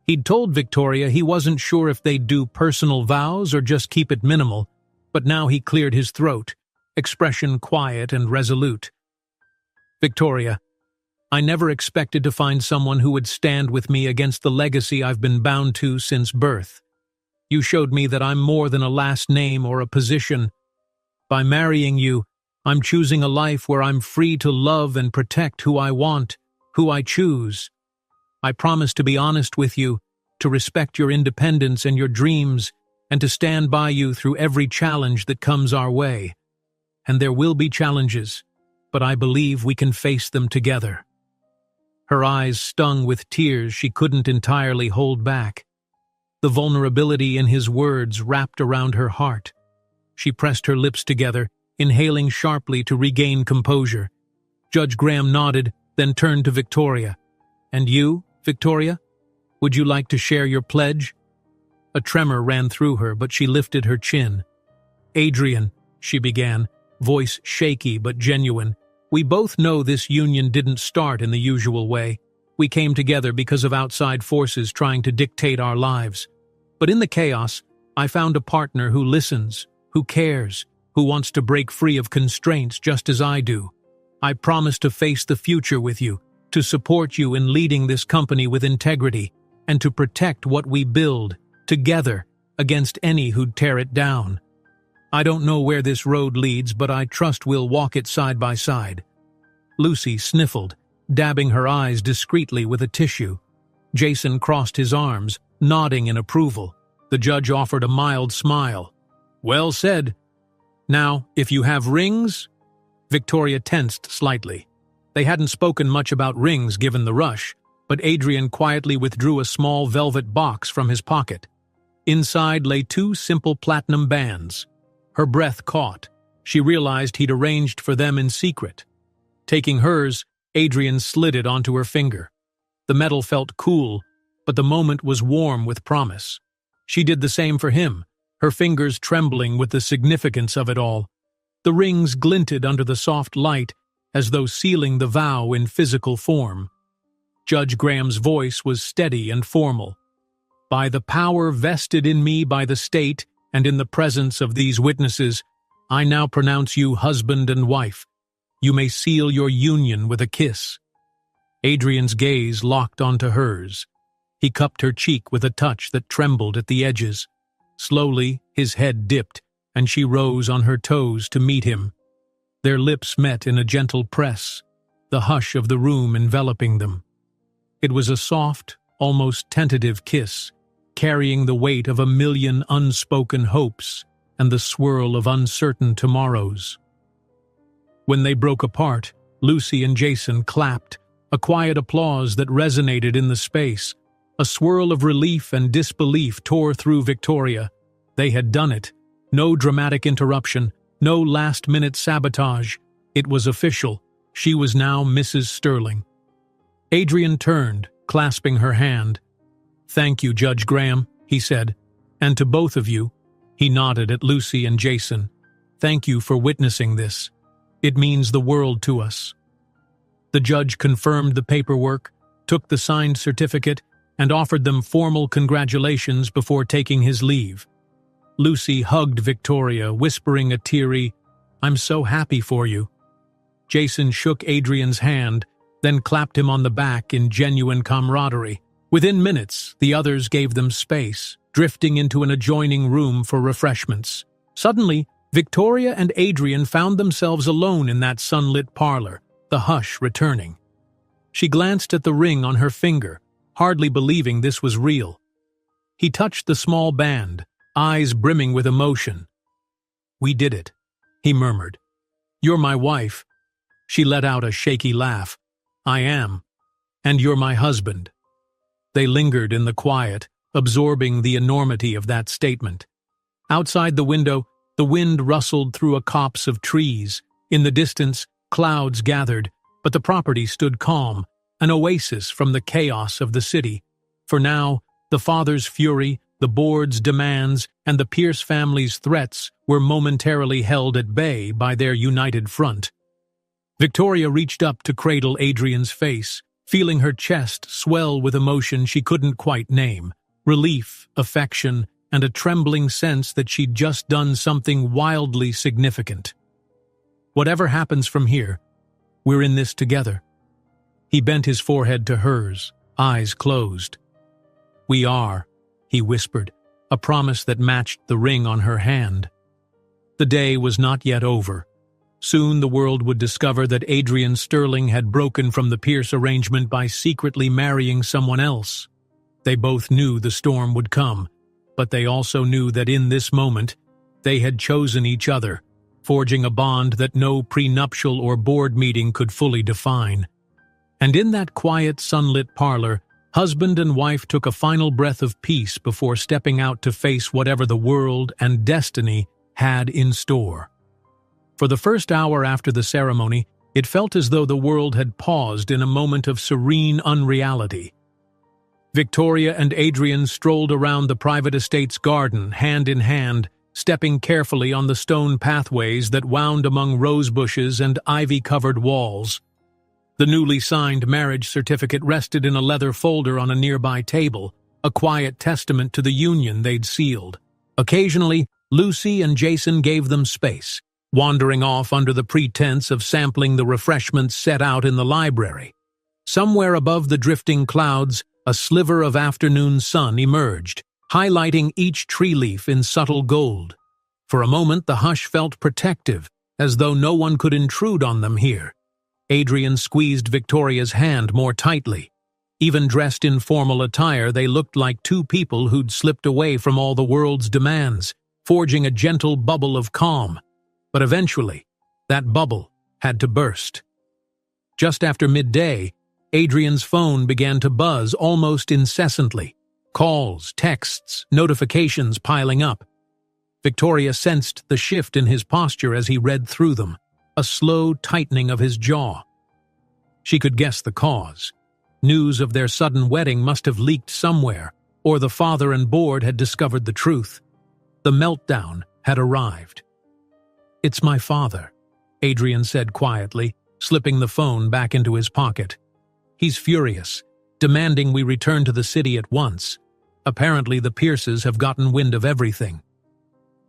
He'd told Victoria he wasn't sure if they'd do personal vows or just keep it minimal, but now he cleared his throat, expression quiet and resolute. "Victoria, I never expected to find someone who would stand with me against the legacy I've been bound to since birth. You showed me that I'm more than a last name or a position. By marrying you, I'm choosing a life where I'm free to love and protect who I want, who I choose. I promise to be honest with you, to respect your independence and your dreams, and to stand by you through every challenge that comes our way. And there will be challenges, but I believe we can face them together." Her eyes stung with tears she couldn't entirely hold back. The vulnerability in his words wrapped around her heart. She pressed her lips together, inhaling sharply to regain composure. Judge Graham nodded, then turned to Victoria. "And you, Victoria? Would you like to share your pledge?" A tremor ran through her, but she lifted her chin. "Adrian," she began, voice shaky but genuine, We both know this union didn't start in the usual way. We came together because of outside forces trying to dictate our lives. But in the chaos, I found a partner who listens, who cares, who wants to break free of constraints just as I do. I promise to face the future with you, to support you in leading this company with integrity, and to protect what we build, together, against any who'd tear it down. I don't know where this road leads, but I trust we'll walk it side by side. Lucy sniffled, dabbing her eyes discreetly with a tissue. Jason crossed his arms, nodding in approval. The judge offered a mild smile. Well said. Now, if you have rings... Victoria tensed slightly. They hadn't spoken much about rings given the rush, but Adrian quietly withdrew a small velvet box from his pocket. Inside lay 2 simple platinum bands. Her breath caught. She realized he'd arranged for them in secret. Taking hers, Adrian slid it onto her finger. The metal felt cool, but the moment was warm with promise. She did the same for him, her fingers trembling with the significance of it all. The rings glinted under the soft light, as though sealing the vow in physical form. Judge Graham's voice was steady and formal. By the power vested in me by the state and in the presence of these witnesses, I now pronounce you husband and wife. You may seal your union with a kiss. Adrian's gaze locked onto hers. He cupped her cheek with a touch that trembled at the edges. Slowly, his head dipped, and she rose on her toes to meet him. Their lips met in a gentle press, the hush of the room enveloping them. It was a soft, almost tentative kiss, carrying the weight of 1,000,000 unspoken hopes and the swirl of uncertain tomorrows. When they broke apart, Lucy and Jason clapped, a quiet applause that resonated in the space. A swirl of relief and disbelief tore through Victoria. They had done it. No dramatic interruption, no last-minute sabotage. It was official. She was now Mrs. Sterling. Adrian turned, clasping her hand. "Thank you, Judge Graham," he said. "And to both of you," he nodded at Lucy and Jason. "Thank you for witnessing this. It means the world to us." The judge confirmed the paperwork, took the signed certificate, and offered them formal congratulations before taking his leave. Lucy hugged Victoria, whispering a teary, "I'm so happy for you." Jason shook Adrian's hand, then clapped him on the back in genuine camaraderie. Within minutes, the others gave them space, drifting into an adjoining room for refreshments. Suddenly, Victoria and Adrian found themselves alone in that sunlit parlor, the hush returning. She glanced at the ring on her finger, hardly believing this was real. He touched the small band, eyes brimming with emotion. "We did it," he murmured. "You're my wife." She let out a shaky laugh. "I am. And you're my husband." They lingered in the quiet, absorbing the enormity of that statement. Outside the window, the wind rustled through a copse of trees. In the distance, clouds gathered, but the property stood calm, an oasis from the chaos of the city. For now, the father's fury, the board's demands, and the Pierce family's threats were momentarily held at bay by their united front. Victoria reached up to cradle Adrian's face, feeling her chest swell with emotion she couldn't quite name, relief, affection, and a trembling sense that she'd just done something wildly significant. "Whatever happens from here, we're in this together." He bent his forehead to hers, eyes closed. "We are," he whispered, a promise that matched the ring on her hand. The day was not yet over. Soon the world would discover that Adrian Sterling had broken from the Pierce arrangement by secretly marrying someone else. They both knew the storm would come, but they also knew that in this moment, they had chosen each other, forging a bond that no prenuptial or board meeting could fully define. And in that quiet, sunlit parlor, husband and wife took a final breath of peace before stepping out to face whatever the world and destiny had in store. For the first hour after the ceremony, it felt as though the world had paused in a moment of serene unreality. Victoria and Adrian strolled around the private estate's garden, hand in hand, stepping carefully on the stone pathways that wound among rose bushes and ivy-covered walls. The newly signed marriage certificate rested in a leather folder on a nearby table, a quiet testament to the union they'd sealed. Occasionally, Lucy and Jason gave them space, wandering off under the pretense of sampling the refreshments set out in the library. Somewhere above the drifting clouds, a sliver of afternoon sun emerged, highlighting each tree leaf in subtle gold. For a moment, the hush felt protective, as though no one could intrude on them here. Adrian squeezed Victoria's hand more tightly. Even dressed in formal attire, they looked like two people who'd slipped away from all the world's demands, forging a gentle bubble of calm. But eventually, that bubble had to burst. Just after midday, Adrian's phone began to buzz almost incessantly. Calls, texts, notifications piling up. Victoria sensed the shift in his posture as he read through them, a slow tightening of his jaw. She could guess the cause. News of their sudden wedding must have leaked somewhere, or the father and board had discovered the truth. The meltdown had arrived. "It's my father," Adrian said quietly, slipping the phone back into his pocket. "He's furious, demanding we return to the city at once. Apparently the Pierces have gotten wind of everything."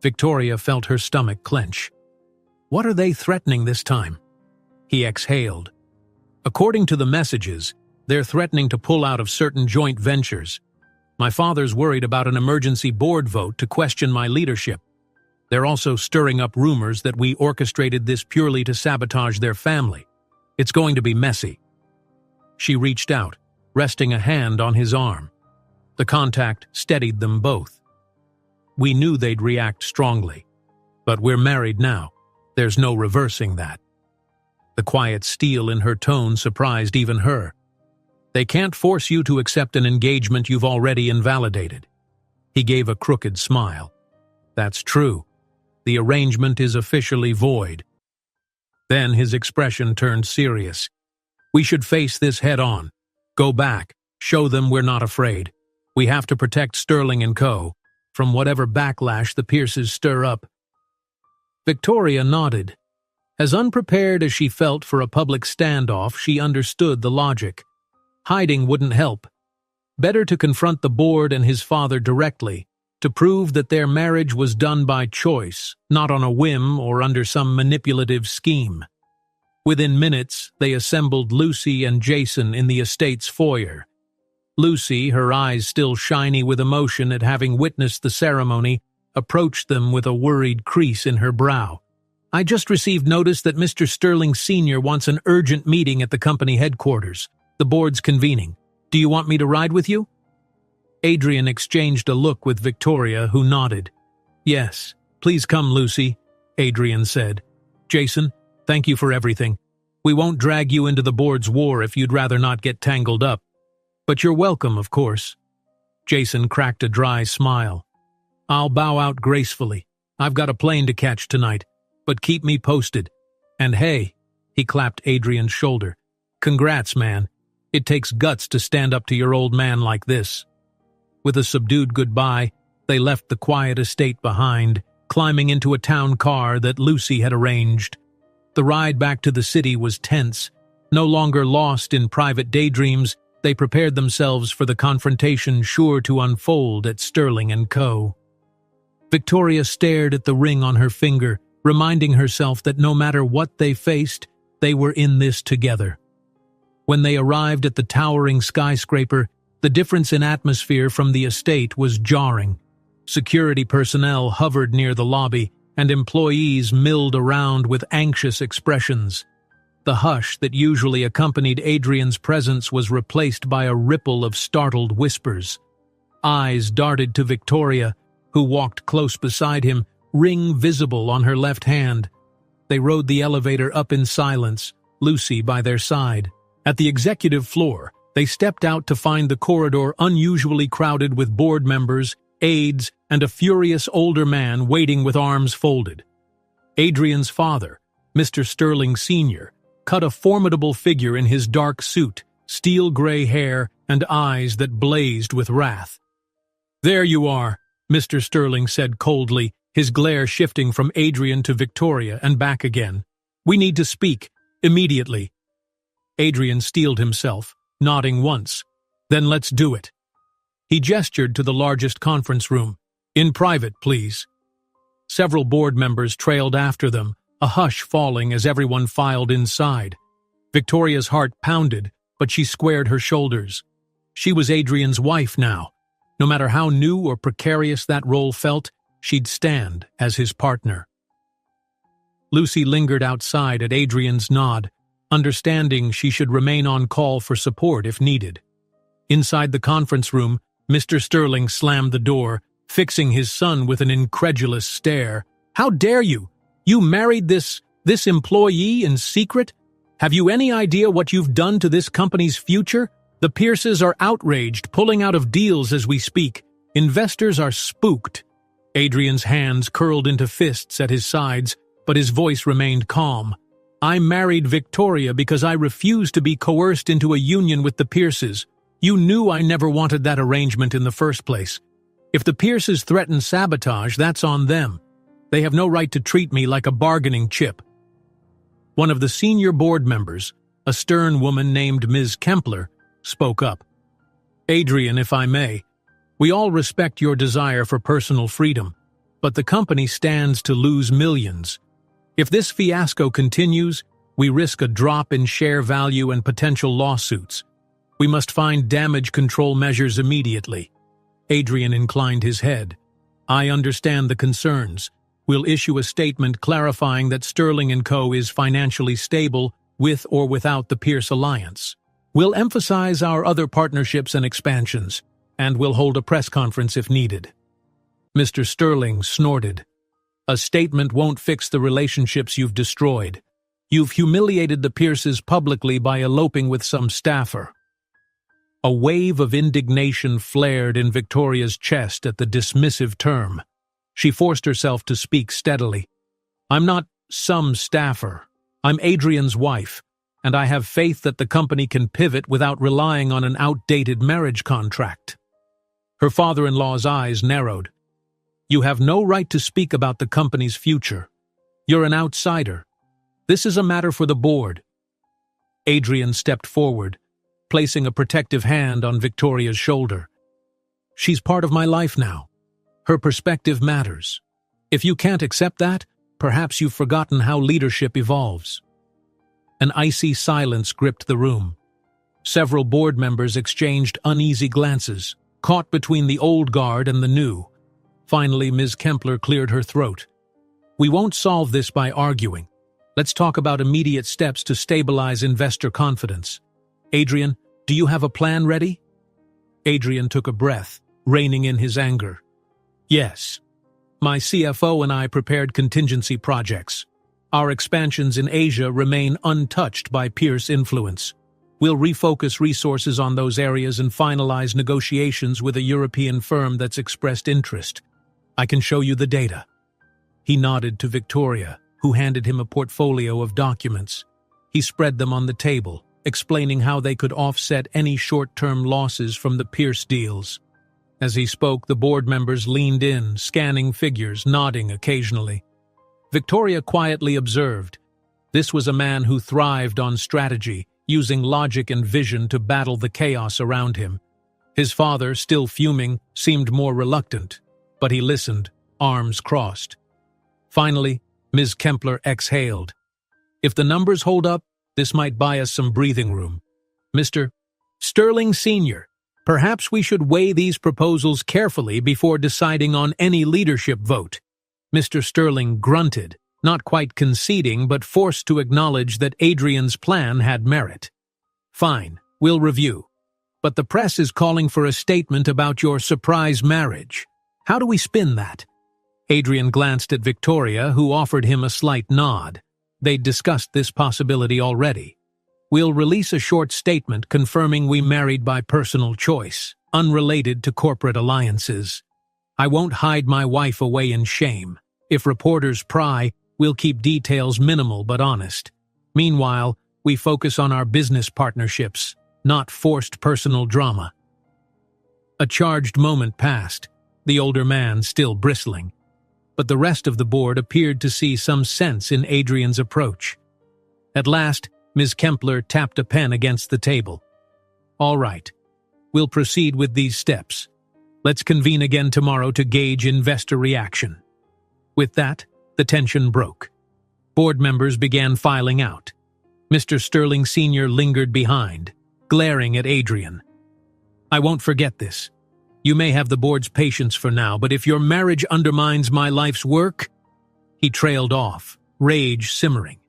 Victoria felt her stomach clench. "What are they threatening this time?" He exhaled. "According to the messages, they're threatening to pull out of certain joint ventures. My father's worried about an emergency board vote to question my leadership. They're also stirring up rumors that we orchestrated this purely to sabotage their family. It's going to be messy." She reached out, resting a hand on his arm. The contact steadied them both. "We knew they'd react strongly. But we're married now. There's no reversing that." The quiet steel in her tone surprised even her. "They can't force you to accept an engagement you've already invalidated." He gave a crooked smile. "That's true. The arrangement is officially void." Then his expression turned serious. "We should face this head-on. Go back. Show them we're not afraid. We have to protect Sterling and Co. from whatever backlash the Pierces stir up." Victoria nodded. As unprepared as she felt for a public standoff, she understood the logic. Hiding wouldn't help. Better to confront the board and his father directly, to prove that their marriage was done by choice, not on a whim or under some manipulative scheme. Within minutes, they assembled Lucy and Jason in the estate's foyer. Lucy, her eyes still shiny with emotion at having witnessed the ceremony, approached them with a worried crease in her brow. "I just received notice that Mr. Sterling Sr. wants an urgent meeting at the company headquarters. The board's convening. Do you want me to ride with you?" Adrian exchanged a look with Victoria, who nodded. "Yes, please come, Lucy," Adrian said. "Jason, thank you for everything. We won't drag you into the board's war if you'd rather not get tangled up. But you're welcome, of course." Jason cracked a dry smile. "I'll bow out gracefully. I've got a plane to catch tonight, but keep me posted. And hey," he clapped Adrian's shoulder, "congrats, man. It takes guts to stand up to your old man like this." With a subdued goodbye, they left the quiet estate behind, climbing into a town car that Lucy had arranged. The ride back to the city was tense. No longer lost in private daydreams, they prepared themselves for the confrontation sure to unfold at Sterling and Co. Victoria stared at the ring on her finger, reminding herself that no matter what they faced, they were in this together. When they arrived at the towering skyscraper, the difference in atmosphere from the estate was jarring. Security personnel hovered near the lobby, and employees milled around with anxious expressions. The hush that usually accompanied Adrian's presence was replaced by a ripple of startled whispers. Eyes darted to Victoria, who walked close beside him, ring visible on her left hand. They rode the elevator up in silence, Lucy by their side. At the executive floor, they stepped out to find the corridor unusually crowded with board members, aides, and a furious older man waiting with arms folded. Adrian's father, Mr. Sterling Sr., cut a formidable figure in his dark suit, steel-gray hair, and eyes that blazed with wrath. "There you are," Mr. Sterling said coldly, his glare shifting from Adrian to Victoria and back again. "We need to speak, immediately." Adrian steeled himself, nodding once. "Then let's do it." He gestured to the largest conference room. "In private, please." Several board members trailed after them, a hush falling as everyone filed inside. Victoria's heart pounded, but she squared her shoulders. She was Adrian's wife now. No matter how new or precarious that role felt, she'd stand as his partner. Lucy lingered outside at Adrian's nod, understanding she should remain on call for support if needed. Inside the conference room, Mr. Sterling slammed the door, fixing his son with an incredulous stare. "How dare you? You married this employee in secret? Have you any idea what you've done to this company's future? The Pierces are outraged, pulling out of deals as we speak. Investors are spooked." Adrian's hands curled into fists at his sides, but his voice remained calm. "I married Victoria because I refused to be coerced into a union with the Pierces. You knew I never wanted that arrangement in the first place. If the Pierces threaten sabotage, that's on them. They have no right to treat me like a bargaining chip." One of the senior board members, a stern woman named Ms. Kempler, spoke up. "Adrian, if I may, we all respect your desire for personal freedom, but the company stands to lose millions. If this fiasco continues, we risk a drop in share value and potential lawsuits. We must find damage control measures immediately." Adrian inclined his head. "I understand the concerns. We'll issue a statement clarifying that Sterling & Co. is financially stable with or without the Pierce Alliance. We'll emphasize our other partnerships and expansions, and we'll hold a press conference if needed." Mr. Sterling snorted. "A statement won't fix the relationships you've destroyed. You've humiliated the Pierces publicly by eloping with some staffer." A wave of indignation flared in Victoria's chest at the dismissive term. She forced herself to speak steadily. "I'm not some staffer. I'm Adrian's wife, and I have faith that the company can pivot without relying on an outdated marriage contract." Her father-in-law's eyes narrowed. "You have no right to speak about the company's future. You're an outsider. This is a matter for the board." Adrian stepped forward, placing a protective hand on Victoria's shoulder. "She's part of my life now. Her perspective matters. If you can't accept that, perhaps you've forgotten how leadership evolves." An icy silence gripped the room. Several board members exchanged uneasy glances, caught between the old guard and the new. Finally, Ms. Kempler cleared her throat. "We won't solve this by arguing. Let's talk about immediate steps to stabilize investor confidence. Adrian, do you have a plan ready?" Adrian took a breath, reining in his anger. "Yes. My CFO and I prepared contingency projects. Our expansions in Asia remain untouched by Pierce influence. We'll refocus resources on those areas and finalize negotiations with a European firm that's expressed interest. I can show you the data." He nodded to Victoria, who handed him a portfolio of documents. He spread them on the table, explaining how they could offset any short-term losses from the Pierce deals. As he spoke, the board members leaned in, scanning figures, nodding occasionally. Victoria quietly observed. This was a man who thrived on strategy, using logic and vision to battle the chaos around him. His father, still fuming, seemed more reluctant, but he listened, arms crossed. Finally, Ms. Kempler exhaled. "If the numbers hold up, this might buy us some breathing room. Mr. Sterling Sr., perhaps we should weigh these proposals carefully before deciding on any leadership vote." Mr. Sterling grunted, not quite conceding but forced to acknowledge that Adrian's plan had merit. "Fine, we'll review. But the press is calling for a statement about your surprise marriage. How do we spin that?" Adrian glanced at Victoria, who offered him a slight nod. They'd discussed this possibility already. "We'll release a short statement confirming we married by personal choice, unrelated to corporate alliances. I won't hide my wife away in shame. If reporters pry, we'll keep details minimal but honest. Meanwhile, we focus on our business partnerships, not forced personal drama." A charged moment passed, the older man still bristling. but the rest of the board appeared to see some sense in Adrian's approach. At last, Ms. Kempler tapped a pen against the table. "All right, we'll proceed with these steps. Let's convene again tomorrow to gauge investor reaction." With that, the tension broke. Board members began filing out. Mr. Sterling Sr. lingered behind, glaring at Adrian. "I won't forget this. You may have the board's patience for now, but if your marriage undermines my life's work—" He trailed off, rage simmering.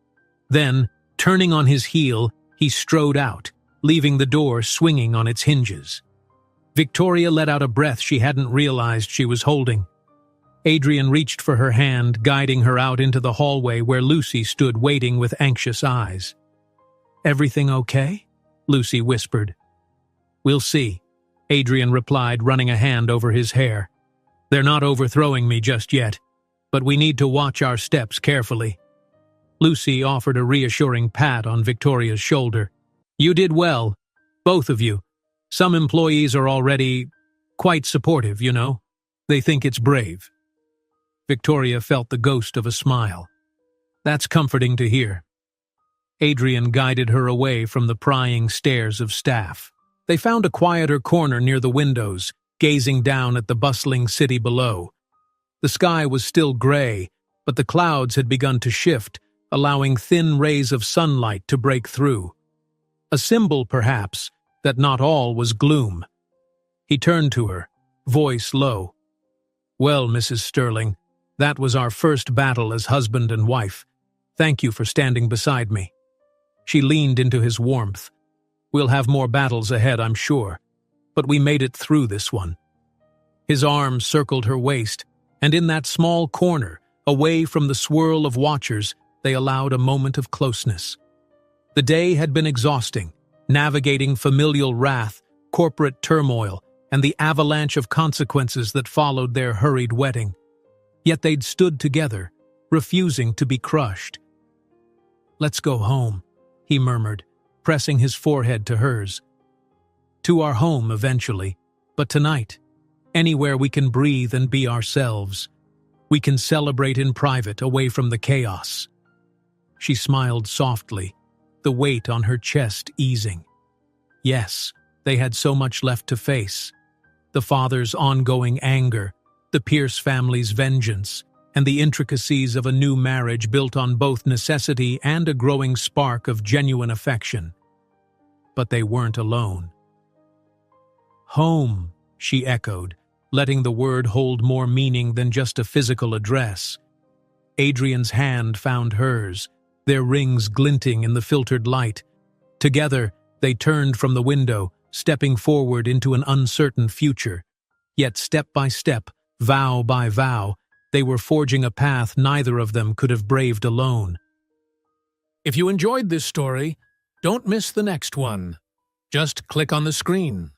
Then, turning on his heel, he strode out, leaving the door swinging on its hinges. Victoria let out a breath she hadn't realized she was holding. Adrian reached for her hand, guiding her out into the hallway where Lucy stood waiting with anxious eyes. "Everything okay?" Lucy whispered. "We'll see," Adrian replied, running a hand over his hair. "They're not overthrowing me just yet, but we need to watch our steps carefully." Lucy offered a reassuring pat on Victoria's shoulder. "You did well, both of you. Some employees are already quite supportive, you know. They think it's brave." Victoria felt the ghost of a smile. "That's comforting to hear." Adrian guided her away from the prying stares of staff. They found a quieter corner near the windows, gazing down at the bustling city below. The sky was still gray, but the clouds had begun to shift, allowing thin rays of sunlight to break through. A symbol, perhaps, that not all was gloom. He turned to her, voice low. "Well, Mrs. Sterling, that was our first battle as husband and wife. Thank you for standing beside me." She leaned into his warmth. "We'll have more battles ahead, I'm sure, but we made it through this one." His arms circled her waist, and in that small corner, away from the swirl of watchers, they allowed a moment of closeness. The day had been exhausting, navigating familial wrath, corporate turmoil, and the avalanche of consequences that followed their hurried wedding. Yet they'd stood together, refusing to be crushed. "Let's go home," he murmured, pressing his forehead to hers. "To our home eventually, but tonight, anywhere we can breathe and be ourselves. We can celebrate in private, away from the chaos." She smiled softly, the weight on her chest easing. Yes, they had so much left to face. The father's ongoing anger, the Pierce family's vengeance, and the intricacies of a new marriage built on both necessity and a growing spark of genuine affection. But they weren't alone. "Home," she echoed, letting the word hold more meaning than just a physical address. Adrian's hand found hers, their rings glinting in the filtered light. Together, they turned from the window, stepping forward into an uncertain future. Yet step by step, vow by vow, they were forging a path neither of them could have braved alone. If you enjoyed this story, don't miss the next one. Just click on the screen.